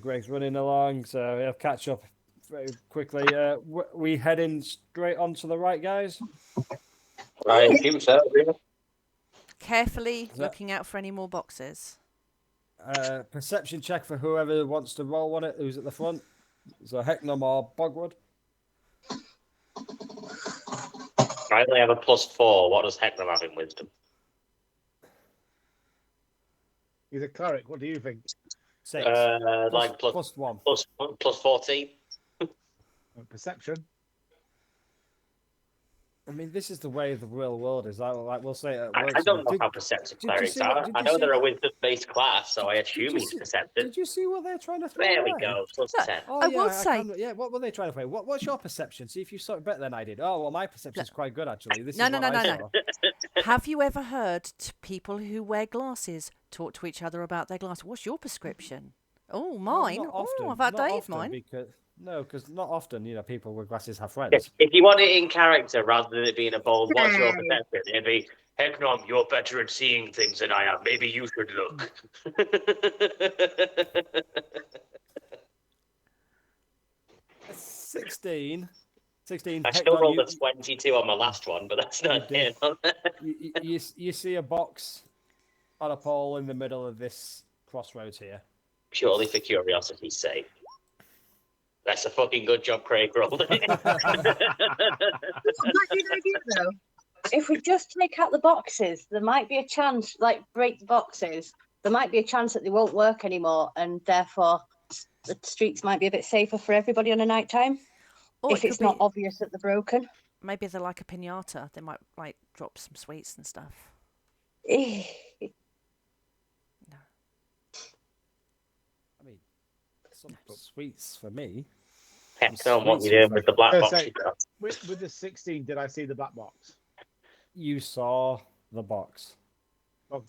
Greg's running along, so he'll catch up very quickly. We heading straight on to the right, guys? I assume so. Yeah. Carefully that- looking out for any more boxes. Perception check for whoever wants to roll on it, who's at the front. So Hecknom or Bogwood. I only have a +4. What does Heckram have in wisdom? He's a cleric. What do you think? 6. Like plus 1. plus 14. Perception. I mean, this is the way of the real world is. Like we'll say it works. I don't know Did- how perceptive did you clerics see are. what- did I you know see they're a what- wisdom-based class, so I assume he's perceptive. Did you see what they're trying to throw There we away? go. Plus Look, 10. Oh, I yeah, will say- yeah, what were they trying to play? What's your perception? See if you saw it better than I did. Oh, well, my perception's quite good, actually. This No, is no, what no, I no, saw. Have you ever heard people who wear glasses talk to each other about their glasses? What's your prescription? Oh, mine. Not often. Oh, I've had not Dave often mine. because not often, people with glasses have friends. If you want it in character rather than it being a bold, what's your perception? It'd be, Hecknom, you're better at seeing things than I am. Maybe you should look. 16. 16. I still Heckman, rolled a 22 on my last one, but that's not did. it. you see a box on a pole in the middle of this crossroads here. Purely for curiosity's sake. That's a fucking good job, Craig rolled it. Though, if we just take out the boxes, there might be a chance, like break the boxes, there might be a chance that they won't work anymore, and therefore the streets might be a bit safer for everybody on a night time. Or If it it's could not be- obvious that they're broken. Maybe they're like a pinata. They might like drop some sweets and stuff. Eh, I mean, some sweets for me. Hecknom, what you doing with the black box? Say, with the 16, did I see the black box? You saw the box. Oh,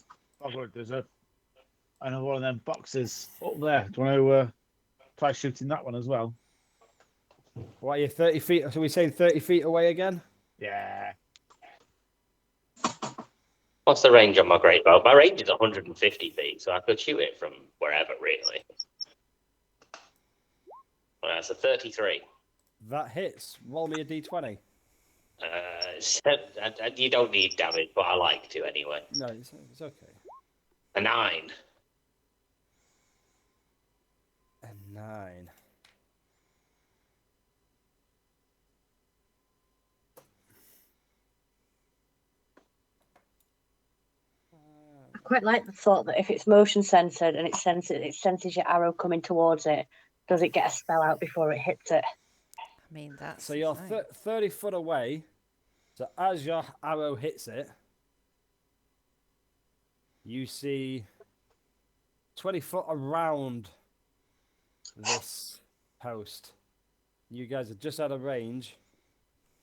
look, there's another one of them boxes up there. Do you want to try shooting that one as well? What are you, 30 feet? So we're saying 30 feet away again? Yeah. What's the range on my great bow? My range is 150 feet, so I could shoot it from wherever, really. Well, that's a 33. That hits. Roll me a d20. You don't need damage, but I like to anyway. No, it's okay. A 9. A 9. I quite like the thought that if it's motion censored and it senses your arrow coming towards it, does it get a spell out before it hits it? I mean, that's. So you're insane. 30 foot away. So as your arrow hits it, you see 20 foot around this post. You guys are just out of range.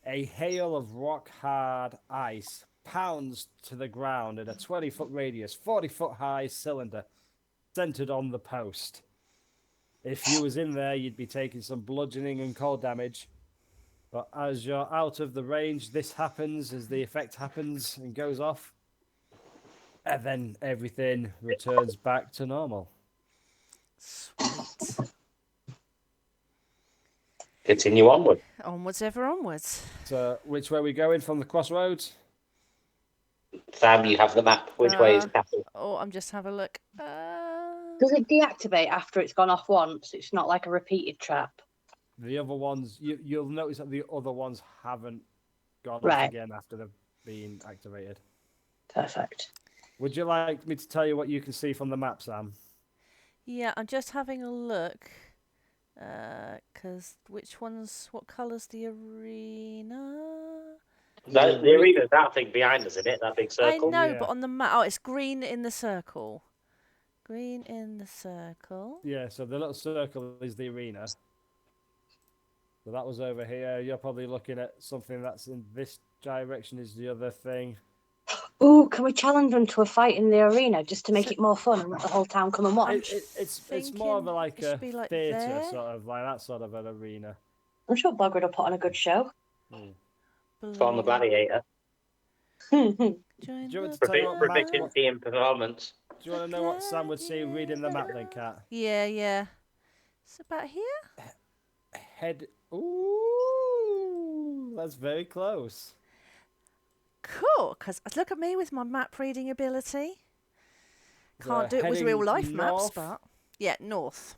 A hail of rock hard ice pounds to the ground in a 20-foot radius, 40-foot high cylinder centered on the post. If you was in there, you'd be taking some bludgeoning and cold damage. But as you're out of the range, this happens as the effect happens and goes off. And then everything returns back to normal. Sweet. Continue onward. Onwards, ever onwards. So which way are we going from the crossroads? Sam, you have the map. Which way is castle? Oh, I'm just having a look. Does it deactivate after it's gone off once? It's not like a repeated trap. The other ones, you'll notice that the other ones haven't gone off Right. again after they've been activated. Perfect. Would you like me to tell you what you can see from the map, Sam? Yeah, I'm just having a look. Because what colour's the arena? The arena's that thing behind us, isn't it? That big circle. I know, Yeah. but on the map, oh, it's green in the circle. Green in the circle. Yeah, so the little circle is the arena. So that was over here. You're probably looking at something that's in this direction is the other thing. Ooh, can we challenge them to a fight in the arena just to make it more fun and let the whole town come and watch? It's more of a, like it should a be like theatre, there. sort of, like that sort of an arena. I'm sure Bogwood will put on a good show. From the Gladiator. Join Do you want me to tell you what map? Proficiency in performance. Do you want to know what Sam would see reading the map then, Kat? Yeah. It's about here. Head. Ooh, that's very close. Cool, because look at me with my map reading ability. Can't do it with real life maps, but yeah, north.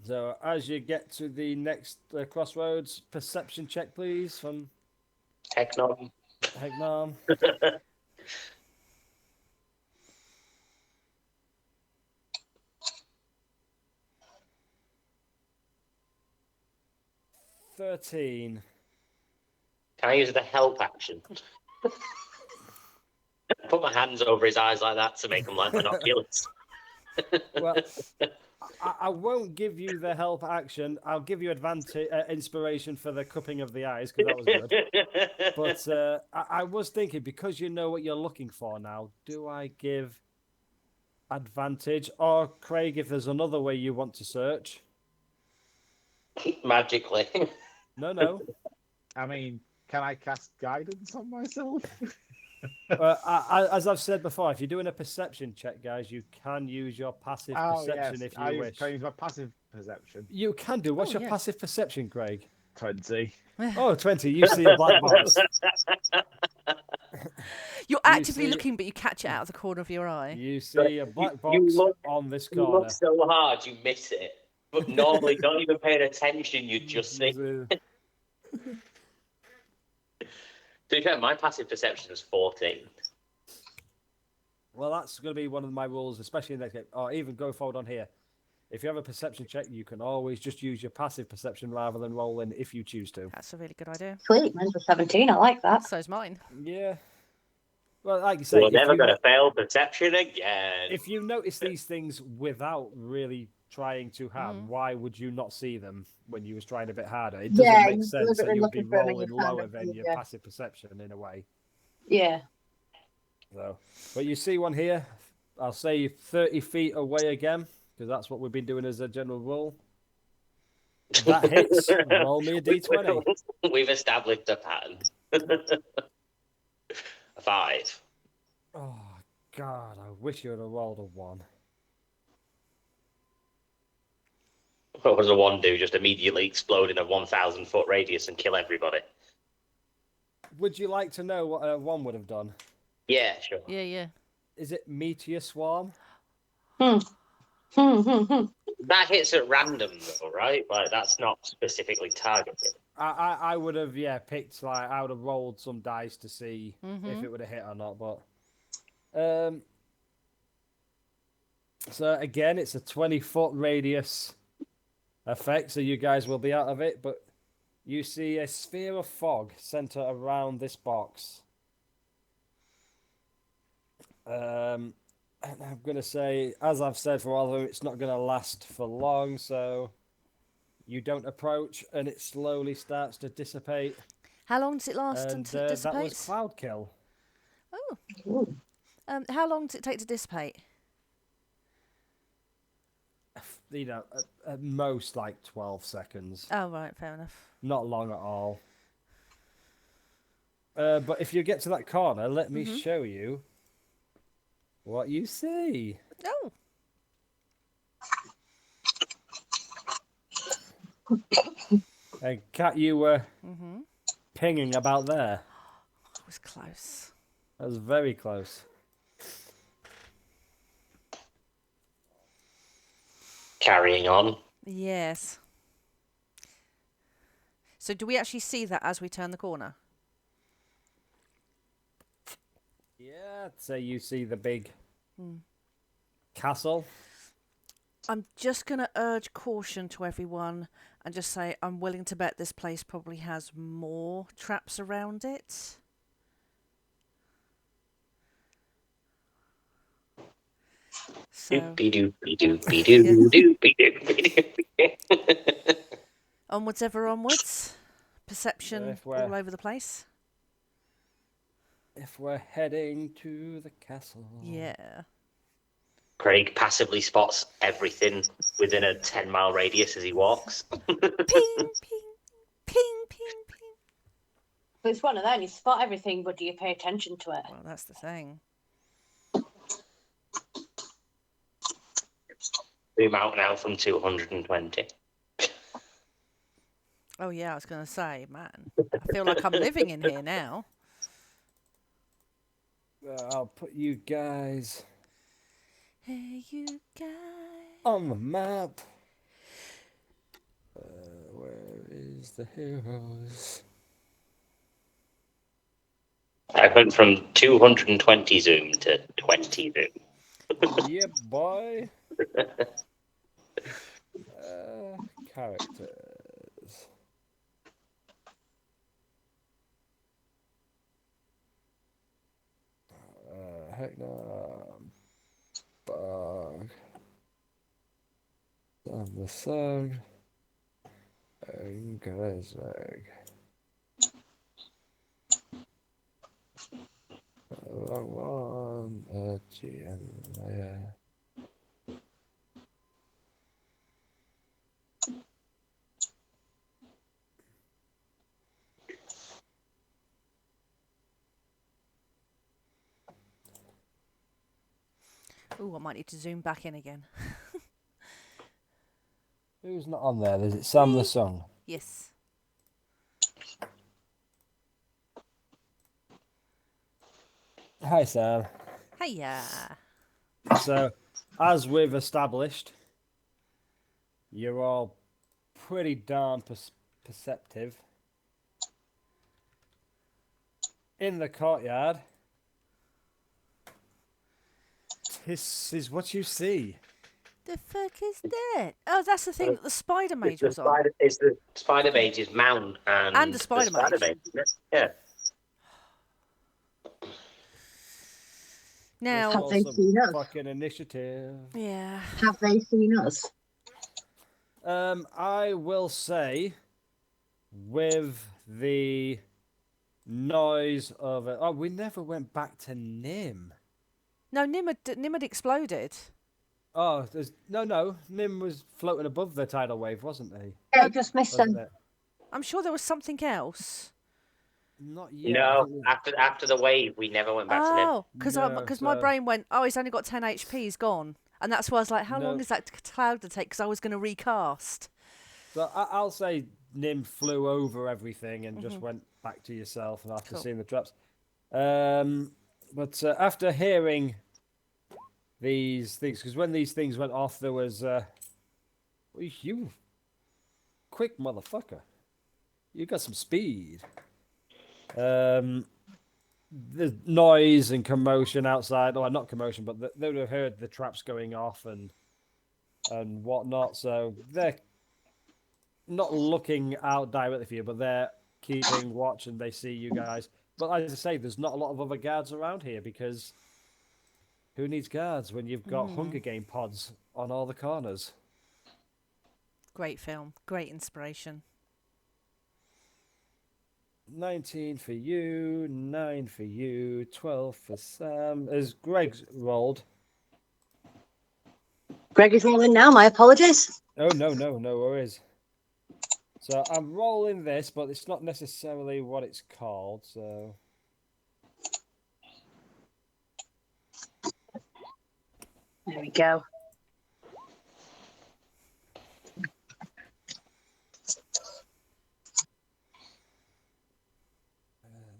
So as you get to the next crossroads, perception check, please, from Technom. Hegnom. $13. Can I use the help action? Put my hands over his eyes like that to make them like binoculars. Well, I won't give you the help action. I'll give you inspiration for the cupping of the eyes because that was good. But I was thinking, because you know what you're looking for now, do I give advantage? Or, Craig, if there's another way you want to search. Magically. No. I mean, can I cast guidance on myself? As I've said before, if you're doing a perception check, guys, you can use your passive perception if you wish. Can I use my passive perception? You can do. What's Oh, your yes. passive perception, Craig? 20. Oh, 20. You see a black box. You're actively see- looking, but you catch it out of the corner of your eye. You see a black box on this You corner. look so hard, you miss it. But normally, don't even pay attention, you just see. To be fair, my passive perception is 14. Well, that's going to be one of my rules, especially in that game, or even go forward on here. If you have a perception check, you can always just use your passive perception rather than roll in if you choose to. That's a really good idea. Sweet, mine's a 17. I like that. So's mine. Yeah. Well, like you say, We're never going to fail perception again. if you notice these things without really trying too hard, why would you not see them when you was trying a bit harder? It doesn't make sense that you'd be rolling lower than your passive perception in a way. Yeah. So, but you see one here. I'll say 30 feet away again, because that's what we've been doing as a general rule. That hits. Roll me a d20. We've established a pattern. A 5. Oh, God, I wish you would have rolled a 1. What does a 1 do? Just immediately explode in a 1,000-foot radius and kill everybody? Would you like to know what a 1 would have done? Yeah, sure. Yeah. Is it Meteor Swarm? That hits at random, though, right? Like, that's not specifically targeted. I would have, picked, like, I would have rolled some dice to see if it would have hit or not, but... So, again, it's a 20-foot radius effect, so you guys will be out of it, but you see a sphere of fog center around this box. And I'm going to say, as I've said for all of them, it's not going to last for long, so you don't approach, and it slowly starts to dissipate. How long does it last And until it that was dissipates? Cloud Kill. Oh. How long does it take to dissipate? You know, at most like 12 seconds. Oh, right, fair enough. Not long at all. But if you get to that corner, let me show you what you see. Oh. And Kat, you were pinging about there. was close. That was very close. Carrying on. Yes. So do we actually see that as we turn the corner? Yeah, I'd say you see the big Hmm. castle. I'm just going to urge caution to everyone and just say I'm willing to bet this place probably has more traps around it. So, Doopy-doopy-doopy-doo-doopy-doopy-doo. onwards ever onwards. Perception if we're- all over the place. If we're heading to the castle. Yeah. Craig passively spots everything within a 10-mile radius as he walks. Ping, ping, ping, ping, ping. But it's one of them. You spot everything, but do you pay attention to it? Well, that's the thing. Zoom out now from 220. Oh, yeah, I was going to say, man, I feel like I'm living in here now. I'll put you guys Hey, you guys. on the map. Where is the heroes? I went from 220 zoom to 20 zoom. Yep, boy. Characters. Heck no. Bug. On the sun. And Grazag. Long one. Yeah. Ooh, I might need to zoom back in again. Who's not on there? Is it Sam the Song? Yes. Hi, Sam. Hiya. So, as we've established, you're all pretty darn perceptive. In the courtyard, this is what you see. The fuck is that? Oh, that's the thing that the spider mage was on. It's the spider mage's mount and the spider mage. isn't it? Yeah. Now, Have they seen us? Fucking initiative. yeah. Have they seen us? I will say, with the noise of it. Oh, we never went back to Nim. No, Nim had exploded. Oh, no. Nim was floating above the tidal wave, wasn't he? Yeah, I just missed Wasn't them. it? I'm sure there was something else. Not yet. No, after the wave, we never went back to them. Oh, because No, my so- brain went, oh, he's only got 10 HP, he's gone. And that's why I was like, how long No. is that cloud to take? Because I was going to recast. So I'll say Nim flew over everything and just went back to yourself and after Cool. seeing the traps. But after hearing these things, because when these things went off, there was you quick motherfucker. You got some speed. The noise and commotion outside, or not commotion, but they would have heard the traps going off and whatnot. So they're not looking out directly for you, but they're keeping watch and they see you guys. But as I say, there's not a lot of other guards around here because who needs guards when you've got Hunger Game pods on all the corners? Great film. Great inspiration. 19 for you, 9 for you, 12 for Sam. As Greg's rolled. Greg is rolling now. My apologies. Oh, no worries. So I'm rolling this, but it's not necessarily what it's called, so... There we go.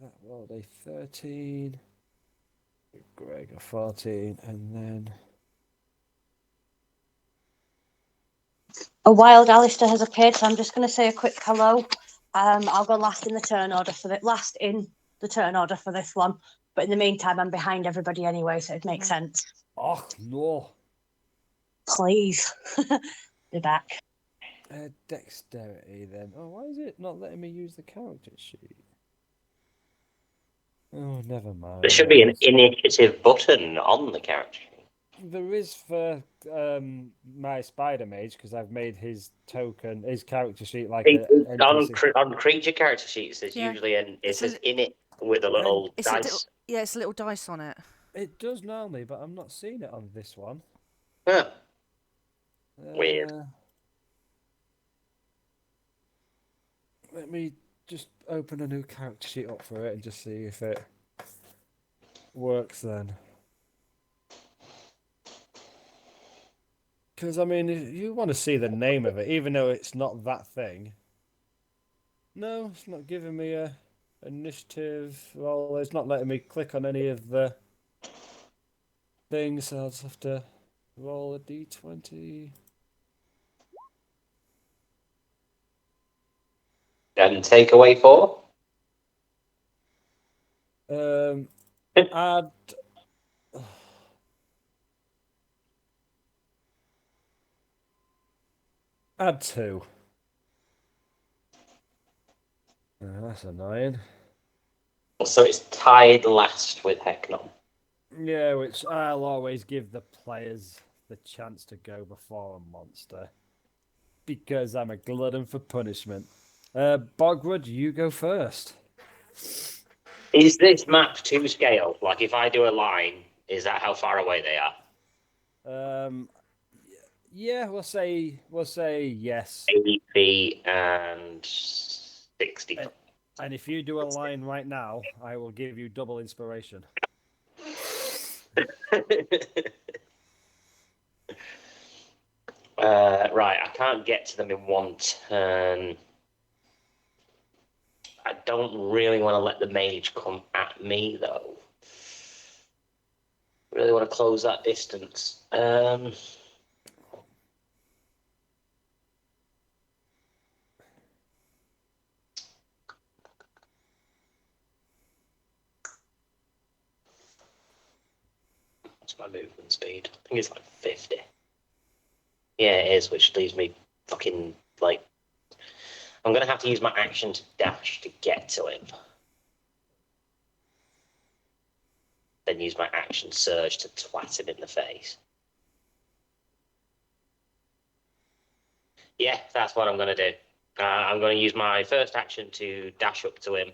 That rolled a 13. Greg a 14, and then A wild Alistair has appeared, so I'm just going to say a quick hello. I'll go last in the turn order for this one. But in the meantime, I'm behind everybody anyway, so it makes sense. oh no, Please be back. dexterity then. Oh, why is it not letting me use the character sheet? Oh, never mind. There should be an initiative button on the character sheet. There is for my spider mage because I've made his character sheet like a NPC. On creature character sheets, there's Yeah. usually it says a- in it with a little It's a dice. little, yeah, it's a little dice on it. It does normally, but I'm not seeing it on this one. Huh. Weird. Let me just open a new character sheet up for it and just see if it works then. Because, I mean, you want to see the name of it, even though it's not that thing. No, it's not giving me a initiative. Well, it's not letting me click on any of the things, so I'll just have to roll a d20. And take away 4? Add... Add 2. That's annoying. So it's tied last with Hecknum. Yeah, which I'll always give the players the chance to go before a monster. Because I'm a glutton for punishment. Bogwood, you go first. Is this map to scale? Like, if I do a line, is that how far away they are? Yeah, we'll say yes. 80 feet and 60. And if you do a line right now, I will give you double inspiration. Right, I can't get to them in one turn. I don't really want to let the mage come at me, though. Really want to close that distance. What's my movement speed? I think it's like 50. Yeah, it is, which leaves me fucking, like... I'm going to have to use my action to dash to get to him. Then use my action surge to twat him in the face. Yeah, that's what I'm going to do. I'm going to use my first action to dash up to him.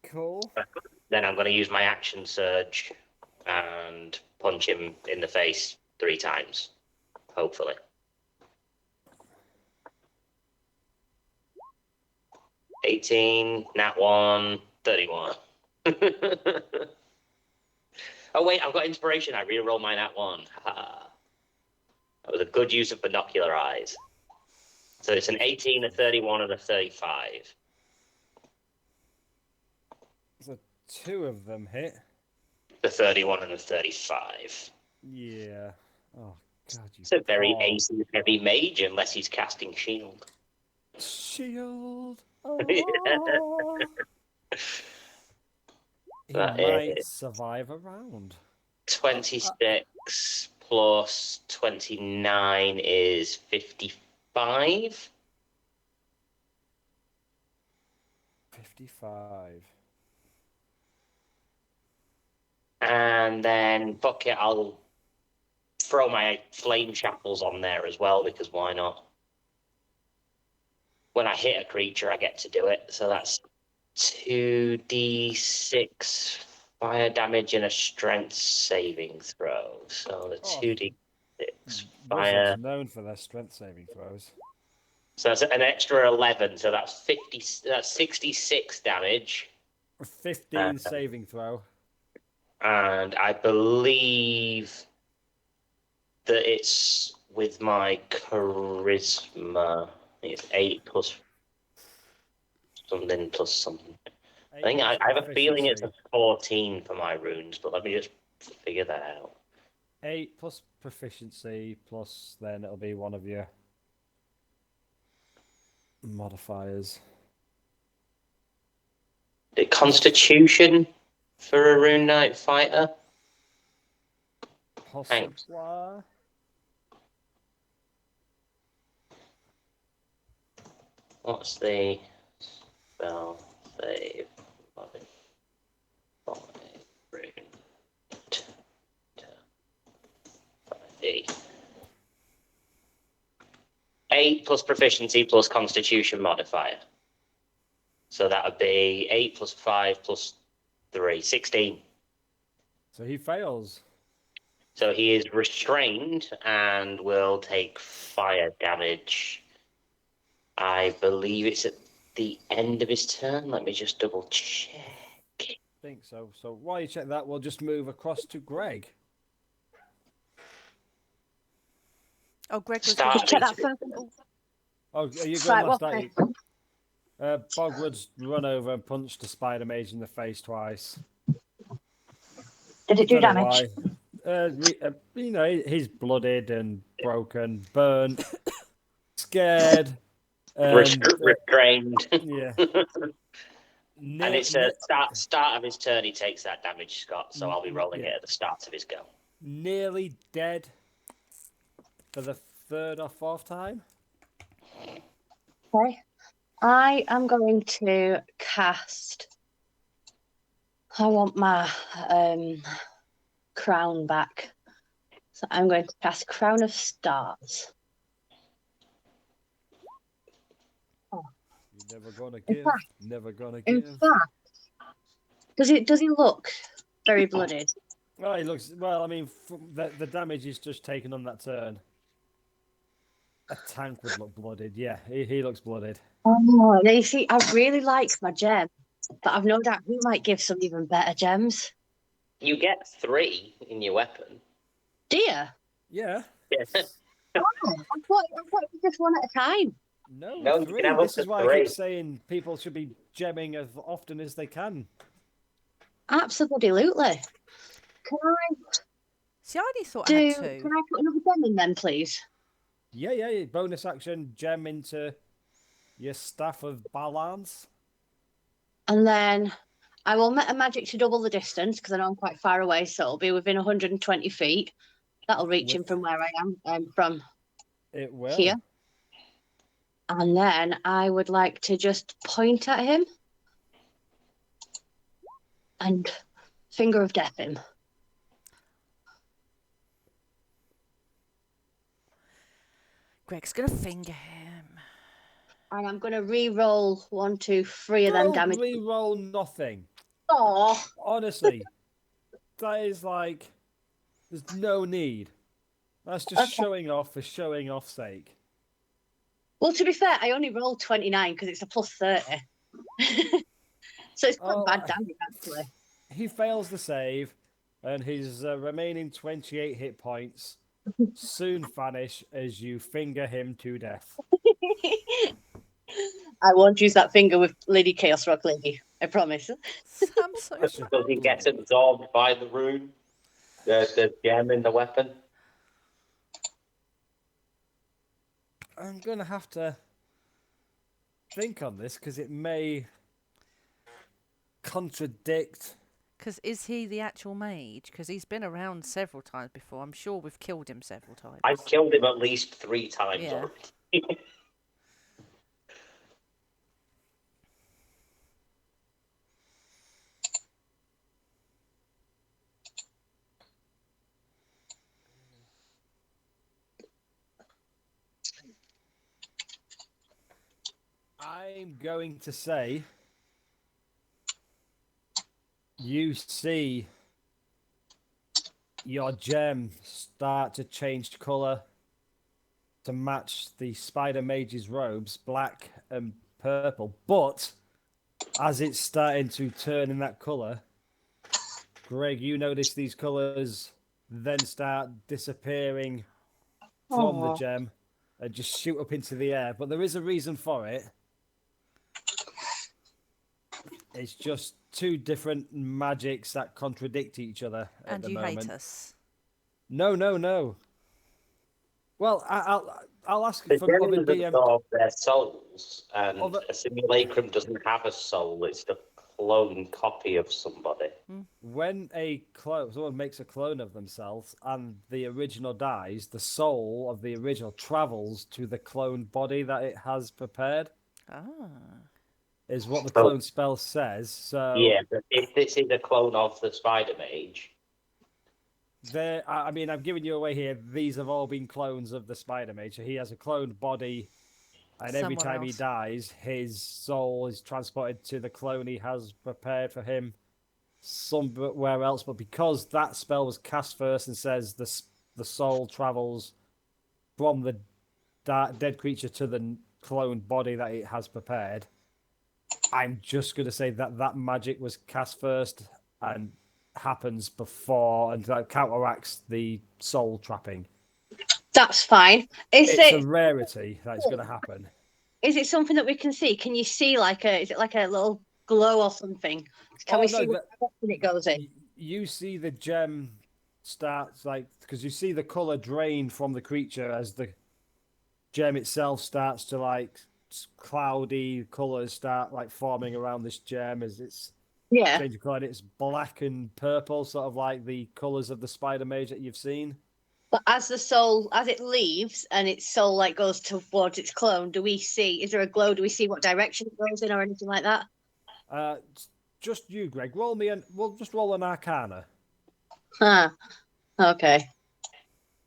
Cool. Then I'm going to use my action surge and punch him in the face 3 times, hopefully. $18, nat 1, 31. Oh, wait, I've got inspiration. I re-roll my nat 1. That was a good use of binocular eyes. So it's an 18, a 31, and a 35. So 2 of them hit. The 31 and the 35. Yeah. Oh, God, you It's a very poor- AC heavy mage unless he's casting shield. Shield. Oh. He That might is survive a round. 26 plus 29 is 55. 55. And then, fuck it, I'll throw my flame shackles on there as well, because why not? When I hit a creature, I get to do it. So that's 2d6 fire damage and a strength saving throw. So the 2d6 fire. Wizards known for their strength saving throws. So that's an extra 11. So that's 50. That's 66 damage. A 15 saving throw. And I believe that it's with my charisma. I think it's 8 plus something plus something. I 8 think I plus have a feeling it's a proficiency. 14 for my runes, but let me just figure that out. 8 plus proficiency plus then it'll be one of your modifiers. The Constitution for a Rune Knight fighter? Thanks. Possibly. What's the spell save? Rune. 8 plus proficiency plus Constitution modifier. So that would be 8 plus 5 plus 3, 16. So he fails. So he is restrained and will take fire damage. I believe it's at the end of his turn. Let me just double check. I think so. So while you check that, we'll just move across to Greg. Oh, Greg was Start gonna- Check that his- first. Oh, are you going Right, last? what Aren't you? Bogwood's run over and punched the spider mage in the face twice. Did it do Don't know damage? why. You know, he's blooded and broken, burnt, scared. restrained. Yeah. And it's a start of his turn. He takes that damage, Scott. So I'll be rolling Yeah. it at the start of his go. Nearly dead for the 3rd or 4th time. Okay. I am going to cast. I want my crown back. So I'm going to cast Crown of Stars. You're never gonna In give. fact- Never gonna In give. fact, does he look very blooded? Well, he looks. Well, I mean, the damage he's just taken on that turn. A tank would look blooded. Yeah, he looks blooded. Oh, now you see, I really like my gem, but I've no doubt he might give some even better gems. You get 3 in your weapon. Dear, Yeah. Yeah. I thought it was just one at a time. No, you 3. can have up This to is why I 3. keep saying people should be gemming as often as they can. Absolutely. Can I See, I only thought I had Can 2. I put another gem in then, please? Yeah. Bonus action, gem into your staff of balance. And then I will met a magic to double the distance because I know I'm quite far away, so it'll be within 120 feet. That'll reach him from where I am, from It will. here. And then I would like to just point at him and finger of death him. Greg's gonna finger him. And I'm going to re-roll 1, 2, 3 of them Don't damage. re-roll nothing. Oh, Honestly, that is like, there's no need. That's just Okay. showing off for showing off's sake. well, to be fair, I only rolled 29 because it's a plus 30. So it's quite Oh, bad damage, actually. He fails the save, and his remaining 28 hit points soon vanish as you finger him to death. I won't use that finger with Lady Chaos Rock Lady. I promise. I'm so That's proud. Does he get absorbed by the rune? The gem in the weapon? I'm going to have to think on this because it may contradict. Because is he the actual mage? Because he's been around several times before. I'm sure we've killed him several times. I've killed him at least 3 times Yeah. already. I'm going to say you see your gem start to change colour to match the spider mage's robes, black and purple. But as it's starting to turn in that colour, Greg, you notice these colours then start disappearing from the Aw. gem and just shoot up into the air. But there is a reason for it. It's just two different magics that contradict each other at And the you moment. hate us. No. Well, I'll ask The from other gems DM. absorb their souls, and Other- a simulacrum doesn't have a soul. It's the clone copy of somebody. When someone makes a clone of themselves and the original dies, the soul of the original travels to the cloned body that it has prepared. Ah. Is what the Oh. clone spell says. So Yeah, but if this is a clone of the Spider Mage, I mean, I'm giving you away here. These have all been clones of the Spider Mage. So he has a cloned body, and every Somewhere time he else. dies, his soul is transported to the clone he has prepared for him somewhere else. But because that spell was cast first and says the soul travels from the dead creature to the cloned body that it has prepared, I'm just going to say that magic was cast first and happens before, and that counteracts the soul trapping. That's fine. It's a rarity that it's going to happen. Is it something that we can see? Can you see is it like a little glow or something? Can we see what direction it goes in? You see the gem starts because you see the color drain from the creature as the gem itself starts to cloudy colors start forming around this gem as it's changing color. And it's black and purple, sort of like the colors of the Spider Mage that you've seen. But as it leaves and its soul goes towards its clone, is there a glow? Do we see what direction it goes in or anything like that? Just you, Greg. We'll just roll an Arcana. Huh. Okay.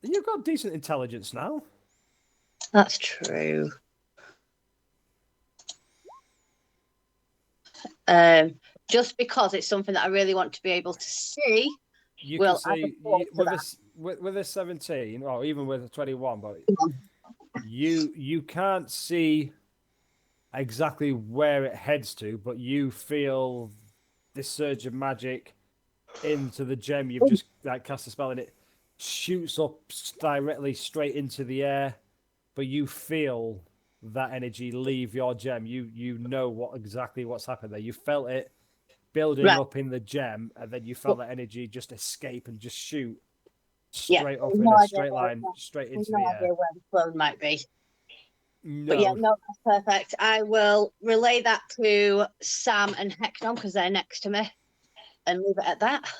You've got decent intelligence now. That's true. Just because it's something that I really want to be able to see. You can see with a 17, or even with a 21, but you can't see exactly where it heads to, but you feel this surge of magic into the gem. You've just cast a spell and it shoots up directly straight into the air, but you feel that energy leave your gem. You know exactly what's happened there. You felt it building up in the gem, and then you felt that energy just escape and just shoot straight up in a straight line straight into the air. Idea where the clone might be. No. But yeah, no, that's perfect. I will relay that to Sam and Hector because they're next to me, and leave it at that.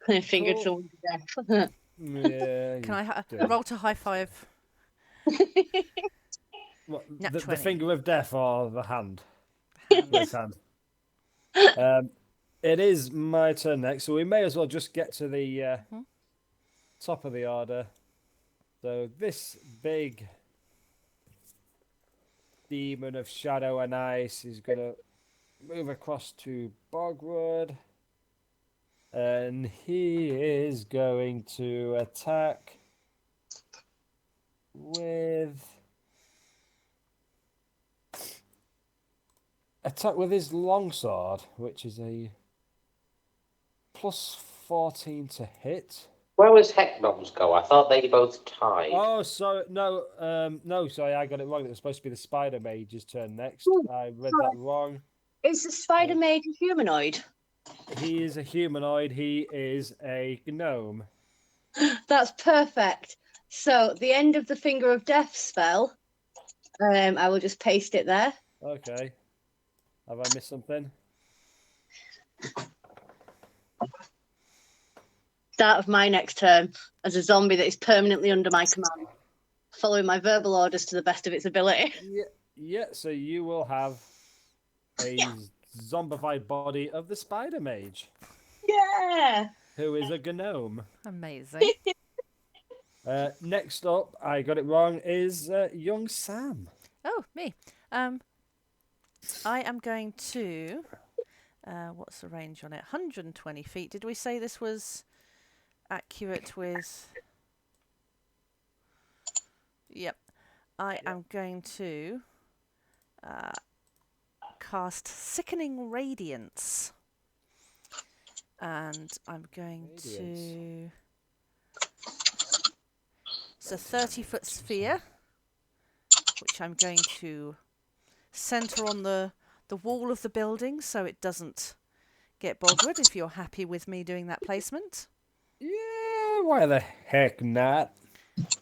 I fingered someone to death. Yeah. Can I roll to high five? What, the finger of death or the hand? Yes. Hand. It is my turn next, so we may as well just get to the top of the order. So this big demon of shadow and ice is going to move across to Bogwood, and he is going to attack with his longsword, which is a +14 to hit. Where was Hecknom's go? I thought they both tied. Oh, sorry, no, sorry, I got it wrong. It was supposed to be the Spider Mage's turn next. I read that wrong. Is the Spider Mage a humanoid? He is a humanoid. He is a gnome. That's perfect. So the end of the Finger of Death spell, I will just paste it there. Okay. Have I missed something? Start of my next turn as a zombie that is permanently under my command, following my verbal orders to the best of its ability. Yeah. So you will have a zombified body of the Spider Mage. Yeah. Who is a gnome. Amazing. Next up, I got it wrong, is young Sam. Oh, me. I am going to. What's the range on it? 120 feet. Did we say this was accurate with? Yep. I am going to cast Sickening Radiance. And I'm going to. It's a 30-foot sphere, which I'm going to center on the the wall of the building so it doesn't get boggered, if you're happy with me doing that placement. Yeah, why the heck not?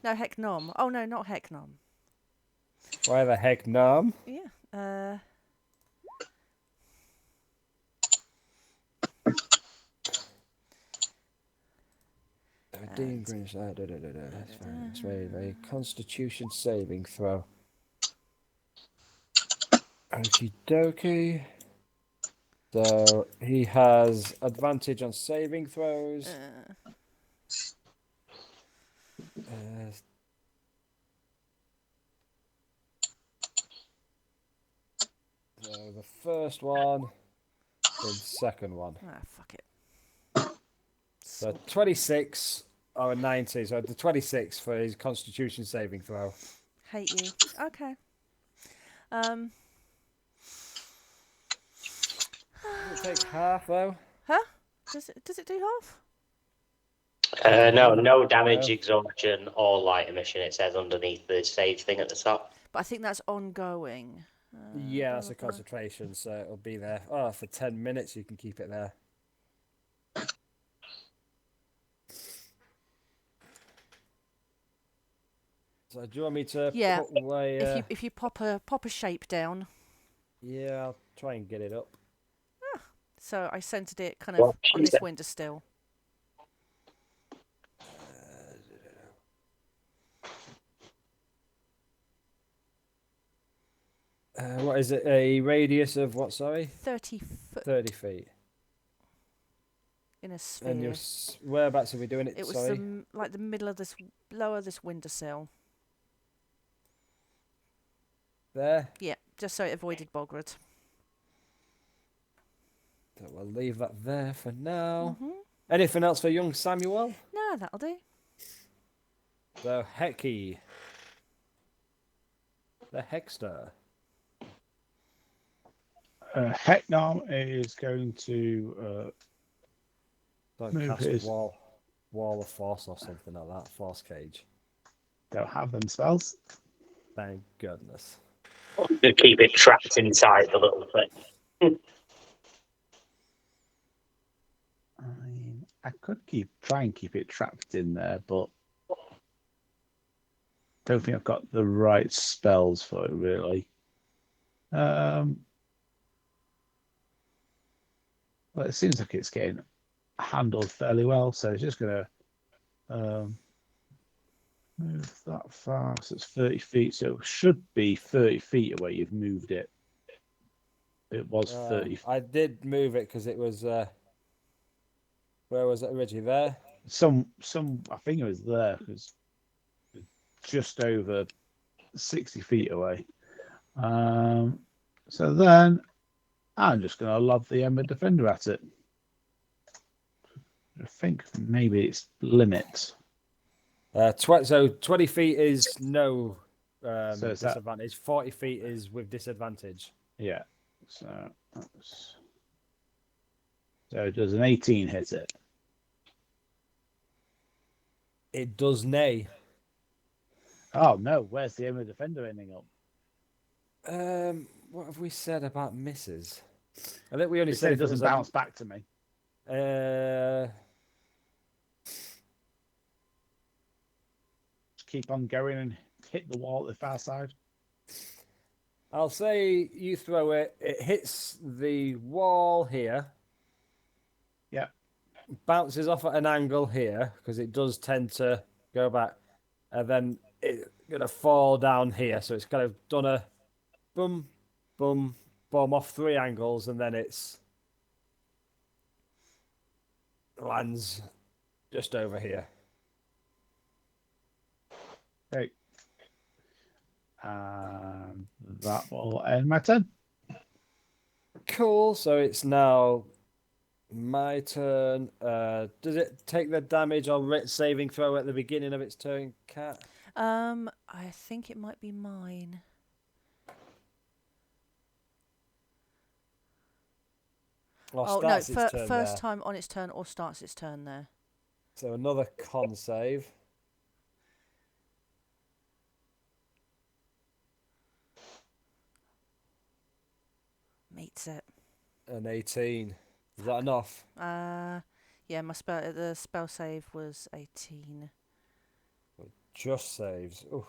No, heck nom. Oh, no, not heck nom. Why the heck not? Yeah. Dean Green, that's fine. It's very Constitution saving throw. Okie dokie. So he has advantage on saving throws. So the first one, the second one. Ah, fuck it. So 26 or a 90. So the 26 for his Constitution saving throw. Hate you. Okay. Does it take half though? Huh? Does it do half? No damage, exhaustion, or light emission. It says underneath the save thing at the top. But I think that's ongoing. Yeah, that's a concentration, so it'll be there. Oh, for 10 minutes you can keep it there. So do you want me to put away? If you pop a shape down. Yeah, I'll try and get it up. So I centered it kind of on this windowsill. What is it? A radius of what? Sorry, 30 foot 30 feet. in a sphere. And whereabouts are we doing it? It was sorry, like the middle of this, lower this windowsill. there. Yeah, just so it avoided boggered. So we'll leave that there for now. Mm-hmm. Anything else for young Samuel? No, that'll do. So Hecky, the Hexter. Hecknam is going to Don't move cast his. wall of force or something like that. Force cage. Don't have them spells. Thank goodness. To keep it trapped inside the little thing. I mean, I could try and keep it trapped in there, but don't think I've got the right spells for it really. Well, it seems like it's getting handled fairly well, so it's just going to move that far. So it's 30 feet, so it should be 30 feet away. You've moved it. It was 30. I did move it because it was. Where was it originally? There. Some. I think it was there because just over 60 feet away. So then I'm just going to lob the Ember Defender at it. I think maybe it's limit. So 20 feet is no So is disadvantage. 40 feet is with disadvantage. Yeah. So does an 18 hit it? It does nay. Oh no! Where's the Ember Defender ending up? What have we said about misses? I think we only It said said it doesn't bounce back to me. Just keep on going and hit the wall at the far side. I'll say you throw it. It hits the wall here. Yeah. Bounces off at an angle here because it does tend to go back, and then it's gonna fall down here. So it's kind of done a boom, boom, boom off 3 angles, and then it's lands just over here. Okay. And that will end my turn. Cool. So it's now my turn. Does it take the damage on writ saving throw at the beginning of its turn, Cat? I think it might be mine. Or starts its turn first there. time on its turn or starts its turn there. So another con save. Me is it? An 18. Is that enough? Yeah, the spell save was 18. Just saves. Ooh.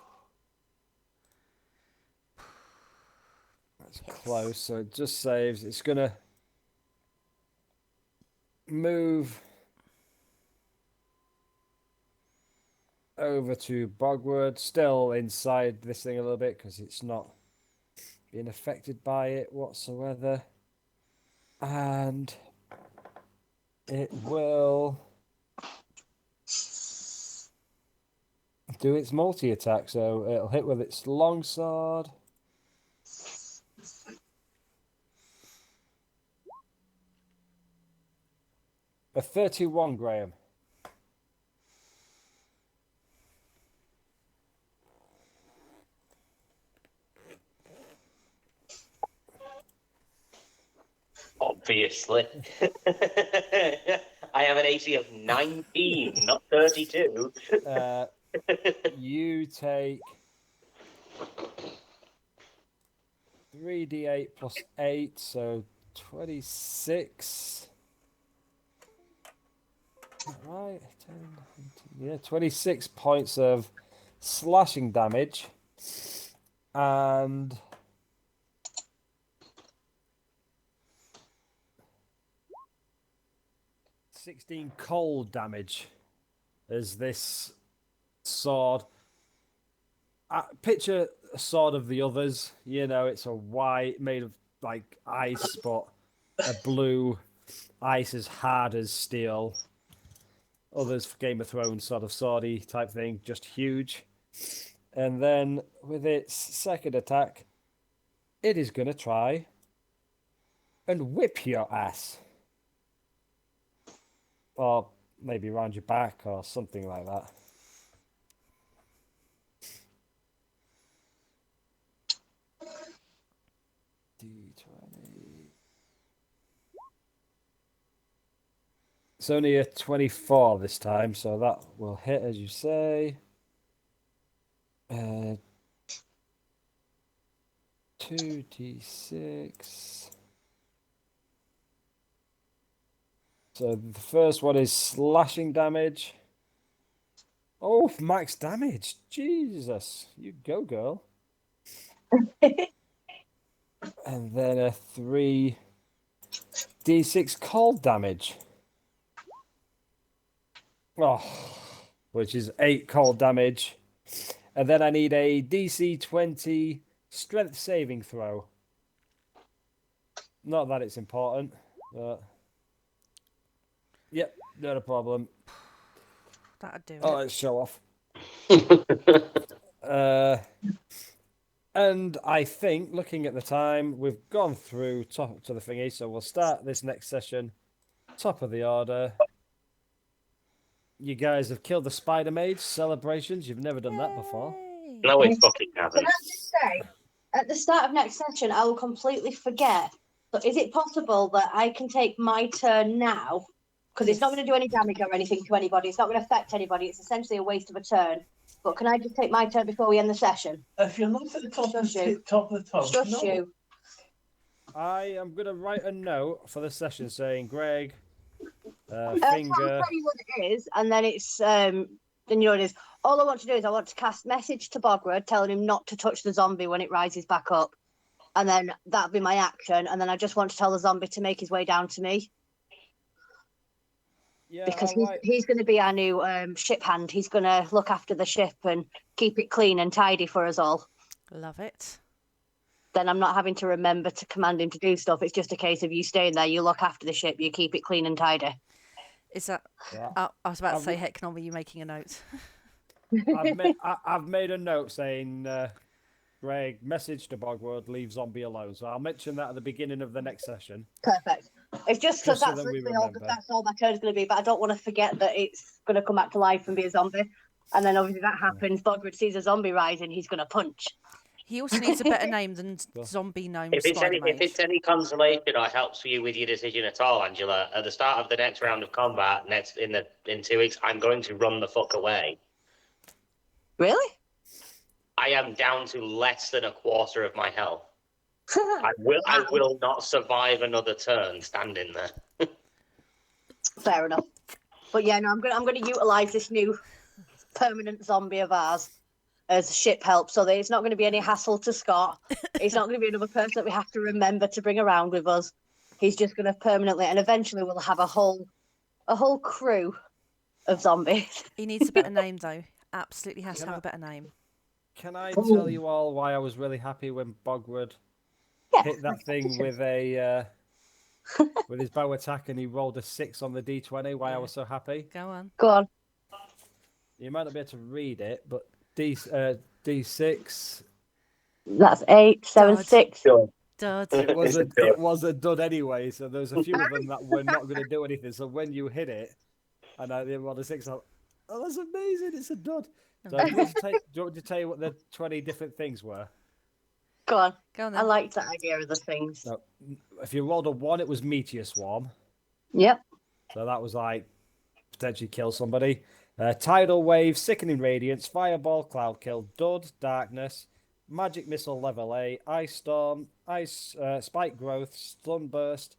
That's close. So it just saves. It's gonna move over to Bogward, still inside this thing a little bit because it's not being affected by it whatsoever. And it will do its multi-attack, so it'll hit with its longsword. A 31, Graham. Obviously. I have an AC of 19, not 32. You take 3d8 plus 8, so 26. Right, 10, 19, yeah, 26 points of slashing damage, and $16 cold damage as this sword. Picture a sword of the others. You know, it's a white, made of like ice, but a blue ice as hard as steel. Others for Game of Thrones sort of swordy type thing, just huge. And then with its second attack, it is going to try and whip your ass. Or maybe around your back or something like that. D20. It's only a 24 this time, so that will hit, as you say. 2d6. So the first one is slashing damage. Oh, max damage. Jesus. You go, girl. And then a 3d6 cold damage. Oh, which is 8 cold damage. And then I need a DC 20 strength saving throw. Not that it's important, but yep, not a problem. That'd do Oh, it. let's show off. And I think, looking at the time, we've gone through top to the thingy, so we'll start this next session. Top of the order. You guys have killed the Spider Mage. Celebrations. You've never done that before. Yay! No, we fucking Can haven't. I just say, at the start of next session, I will completely forget. So is it possible that I can take my turn now? Because it's not going to do any damage or anything to anybody. It's not going to affect anybody. It's essentially a waste of a turn. But can I just take my turn before we end the session? If you're not at the top Shush of you. top of the top, Shush no. you. I am going to write a note for the session saying, Greg, I'll finger. tell you what it is, and then it's then you know what it is. All I want to do is I want to cast message to Bogward telling him not to touch the zombie when it rises back up. And then that'll be my action. And then I just want to tell the zombie to make his way down to me. Yeah, Because all right. he's going to be our new ship hand. He's going to look after the ship and keep it clean and tidy for us all. Love it. Then I'm not having to remember to command him to do stuff. It's just a case of you staying there, you look after the ship, you keep it clean and tidy. Is that? Yeah. I was about to I've- say, heck, no, were you making a note? I've made a note saying, Greg, message to Bogward, leave zombie alone. So I'll mention that at the beginning of the next session. Perfect. It's just because Just so that's that we literally all, remember. that's all my turn is going to be. But I don't want to forget that it's going to come back to life and be a zombie. And then obviously that happens. Bogward sees a zombie rising, he's going to punch. He also needs a better name than Well, Zombie Gnome If it's Spider if it's Mage. any consolation or helps you with your decision at all, Angela, at the start of the next round of combat, in 2 weeks, I'm going to run the fuck away. Really? I am down to less than a quarter of my health. I will not survive another turn standing there. Fair enough. But yeah, no, I'm gonna utilize this new permanent zombie of ours as ship help, so that it's not going to be any hassle to Scott. It's not going to be another person that we have to remember to bring around with us. He's just going to permanently, and eventually we'll have a whole crew of zombies. He needs a better name, though. Absolutely has to have a better name. Can I tell you all why I was really happy when Bogwood hit that thing with a with his bow attack and he rolled a 6 on the d20? Why I was so happy? Go on. Go on. You might not be able to read it, but d6. That's 8, 7, Dud. 6. Dud. It was a dud anyway. So there's a few of them that were not going to do anything. So when you hit it, and I did roll a 6, I thought, oh, that's amazing! It's a dud. So do you want me to tell you what the 20 different things were? Go on. Go on I then. liked that idea of the things. No, if you rolled a 1, it was Meteor Swarm. Yep. So that was like potentially kill somebody. Tidal Wave, Sickening Radiance, Fireball, Cloud Kill, Dud, Darkness, Magic Missile Level A, Ice Storm, Spike Growth, Stun Burst,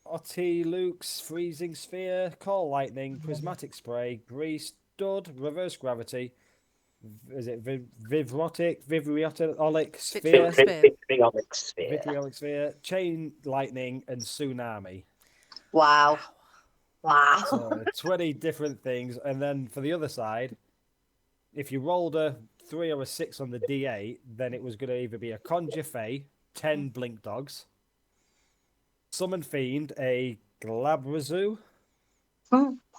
Otti Luke's Freezing Sphere, Call Lightning, Prismatic Spray, Grease, Dud, Reverse Gravity. Is it Vibrionic Sphere? Vitriolic Sphere, Chain Lightning, and Tsunami. Wow. Wow. So 20 different things. And then for the other side, if you rolled a 3 or a 6 on the D8, then it was going to either be a Conjure Fey, 10 Blink Dogs, Summon Fiend, a Glabrazoo,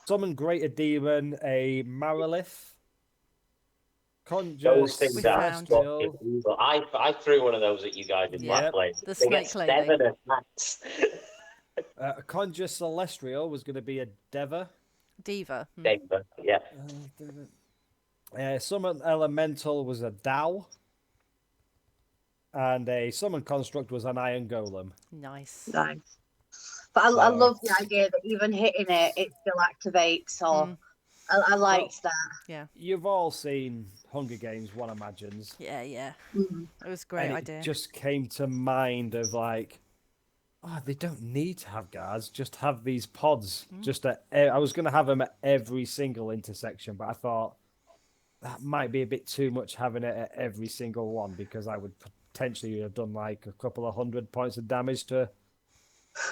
Summon Greater Demon, a Marilith, Conjure Those things are Celestial. evil. I threw one of those at you guys in my place. The They get snake lady. 7 attacks. Conjure Celestial was going to be a Deva. Diva. Denver, yeah. Summon Elemental was a Dow. And a Summon Construct was an Iron Golem. Nice. Nice. But I love the idea that even hitting it, it still activates. Or I liked that. Yeah. You've all seen Hunger Games, one imagines. Yeah, yeah. Mhm. It was a great And idea. It just came to mind of like, oh, they don't need to have guards. Just have these pods. I was going to have them at every single intersection, but I thought that might be a bit too much having it at every single one because I would potentially have done like a couple of 100 points of damage to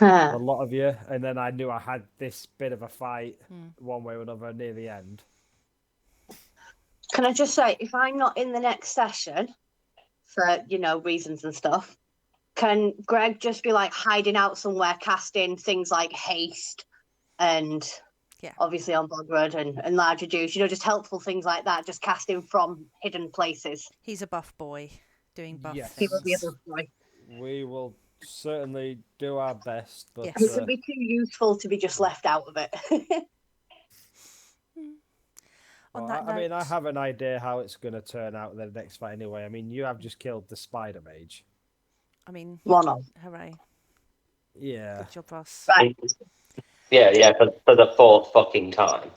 a lot of you. And then I knew I had this bit of a fight one way or another near the end. Can I just say, if I'm not in the next session for, reasons and stuff, can Greg just be like hiding out somewhere, casting things like haste and obviously on Bogwood and larger dudes, just helpful things like that, just casting from hidden places. He's a buff boy doing buff Yes. He things. will be a buff boy. We will certainly do our best, but Yes. He would be too useful to be just left out of it. On well, that I mean, I note- have an idea how it's going to turn out in the next fight anyway. I mean, you have just killed the Spider Mage. I mean, One of. hooray. Yeah. Good job, Ross. Right. Yeah, for the 4th fucking time.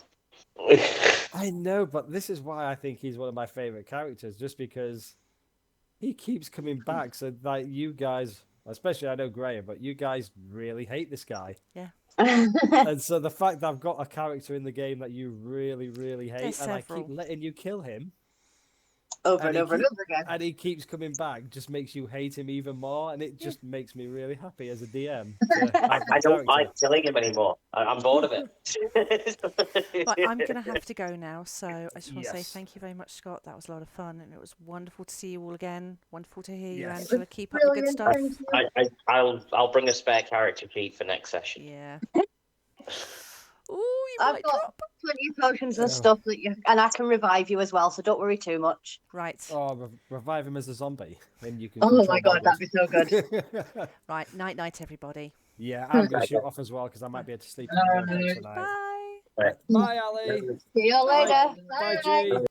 I know, but this is why I think he's one of my favorite characters, just because he keeps coming back. So, like, you guys, especially I know Graham, but you guys really hate this guy. Yeah. And so the fact that I've got a character in the game that you really, really hate, There's and I several. keep letting you kill him, over and he over and over again. and he keeps coming back, just makes you hate him even more, and it just makes me really happy as a DM. I don't like killing him anymore. I'm bored of it. Right, I'm going to have to go now. So I just want to say Yes. thank you very much, Scott. That was a lot of fun. And it was wonderful to see you all again. Wonderful to hear you, Yes. Angela. Keep up the good Brilliant, stuff. thank you. I'll bring a spare character sheet for next session. Yeah. Ooh, you I've might got drop. plenty of potions and stuff and I can revive you as well, so don't worry too much. Right. Oh, revive him as a zombie. Then you can. Oh my control god, that'd be so good. Bogwood. Right. Night, night, everybody. Yeah, I'm going to shoot off as well because I might be able to sleep in the bed tonight. Bye. Bye, Ali. See you later. Bye, G.